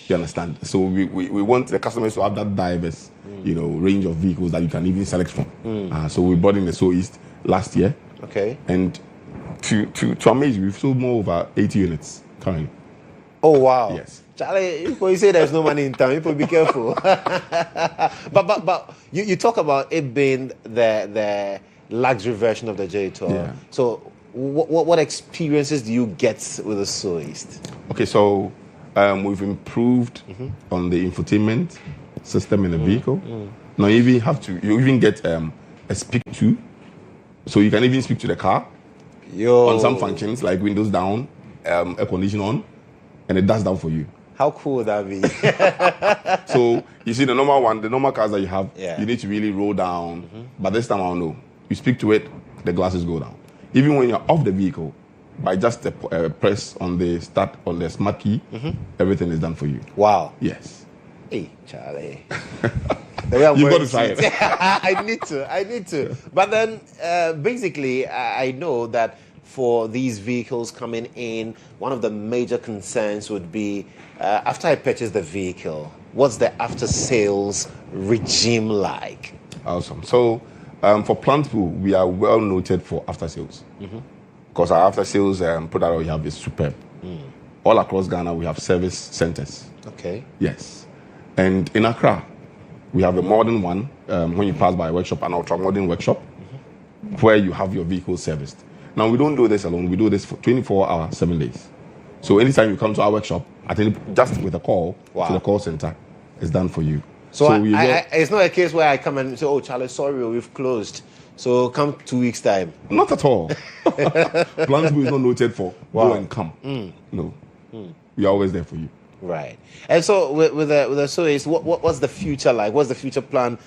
H: You understand? So we want the customers to have that diverse, you know, range of vehicles that you can even select from. So we bought in the Suis last year.
A: Okay.
H: And to amaze you, we've sold more over 80 units currently.
A: Oh, wow.
H: Yes.
A: Charlie, you say there's no money in town, people be careful. but you talk about it being the luxury version of the J-Tour.
H: Yeah.
A: So what experiences do you get with the Suis?
H: Okay, so we've improved on the infotainment system in the vehicle. Now you even get a speak to, so you can even speak to the car on some functions like windows down, air conditioning on, and it does that for you.
A: How cool would that be?
H: So you see the normal cars that you have, you need to really roll down. But this time I don't know. You speak to it, the glasses go down. Even when you're off the vehicle, by just a press on the start on the smart key, everything is done for you.
A: Wow.
H: Yes.
A: Hey, Charlie. The way I'm
H: You've got
A: wearing
H: to try
A: it.
H: it.
A: I need to. But then, basically, I know that for these vehicles coming in, one of the major concerns would be, after I purchase the vehicle, what's the after-sales regime like?
H: Awesome. So, for Plant Pool, we are well noted for after-sales. Because our after-sales product we have is superb. All across Ghana, we have service centers.
A: Okay.
H: Yes. And in Accra, we have a modern one, when you pass by a workshop, an ultra-modern workshop, where you have your vehicle serviced. Now, we don't do this alone. We do this for 24 hours, 7 days. So anytime you come to our workshop, just with a call to the call center, it's done for you.
A: So it's not a case where I come and say, oh, Charlie, sorry, we've closed. So come 2 weeks' time.
H: Not at all. Plant Pool is not noted for go and come. No. We are always there for you.
A: Right. And so with the Soace, what's the future like? What's the future plan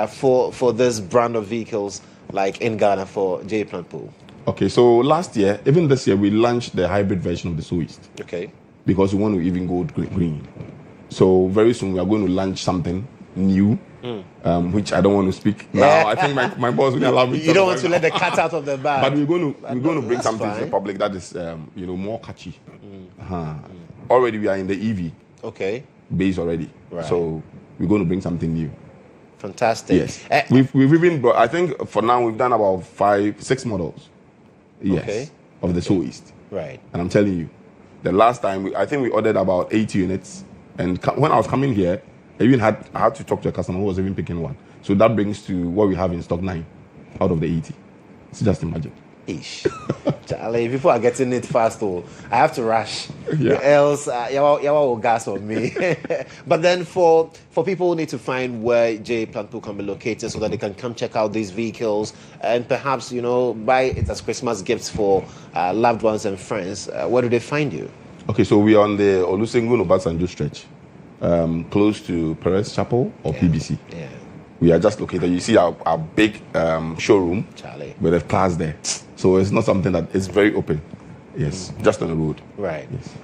A: for this brand of vehicles like in Ghana for J Plant Pool?
H: Okay, so last year, even this year, we launched the hybrid version of the Soace.
A: Okay.
H: Because we want to even go green. So very soon we are going to launch something new, which I don't want to speak now. I think my boss will allow me.
A: You don't want to let the cat out of the bag.
H: But we're going to bring something to the public that is more catchy. Already we are in the EV.
A: Okay.
H: Base already.
A: Right.
H: So we're going to bring something new.
A: Fantastic.
H: Yes. We've even brought, I think for now we've done about 5-6 models. Yes.
A: Okay.
H: Of the Soace.
A: Right.
H: And I'm telling you, the last time I think we ordered about 80 units, and when I was coming here, I had to talk to a customer who was even picking one. So that brings to what we have in stock 9 out of the 80. So just imagine.
A: Ish. Charlie, people are getting it fast, though. I have to rush.
H: Yeah.
A: Else, you will gas on me. But then for people who need to find where J Plant Pool can be located so that they can come check out these vehicles and perhaps, buy it as Christmas gifts for loved ones and friends, where do they find you?
H: Okay, so we are on the Olusegun Obasanjo stretch, close to Perez Chapel or PBC.
A: Yeah.
H: We are just located. You see our big showroom,
A: Charlie,
H: with a class there. So it's not something that is very open. Yes, just on the road.
A: Right.
H: Yes.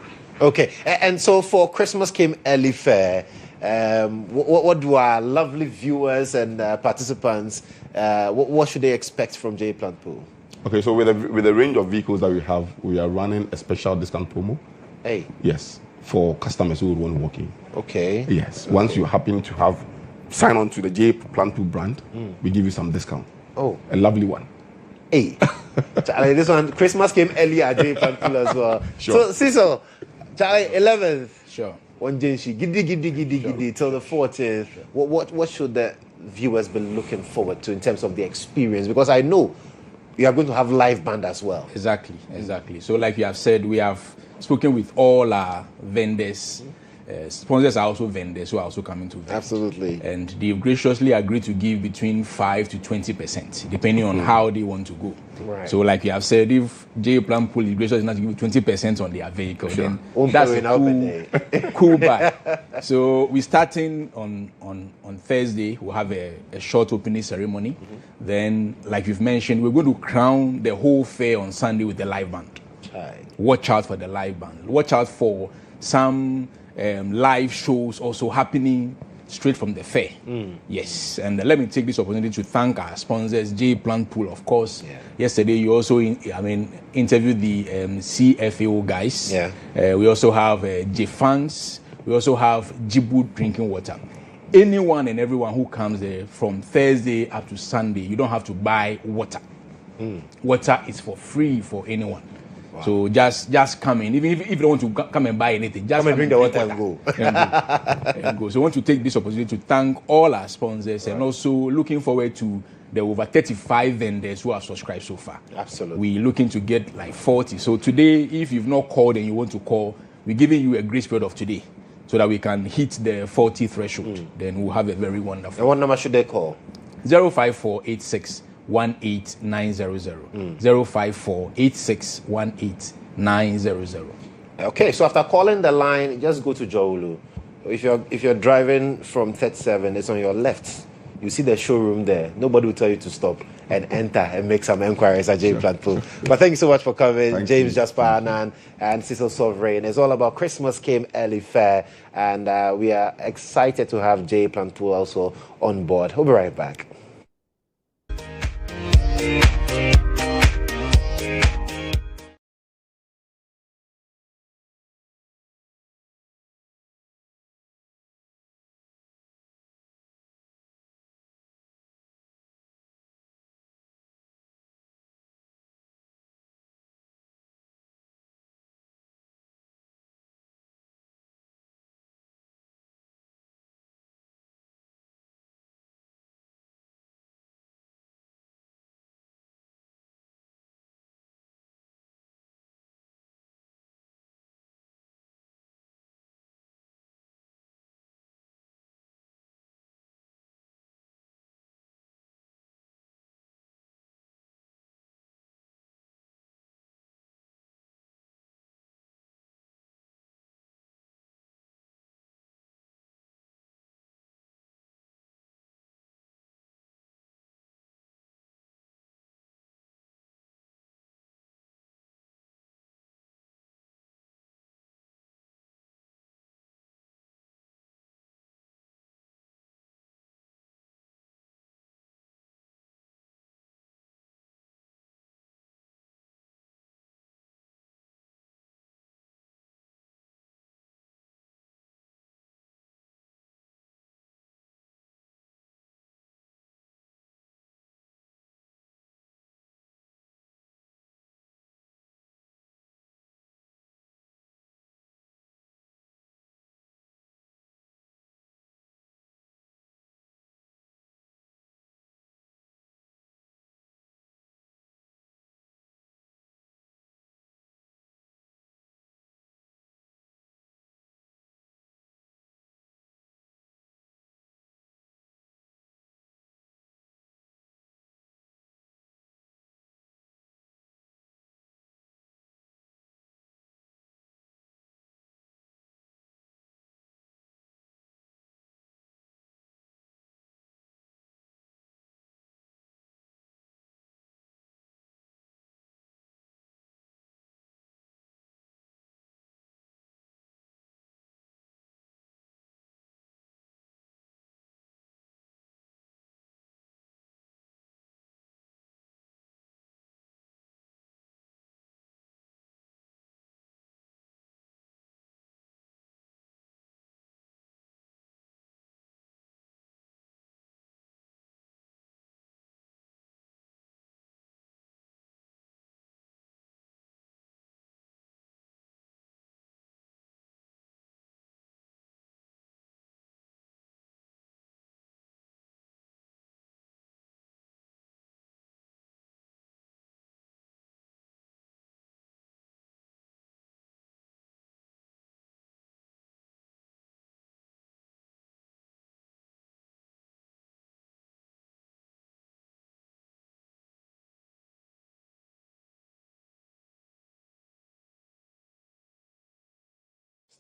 A: Okay, and so for Christmas Came Early Fair, what do our lovely viewers and participants, what should they expect from J Plant Pool?
H: Okay, so with the range of vehicles that we have, we are running a special discount promo.
A: Hey.
H: Yes, for customers who would want to walk in.
A: Okay.
H: Yes, once you happen to sign on to the J Plant Pool brand, we give you some discount.
A: Oh.
H: A lovely one.
A: Hey, Charlie, this one, Christmas came early at J Plant Pool as well.
H: Sure.
A: So, Cecil, Charlie, 11th.
G: Sure.
A: One Jinshi, giddy, till the 14th. What should the viewers be looking forward to in terms of the experience? Because I know you are going to have live band as well.
G: Exactly. So like you have said, we have spoken with all our vendors. Sponsors are also vendors who are also coming to visit.
A: Absolutely.
G: And they've graciously agreed to give between 5 to 20%, depending on how they want to go.
A: Right.
G: So like you have said, if J Plant Pool is gracious enough to give 20% on their vehicle, then that's a cool buy. So we're starting on Thursday. We'll have a short opening ceremony. Then, like you've mentioned, we're going to crown the whole fair on Sunday with the live band.
A: Right.
G: Watch out for the live band. Watch out for some live shows also happening straight from the fair. Yes, and let me take this opportunity to thank our sponsors, J Plant Pool, of course. Yeah. Yesterday, you also interviewed the CFAO guys. Yeah. We also have GHOne. We also have Jibu drinking water. Anyone and everyone who comes there from Thursday up to Sunday, you don't have to buy water. Water is for free for anyone. Wow. So just come in. Even if you don't want to come and buy anything, just come and
A: bring the water and go.
G: And go. So I want to take this opportunity to thank all our sponsors and also looking forward to the over 35 vendors who have subscribed so far.
A: Absolutely.
G: We're looking to get like 40. So today, if you've not called and you want to call, we're giving you a grace period of today so that we can hit the 40 threshold. Then we'll have a very wonderful.
A: And what number should they call?
G: 05486 18900 0548618
A: Okay, so after calling the line, just go to Jowolu. If you're driving from 37, it's on your left. you see the showroom there. Nobody will tell you to stop and enter and make some enquiries at J Plant Pool. But thank you so much for coming,
H: Thank
A: James
H: you.
A: Jasper Annan and Cecil Sovereign. It's all about Christmas came early fair, and we are excited to have J Plant Pool also on board. We'll be right back.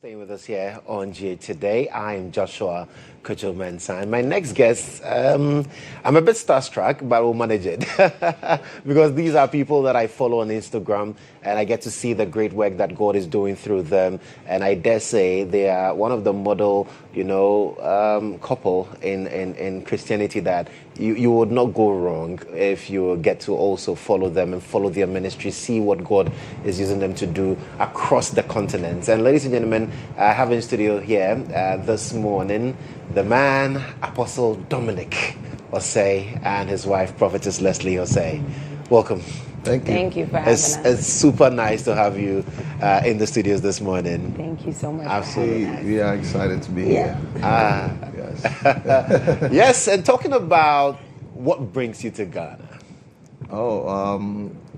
A: Staying with us here on GA today, I am Joshua Kodjo Mensah. And my next guest, I'm a bit starstruck, but we'll manage it. Because these are people that I follow on Instagram, and I get to see the great work that God is doing through them. And I dare say they are one of the model, couple in Christianity that you would not go wrong if you get to also follow them and follow their ministry, see what God is using them to do across the continents. And ladies and gentlemen, I have in studio here this morning the man, Apostle Dominic Osei, and his wife, Prophetess Leslie Osei. Welcome.
I: Thank you. Thank you for having us.
A: It's super nice to have you in the studios this morning.
I: Thank you so much.
A: Absolutely.
I: We
J: are excited to be here.
A: Yes. Yes, and talking about what brings you to Ghana.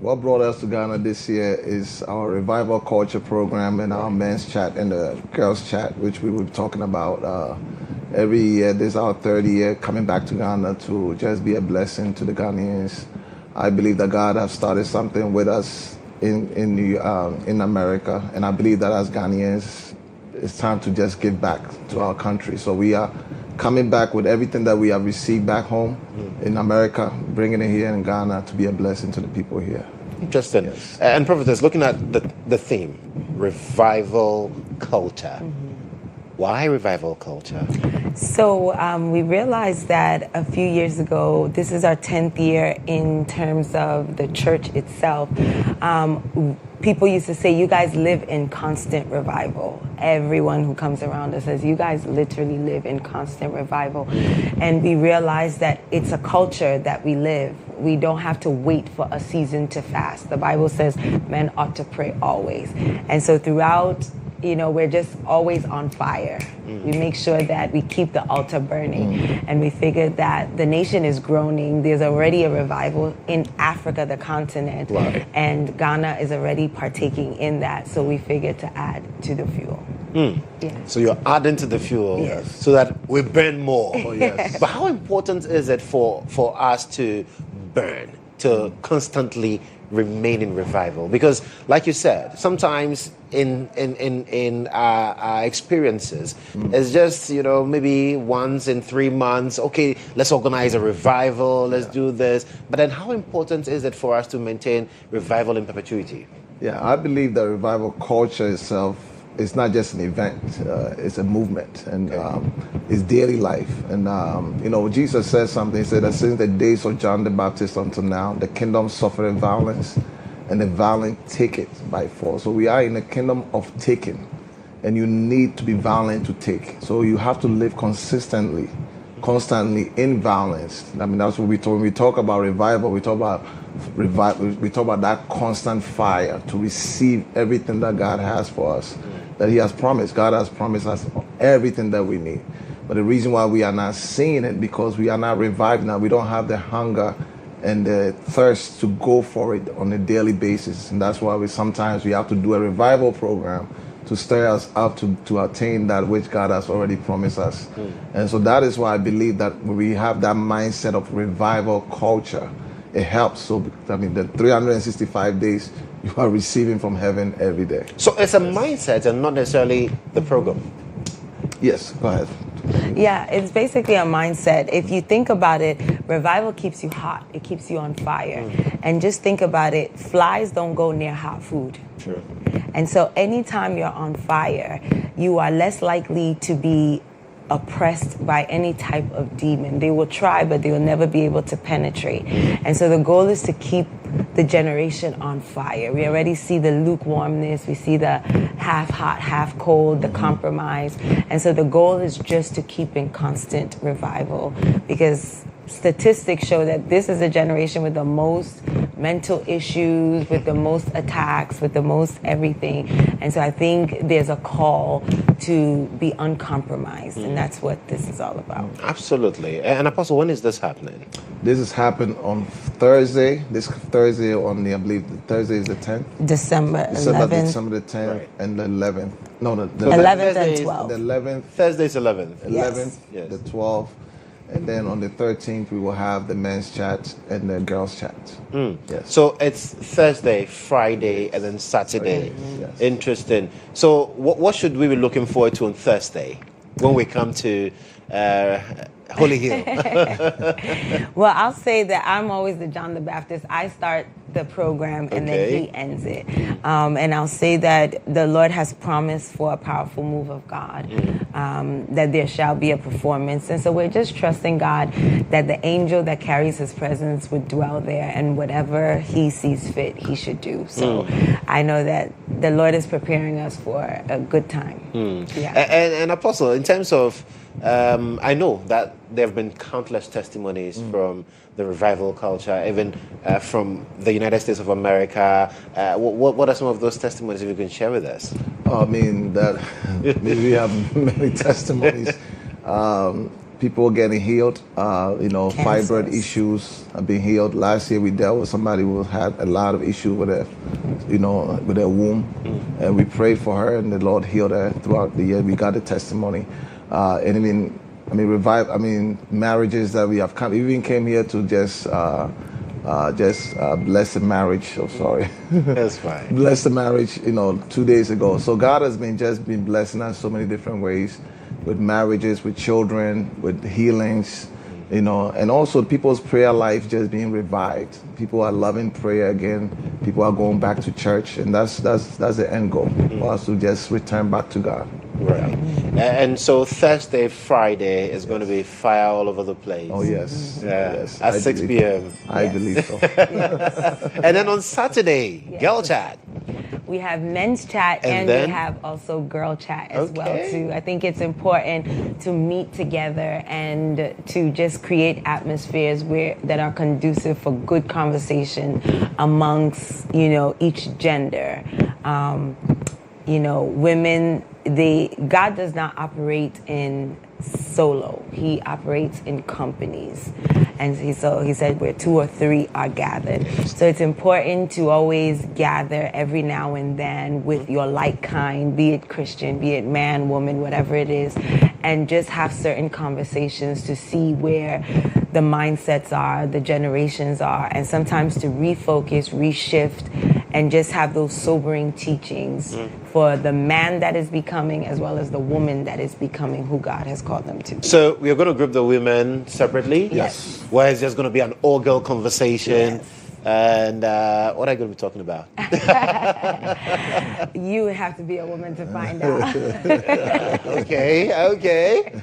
J: What brought us to Ghana this year is our revival culture program and our men's chat and the girls chat, which we will be talking about every year. This is our third year coming back to Ghana to just be a blessing to the Ghanaians. I believe that God has started something with us in America, and I believe that as Ghanaians, it's time to just give back to our country. So we are coming back with everything that we have received back home in America, bringing it here in Ghana to be a blessing to the people here.
A: Interesting. Yes. And Prophetess, looking at the theme, revival culture. Why revival culture?
I: So we realized that a few years ago, this is our 10th year in terms of the church itself. People used to say, you guys live in constant revival. Everyone who comes around us says, you guys literally live in constant revival. And we realized that it's a culture that we live. We don't have to wait for a season to fast. The Bible says men ought to pray always. And so throughout, we're just always on fire. We make sure that we keep the altar burning. And we figured that the nation is groaning. There's already a revival in Africa, the continent.
A: Right.
I: And Ghana is already partaking in that. So we figured to add to the fuel.
A: Yeah. So you're adding to the fuel so that we burn more.
J: Oh, yes.
A: But how important is it for us to burn, to constantly remain in revival? Because like you said, sometimes in our experiences, it's just, maybe once in 3 months, okay, let's organize a revival, let's do this. But then how important is it for us to maintain revival in perpetuity?
J: Yeah, I believe that revival culture itself is not just an event, it's a movement, and it's daily life. And, Jesus said something. He said that since the days of John the Baptist until now, the kingdom suffered violence, and the violent take it by force. So we are in a kingdom of taking, and you need to be violent to take. So you have to live constantly in violence. I mean, that's what we talk. When we talk about revival, we talk about that constant fire to receive everything that God has for us, that He has promised. God has promised us everything that we need. But the reason why we are not seeing it, because we are not revived now. We don't have the hunger and the thirst to go for it on a daily basis. And that's why sometimes we have to do a revival program to stir us up to attain that which God has already promised us. And so that is why I believe that when we have that mindset of revival culture, it helps. So, the 365 days you are receiving from heaven every day.
A: So it's a mindset and not necessarily the program.
J: Yes, go ahead.
I: Yeah, it's basically a mindset. If you think about it, revival keeps you hot. It keeps you on fire. And just think about it, flies don't go near hot food.
A: Sure.
I: And so anytime you're on fire, you are less likely to be oppressed by any type of demon. They will try, but they will never be able to penetrate. And so the goal is to keep the generation on fire. We already see the lukewarmness, we see the half hot, half cold, the compromise. And so the goal is just to keep in constant revival, because statistics show that this is a generation with the most mental issues, with the most attacks, with the most everything. And so I think there's a call to be uncompromised, and that's what this is all about.
A: Absolutely. And Apostle, when is this happening?
J: This is happening on Thursday. This Thursday I believe Thursday is the 10th.
I: December 11th.
J: December the 10th, right. And the 11th. No, the
I: 11th and 12th.
J: The 11th.
A: Thursday's 11th.
J: 11th,
A: yes.
J: The 12th. And then on the 13th, we will have the men's chat and the girls' chat.
A: Yes. So it's Thursday, Friday, and then Saturday.
J: Yes.
A: Interesting. So what should we be looking forward to on Thursday when we come to Holy Hill?
I: Well, I'll say that I'm always the John the Baptist. I start the program and then he ends it. And I'll say that the Lord has promised for a powerful move of God, that there shall be a performance. And so we're just trusting God that the angel that carries his presence would dwell there, and whatever he sees fit, he should do. So I know that the Lord is preparing us for a good time. Yeah.
A: And Apostle, in terms of, I know that there have been countless testimonies from the revival culture, even from the United States of America. What are some of those testimonies, if you can share with us?
J: I mean, we have many testimonies. People getting healed, fibroid issues have been healed. Last year we dealt with somebody who had a lot of issues with their womb, and we prayed for her, and the Lord healed her throughout the year. We got a testimony, marriages that we have come. We even came here to just bless the marriage. Oh, sorry.
A: That's fine.
J: Bless the marriage, 2 days ago. So God has been blessing us so many different ways. with marriages, with children, with healings, you know, and also people's prayer life just being revived. People are loving prayer again. People are going back to church, and that's the end goal for us to just return back to God.
A: Right. And so Thursday, Friday is going to be fire all over the place.
J: Oh yes, yes.
A: At 6 p.m.
J: I believe so.
A: And then on Saturday, girl chat.
I: We have men's chat and we have also girl chat as well too. I think it's important to meet together and to just create atmospheres that are conducive for good conversation amongst, you know, each gender. You know, women, God does not operate in solo. He operates in companies. And so he said where 2 or 3 are gathered. So it's important to always gather every now and then with your like kind, be it Christian, be it man, woman, whatever it is, and just have certain conversations to see where the mindsets are, the generations are, and sometimes to refocus, reshift, and just have those sobering teachings for the man that is becoming as well as the woman that is becoming who God has called them to be.
A: So we're going to group the women separately?
I: Yes.
A: Where it's just going to be an all-girl conversation.
I: Yes.
A: And what are you going to be talking about?
I: You have to be a woman to find out.
A: Okay.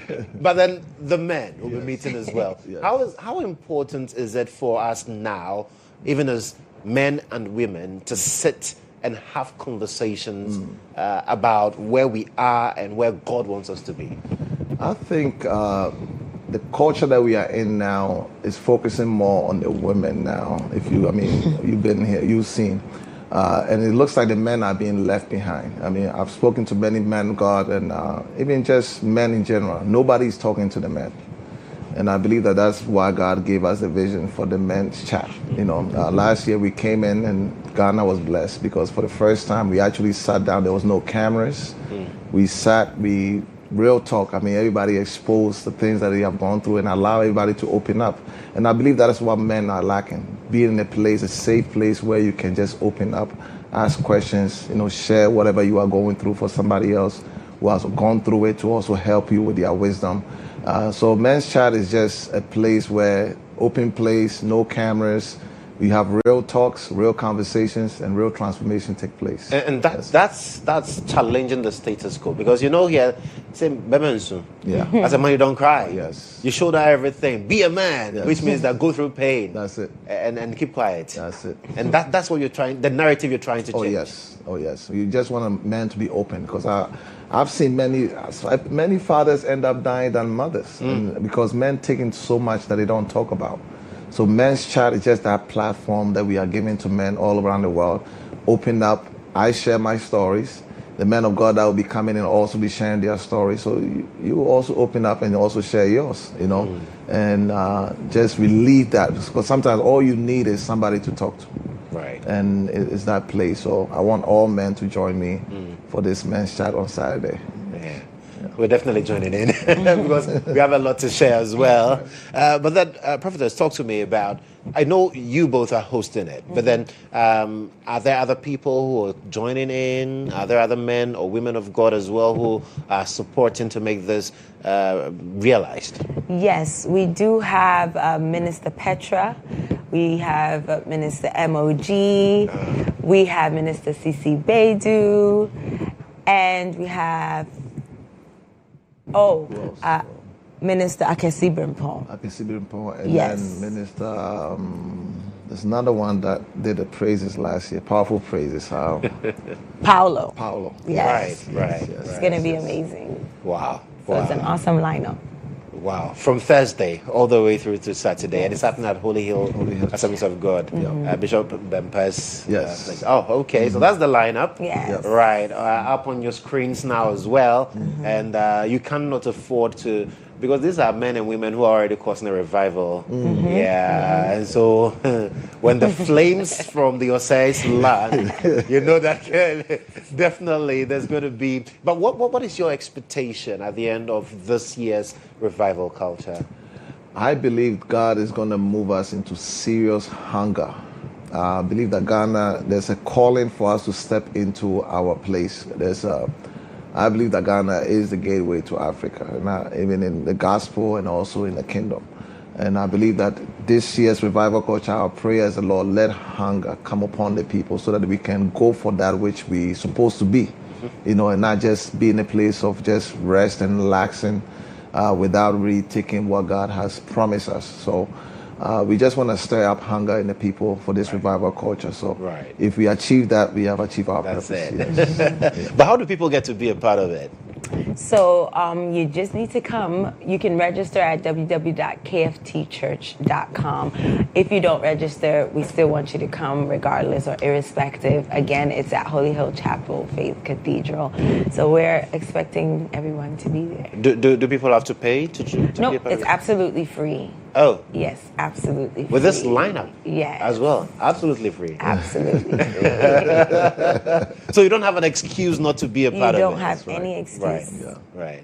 A: But then the men will be meeting as well.
J: Yes.
A: How important is it for us now, even as men and women, to sit and have conversations about where we are and where God wants us to be?
J: I think the culture that we are in now is focusing more on the women now. You've been here, you've seen. And it looks like the men are being left behind. I mean, I've spoken to many men of God and even just men in general. Nobody's talking to the men. And I believe that that's why God gave us the vision for the men's chat. You know, last year we came in and Ghana was blessed because for the first time we actually sat down. There was no cameras. We sat, real talk. I mean, everybody exposed the things that they have gone through and allow everybody to open up. And I believe that is what men are lacking. Being in a place, a safe place where you can just open up, ask questions, you know, share whatever you are going through for somebody else who has gone through it to also help you with their wisdom. So men's chat is just a place where open place, no cameras. We have real talks, real conversations, and real transformation take place.
A: And that's challenging the status quo because you know here, say Mensah.
J: Yeah.
A: As a man, you don't cry.
J: Yes.
A: You shoulder everything. Be a man,
J: Yes.
A: which means that go through pain.
J: That's it.
A: And keep quiet.
J: That's it.
A: And that's what you're trying. The narrative you're trying to change.
J: Oh yes. You just want a man to be open because I've seen many fathers end up dying than mothers because men taking so much that they don't talk about. So men's chat is just that platform that we are giving to men all around the world. Open up. I share my stories. The men of God that will be coming in also be sharing their stories. So you also open up and also share yours, you know, and just relieve that because sometimes all you need is somebody to talk to.
A: Right.
J: And it's that place. So I want all men to join me for this men's chat on Saturday.
A: Yeah. We're definitely joining in because we have a lot to share as well. But then, Prophetess, talk to me about, I know you both are hosting it, but then are there other people who are joining in? Are there other men or women of God as well who are supporting to make this realized?
I: Yes, we do have Minister Petra. We have Minister MOG. We have Minister CC Baidu. And we have Minister Akesi Brimpong.
J: And
I: yes.
J: then Minister, there's another one that did the praises last year, powerful praises.
I: Paolo. Yes.
A: Right.
I: It's going to be amazing.
A: Wow.
I: So it's an awesome lineup.
A: Wow. From Thursday all the way through to Saturday. And it's happening at Holy Hill Assemblies of God. Bishop Bempers.
J: Yes.
A: Place. Oh, okay. So that's the lineup.
I: Yes.
A: Right. Up on your screens now as well. And you cannot afford to, because these are men and women who are already causing a revival. Yeah. And so when the flames from the Osiris land, you know that definitely there's going to be. But what is your expectation at the end of this year's revival culture?
J: I believe God is going to move us into serious hunger. I believe that Ghana, there's a calling for us to step into our place. There's I believe that Ghana is the gateway to Africa, and even in the gospel and also in the kingdom. And I believe that this year's revival culture, our prayer is the Lord, let hunger come upon the people so that we can go for that which we're supposed to be, and not just be in a place of just rest and relaxing without really taking what God has promised us. So we just want to stir up hunger in the people for this revival culture. So if we achieve that, we have achieved our purpose. Yes.
A: But how do people get to be a part of it?
I: So you just need to come. You can register at www.kftchurch.com. If you don't register, we still want you to come regardless or irrespective. Again, it's at Holy Hill Chapel, Faith Cathedral. So we're expecting everyone to be there.
A: Do people have to pay to
I: No,
A: be a part
I: it's
A: of it?
I: absolutely free.
A: Oh.
I: Yes, absolutely free.
A: With this lineup?
I: Yes.
A: As well? Absolutely free?
I: Absolutely free.
A: So you don't have an excuse not to be a part of it?
I: You don't have any excuse.
A: Right. Right.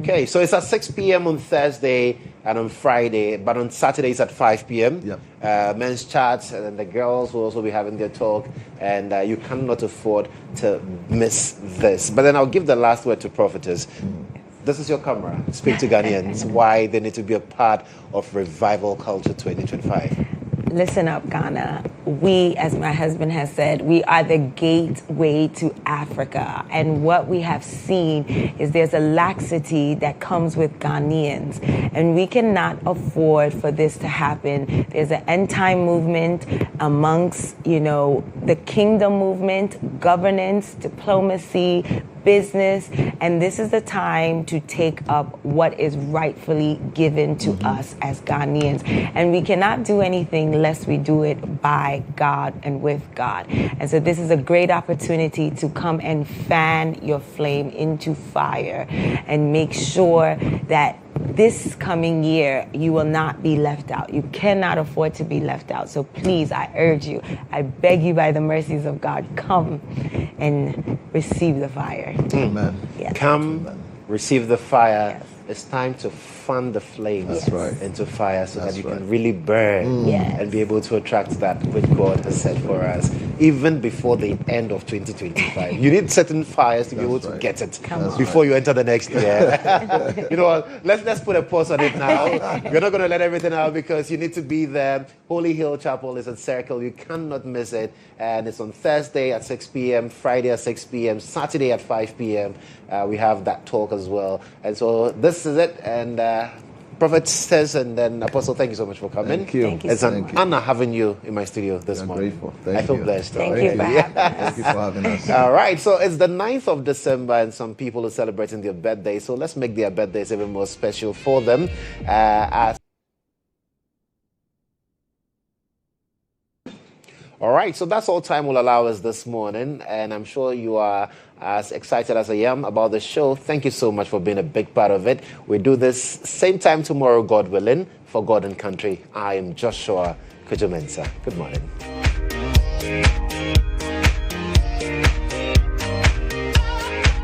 A: Okay, so it's at 6 p.m. on Thursday and on Friday, but on Saturdays at 5 p.m. Men's chats, and the girls will also be having their talk, and you cannot afford to miss this. But then I'll give the last word to Prophetess. This is your camera. Speak to Ghanaians why they need to be a part of Revival Culture 2025.
I: Listen up, Ghana. We, as my husband has said, we are the gateway to Africa. And what we have seen is there's a laxity that comes with Ghanaians. And we cannot afford for this to happen. There's an end-time movement amongst, the kingdom movement, governance, diplomacy, business, and this is the time to take up what is rightfully given to us as Ghanaians. And we cannot do anything unless we do it by God and with God. And so this is a great opportunity to come and fan your flame into fire and make sure that this coming year, you will not be left out. You cannot afford to be left out. So please, I urge you, I beg you by the mercies of God, come and receive the fire.
J: Amen.
I: Yes.
A: Come, receive the fire. Yes. It's time to fan the flames into fire so that you can really burn and be able to attract that which God has set for us, even before the end of 2025. You need certain fires to be able to get it before you enter the next year. You know what? Let's put a pause on it now. We're not going to let everything out because you need to be there. Holy Hill Chapel is at Circle. You cannot miss it. And it's on Thursday at 6 p.m., Friday at 6 p.m., Saturday at 5 p.m. We have that talk as well. And so this is it. And Prophet says, and then Apostle, thank you so much for coming.
J: Thank you.
A: It's an honor having you in my studio this morning.
J: Grateful.
A: I feel blessed.
I: Thank you for having us.
J: Thank you for having us.
A: All right, so it's the 9th of December, and some people are celebrating their birthday. So let's make their birthdays even more special for them. All right, so that's all time will allow us this morning, and I'm sure you are as excited as I am about the show. Thank you so much for being a big part of it. We do this same time tomorrow, God willing, for God and country. I am Joshua Kodjo Mensah. Good morning.